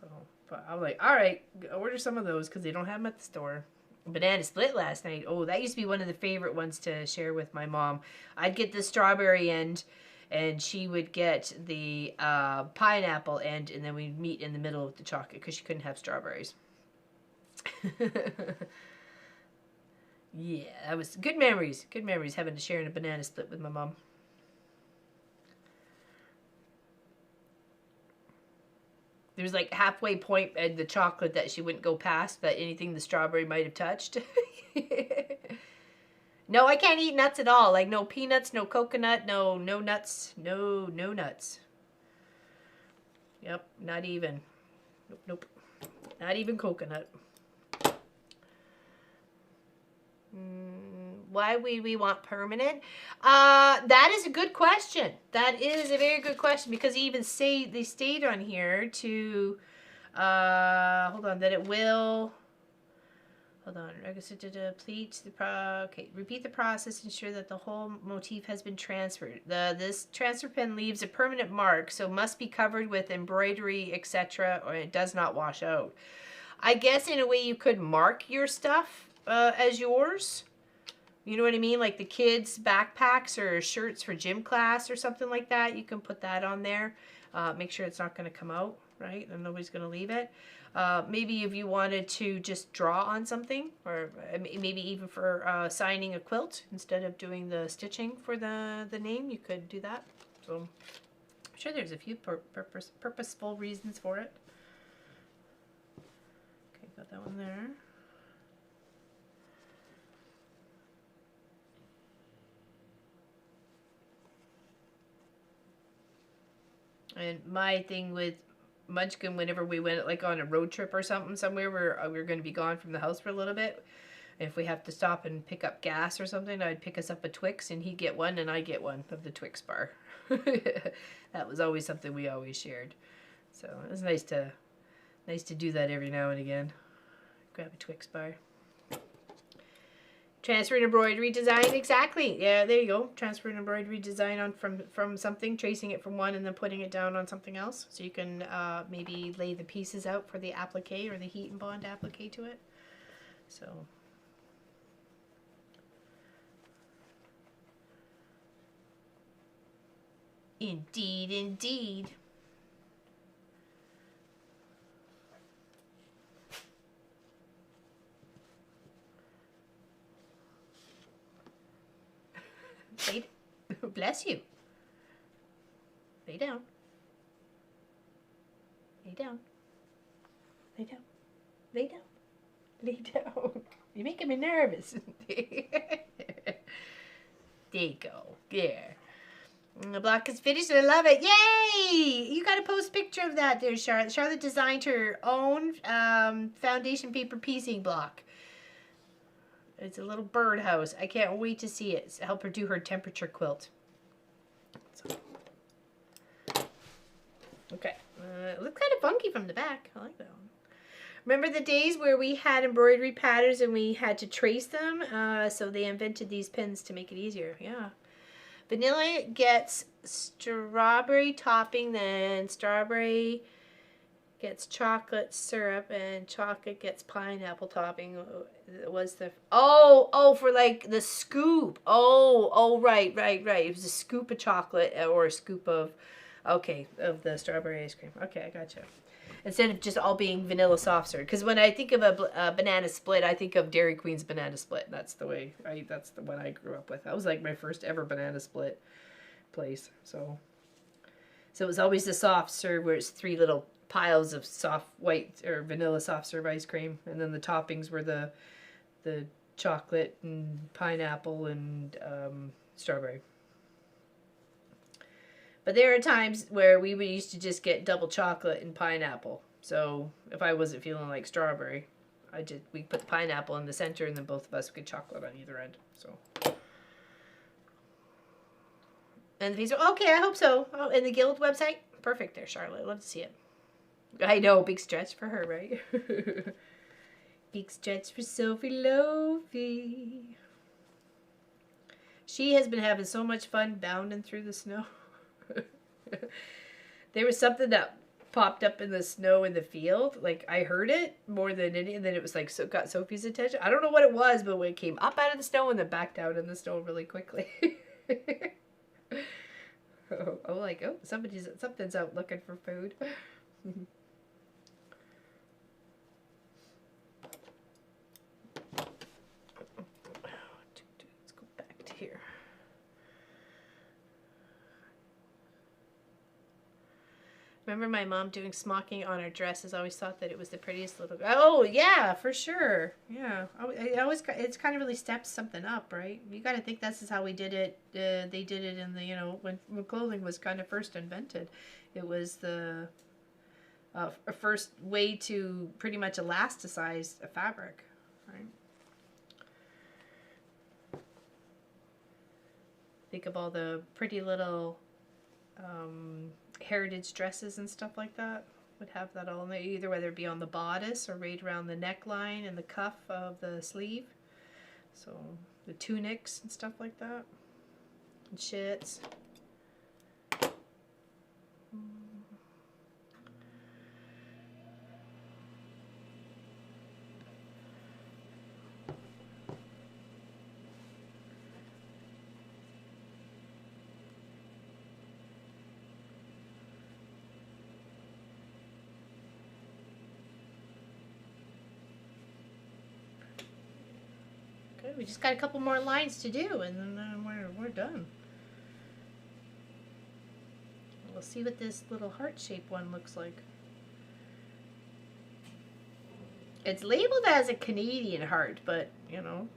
So, but I was like, all right, order some of those because they don't have them at the store. Banana split last night. Oh, that used to be one of the favorite ones to share with my mom. I'd get the strawberry end, and she would get the pineapple end, and then we'd meet in the middle of the chocolate because she couldn't have strawberries. Yeah, that was good memories. Good memories having to share in a banana split with my mom. There's like halfway point in the chocolate that she wouldn't go past, that anything the strawberry might have touched. No, I can't eat nuts at all. Like no peanuts, no coconut, no nuts, no nuts. Yep, not even. Nope. Not even coconut. Why would we want permanent? That is a good question. That is a very good question because they stayed on here to, hold on, that it will, hold on, pleats, okay, repeat the process, ensure that the whole motif has been transferred. This transfer pen leaves a permanent mark, so must be covered with embroidery, etc., or it does not wash out. I guess in a way you could mark your stuff as yours. You know what I mean? Like the kids' backpacks or shirts for gym class or something like that. You can put that on there. Make sure it's not going to come out, right? And nobody's going to leave it. Maybe if you wanted to just draw on something, or maybe even for signing a quilt, instead of doing the stitching for the name, you could do that. So I'm sure there's a few purposeful reasons for it. Okay, got that one there. And my thing with Munchkin, whenever we went like on a road trip or something somewhere where we were going to be gone from the house for a little bit, if we have to stop and pick up gas or something, I'd pick us up a Twix and he'd get one and I get one of the Twix bar. That was always something we always shared. So it was nice to do that every now and again. Grab a Twix bar. Transfer and embroidery design, exactly. Yeah, there you go. Transfer and embroidery design on from something, tracing it from one and then putting it down on something else. So you can maybe lay the pieces out for the applique or the heat and bond applique to it. So indeed, indeed. Bless you. Lay down. Lay down. Lay down. Lay down. Lay down. You're making me nervous. There you go. There. The block is finished and I love it. Yay! You got to post a picture of that there, Charlotte. Charlotte designed her own foundation paper piecing block. It's a little birdhouse. I can't wait to see it. Help her do her temperature quilt. So. Okay. It looks kind of funky from the back. I like that one. Remember the days where we had embroidery patterns and we had to trace them? So they invented these pins to make it easier. Yeah. Vanilla gets strawberry topping, then strawberry gets chocolate syrup, and chocolate gets pineapple topping. Was the for like the scoop. Right. It was a scoop of chocolate or a scoop of of the strawberry ice cream. Okay, I gotcha. Instead of just all being vanilla soft serve, because when I think of a banana split, I think of Dairy Queen's banana split. That's the way that's the one I grew up with. That was like my first ever banana split place. So it was always the soft serve where it's 3 little piles of soft white or vanilla soft serve ice cream, and then the toppings were the chocolate and pineapple and strawberry. But there are times where we used to just get double chocolate and pineapple. So if I wasn't feeling like strawberry, we put the pineapple in the center, and then both of us would get chocolate on either end. So. And the piece, okay, I hope so. Oh, and the Guild website, perfect there, Charlotte. Love to see it. I know, big stretch for her, right? Big stretch for Sophie Lofi. She has been having so much fun bounding through the snow. There was something that popped up in the snow in the field. Like, I heard it more than any, and then it was like, so got Sophie's attention. I don't know what it was, but when it came up out of the snow and then back down in the snow really quickly. Something's out looking for food. Let's go back to here. Remember my mom doing smocking on her dresses? I always thought that it was the prettiest little. Oh yeah, for sure. Yeah, it's kind of really steps something up, right? You got to think this is how we did it. They did it in the when clothing was kind of first invented. It was the first way to pretty much elasticize a fabric, right? Think of all the pretty little heritage dresses and stuff like that. Would have that all in there, either whether it be on the bodice or right around the neckline and the cuff of the sleeve. So the tunics and stuff like that. And shits. We just got a couple more lines to do, and then we're done. We'll see what this little heart-shaped one looks like. It's labeled as a Canadian heart, but, you know,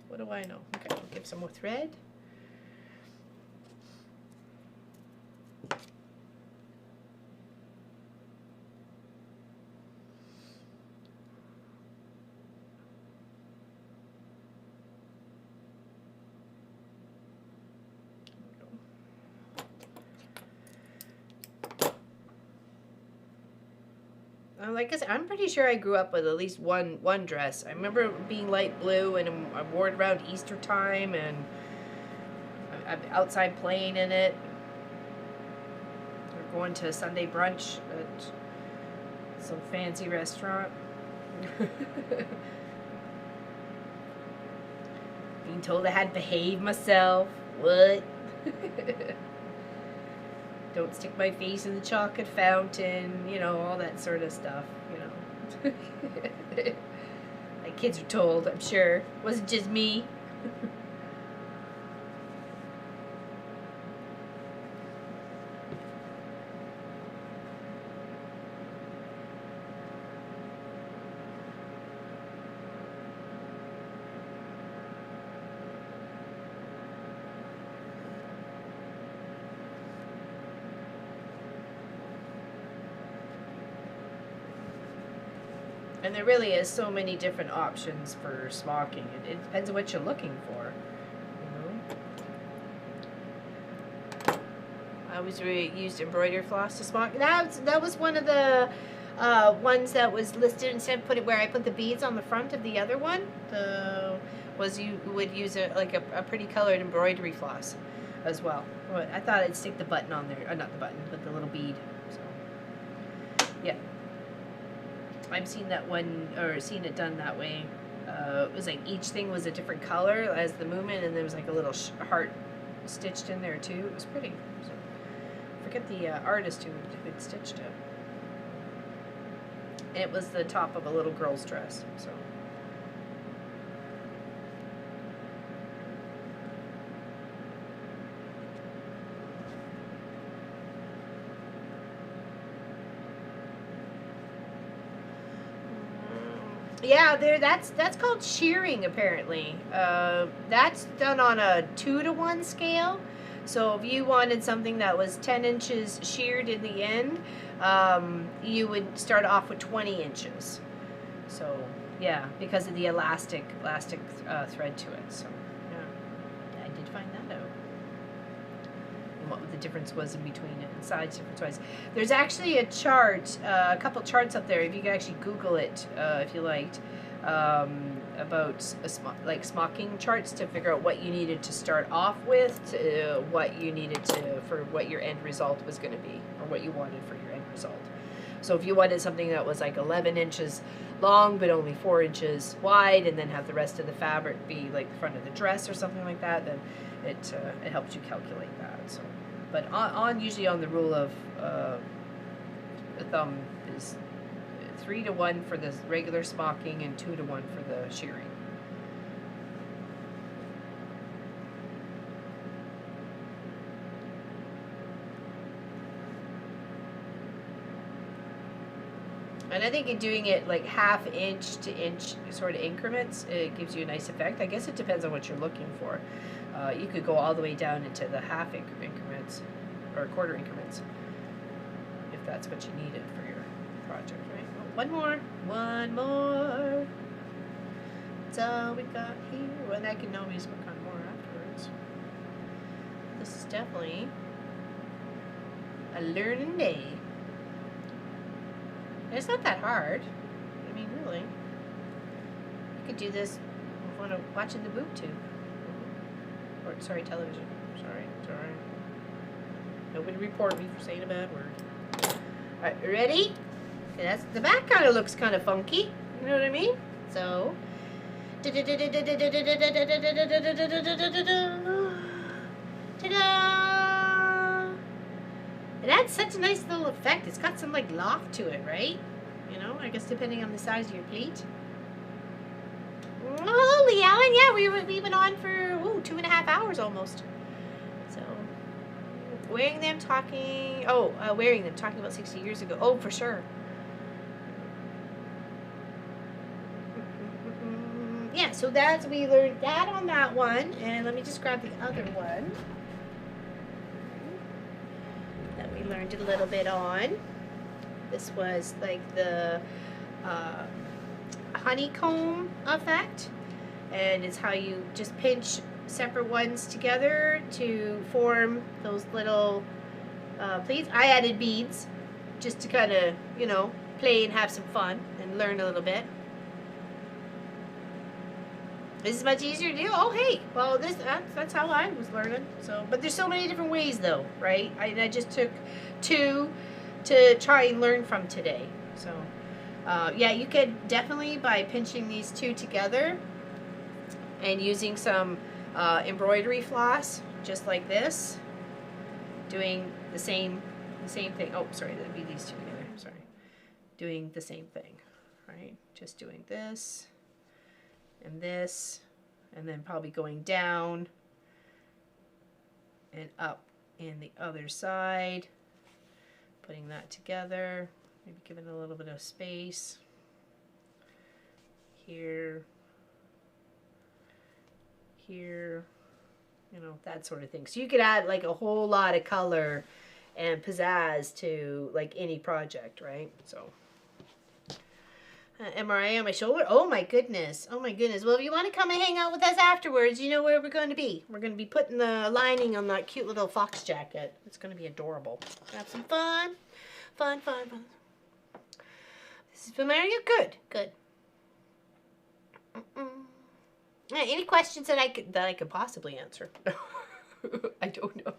what do I know? Okay, I'll give some more thread. Like I said, I'm pretty sure I grew up with at least one dress. I remember it being light blue, and I wore it around Easter time, and I'm outside playing in it. Or going to Sunday brunch at some fancy restaurant. Being told I had to behave myself. What? Don't stick my face in the chocolate fountain, you know, all that sort of stuff, you know. Like kids are told, I'm sure. It wasn't just me. And there really is so many different options for smocking. It depends on what you're looking for. You know? I always used embroidery floss to smock. That was one of the ones that was listed, instead of putting where I put the beads on the front of the other one. You would use a pretty colored embroidery floss as well. I thought I'd stick the button on there, not the button, but the little bead. So yeah. I've seen that one, or seen it done that way. It was like each thing was a different color as the movement, and there was like a little heart stitched in there too. It was pretty. So, I forget the artist who had stitched it. And it was the top of a little girl's dress. So. Yeah, that's called shearing apparently. That's done on a 2-to-1 scale. So if you wanted something that was 10 inches sheared in the end, you would start off with 20 inches. So yeah, because of the elastic thread to it. So yeah, I did find that out. And what the difference was in between it and size difference-wise. There's actually a chart, a couple charts up there, if you could actually Google it, if you liked, about smocking charts to figure out what you needed to start off with, to what you needed to, for what your end result was going to be, or what you wanted for your end result. So if you wanted something that was like 11 inches long, but only 4 inches wide, and then have the rest of the fabric be like the front of the dress or something like that, then it helps you calculate that. So, but usually on the rule of the thumb is 3-to-1 for the regular smocking and 2-to-1 for the shearing. And I think in doing it like 1/2 inch to inch sort of increments, it gives you a nice effect. I guess it depends on what you're looking for. You could go all the way down into the 1/2 increments or 1/4 increments if that's what you needed for your project, right? Oh, one more. That's all we got here. And I can always work on more afterwards. This is definitely a learning day. And it's not that hard. I mean, really. You could do this when watching the boob tube. Or, sorry, television. Sorry. Nobody report me for saying a bad word. Alright, ready? Okay, that's, the back kind of looks kind of funky. You know what I mean? So. Ta-da! It adds such a nice little effect. It's got some like loft to it, right? You know, I guess depending on the size of your pleat. Holy yeah, we've been on for 2.5 hours almost. So wearing them talking about 60 years ago. Oh, for sure. Yeah, so we learned that on that one, and let me just grab the other one that we learned a little bit on. This was like the honeycomb effect, and it's how you just pinch separate ones together to form those little pleats. I added beads just to kind of, play and have some fun and learn a little bit. This is much easier to do. Oh, hey, well, that's how I was learning. So, but there's so many different ways, though, right? I just took 2 to try and learn from today. So, yeah, you could definitely, by pinching these 2 together and using some embroidery floss, just like this, doing the same thing. Oh, sorry, that'd be these 2 together. Sorry, doing the same thing, right? Just doing this. And this, and then probably going down and up in the other side, putting that together, maybe giving it a little bit of space here, that sort of thing. So you could add like a whole lot of color and pizzazz to like any project, right? So MRI on my shoulder. Oh my goodness. Oh my goodness. Well, if you want to come and hang out with us afterwards, you know where we're going to be. We're going to be putting the lining on that cute little fox jacket. It's going to be adorable. Have some fun. Fun. This is familiar? Good. Any questions that I could possibly answer? I don't know.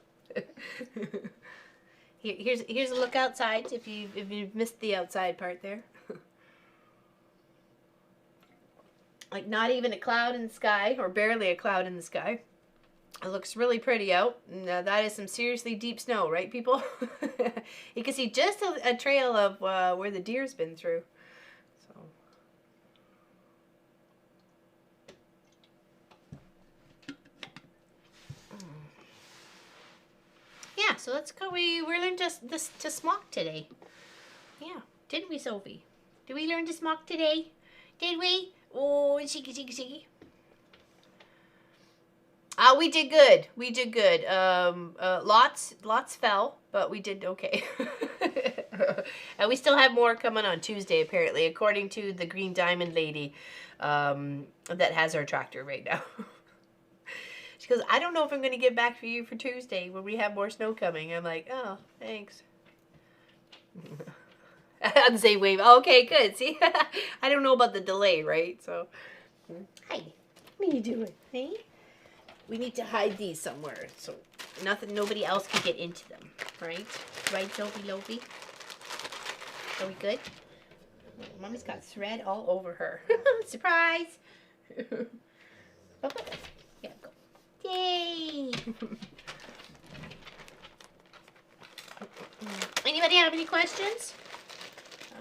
Here's a look outside if you've missed the outside part there. Like not even a cloud in the sky, or barely a cloud in the sky. It looks really pretty out. Now that is some seriously deep snow, right, people? You can see just a trail of where the deer's been through. So, yeah. So let's go. We learned to smock today. Yeah, didn't we, Sophie? Did we learn to smock today? Did we? Oh, cheeky. We did good. Lots fell, but we did okay. And we still have more coming on Tuesday, apparently, according to the Green Diamond lady that has our tractor right now. She goes, I don't know if I'm going to get back for you for Tuesday when we have more snow coming. I'm like, oh, thanks. On the same wave. Okay, good. See, I don't know about the delay, right? So, hi. What are you doing? Hey, we need to hide these somewhere so nobody else can get into them, right? Right, Sophie Lofi? Are we good? Mommy's got thread all over her. Surprise! Yeah, go. Yay! Anybody have any questions?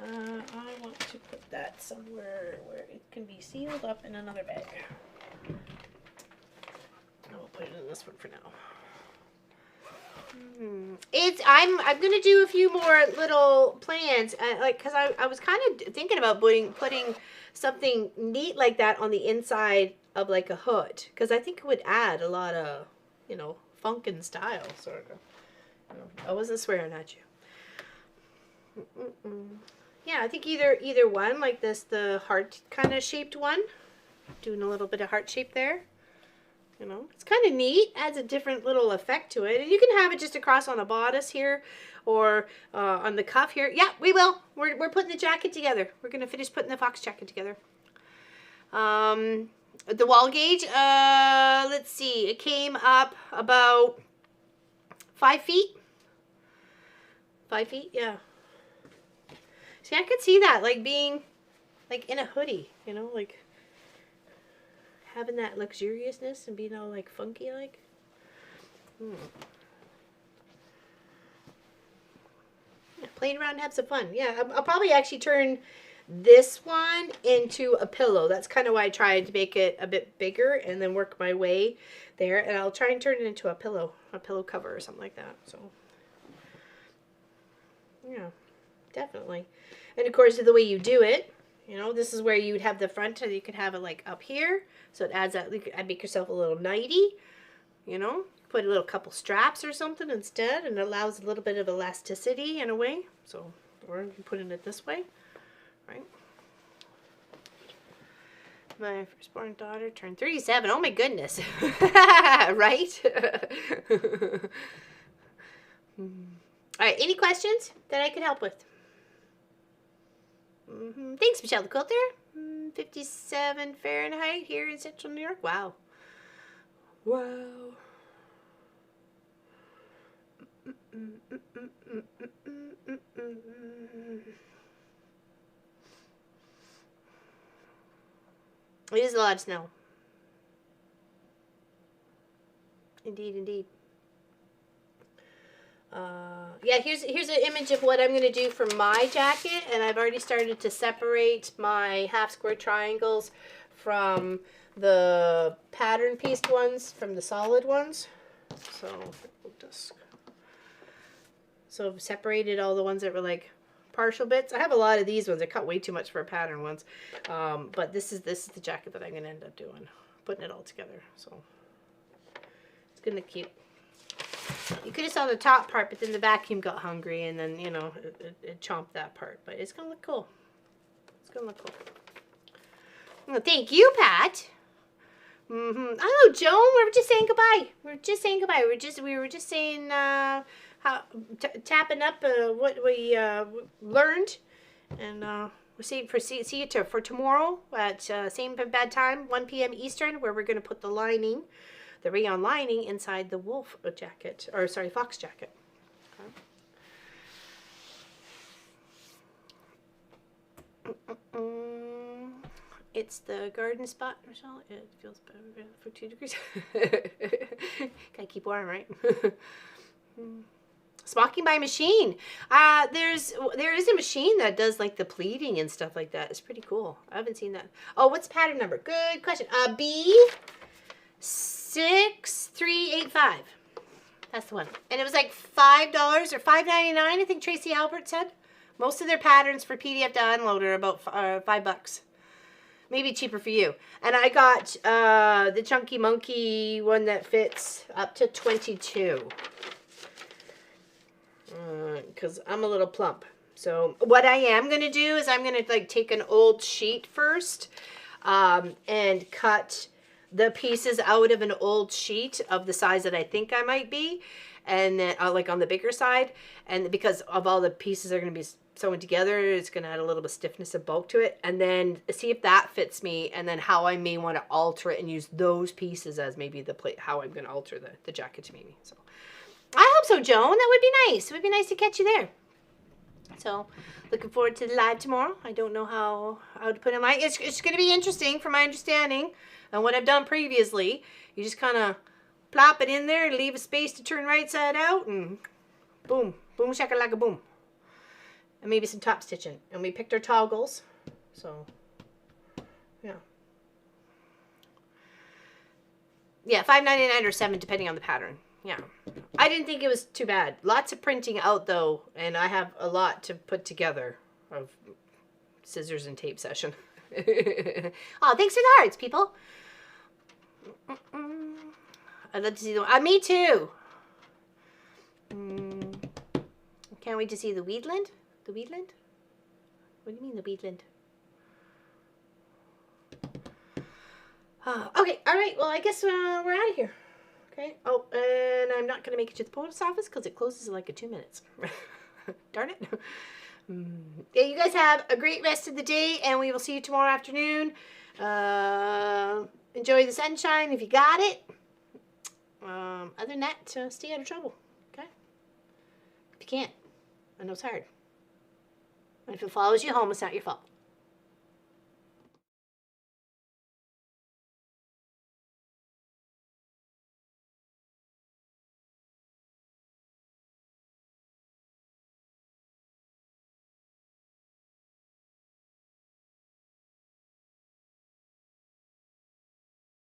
I want to put that somewhere where it can be sealed up in another bag. I'll put it in this one for now. I'm gonna do a few more little plans, cause I was kind of thinking about putting something neat like that on the inside of like a hood, cause I think it would add a lot of, funk and style, sort of. I wasn't swearing at you. Yeah, I think either one, like this, the heart kind of shaped one. Doing a little bit of heart shape there. It's kind of neat. Adds a different little effect to it. And you can have it just across on a bodice here or on the cuff here. Yeah, we will. We're putting the jacket together. We're going to finish putting the fox jacket together. The wall gauge, let's see. It came up about 5 feet. 5 feet, yeah. See, I could see that, like, being, like, in a hoodie, like, having that luxuriousness and being all, like, funky, like. Yeah, playing around and have some fun. Yeah, I'll probably actually turn this one into a pillow. That's kind of why I tried to make it a bit bigger and then work my way there. And I'll try and turn it into a pillow cover or something like that. So, yeah, definitely. And of course, the way you do it, you know, this is where you would have the front, so you could have it like up here. So it adds that, you could make yourself a little nightie, you know, put a little couple straps or something instead, and it allows a little bit of elasticity in a way. So, or you put it this way, right? My firstborn daughter turned 37. Oh my goodness. Right? All right, any questions that I could help with? Thanks, Michelle the Quilter. 57 Fahrenheit here in Central New York. Wow. Wow. It is a lot of snow. Indeed, indeed. Yeah, here's an image of what I'm going to do for my jacket, and I've already started to separate my half square triangles from the pattern pieced ones from the solid ones. So I've separated all the ones that were like partial bits. I have a lot of these ones. I cut way too much for pattern ones, but this is the jacket that I'm going to end up doing, putting it all together. So it's going to keep. You could have saw the top part, but then the vacuum got hungry, and then, you know, it chomped that part. But it's going to look cool. It's going to look cool. Well, thank you, Pat. Oh, Joan, we were just saying goodbye. We were just saying goodbye. We were just saying tapping up what we learned, and we'll see you for tomorrow at same bad time, 1 p.m. Eastern, where we're going to put the lining. The rayon lining inside the wolf jacket, or sorry, fox jacket. Okay. It's the garden spot, Michelle. It feels better for 2 degrees. Gotta keep warm, right? Smocking by machine. There is a machine that does like the pleating and stuff like that. It's pretty cool. I haven't seen that. Oh, what's pattern number? Good question. B6385. That's the one. And it was like $5 or $5.99, I think Tracy Albert said. Most of their patterns for PDF download are about $5. Maybe cheaper for you. And I got the Chunky Monkey one that fits up to 22. Because I'm a little plump. So what I am going to do is I'm going to like take an old sheet first and cut the pieces out of an old sheet of the size that I think I might be, and then like on the bigger side, and because of all the pieces are going to be sewn together, it's going to add a little bit of stiffness and bulk to it, and then see if that fits me, and then how I may want to alter it and use those pieces as maybe the plate, how I'm going to alter the jacket to maybe. So I hope so, Joan. That would be nice. It would be nice to catch you there. So looking forward to the live tomorrow. I don't know how to put it. It's going to be interesting from my understanding and what I've done previously. You just kind of plop it in there and leave a space to turn right side out, and boom, boom shakalaka boom. And maybe some top stitching. And we picked our toggles. So yeah. Yeah, $5.99 or $7 depending on the pattern. Yeah. I didn't think it was too bad. Lots of printing out though, and I have a lot to put together of scissors and tape session. Oh, thanks for the hearts, people. I'd love to see the me too. Can't wait to see the Weedland. The Weedland? What do you mean the Weedland? Okay, all right. Well, I guess we're out of here. Okay. Oh, and I'm not going to make it to the post office because it closes in like 2 minutes. Darn it. Yeah, you guys have a great rest of the day, and we will see you tomorrow afternoon. Enjoy the sunshine if you got it. Other than that, stay out of trouble. Okay? If you can't, I know it's hard. And if it follows you home, it's not your fault.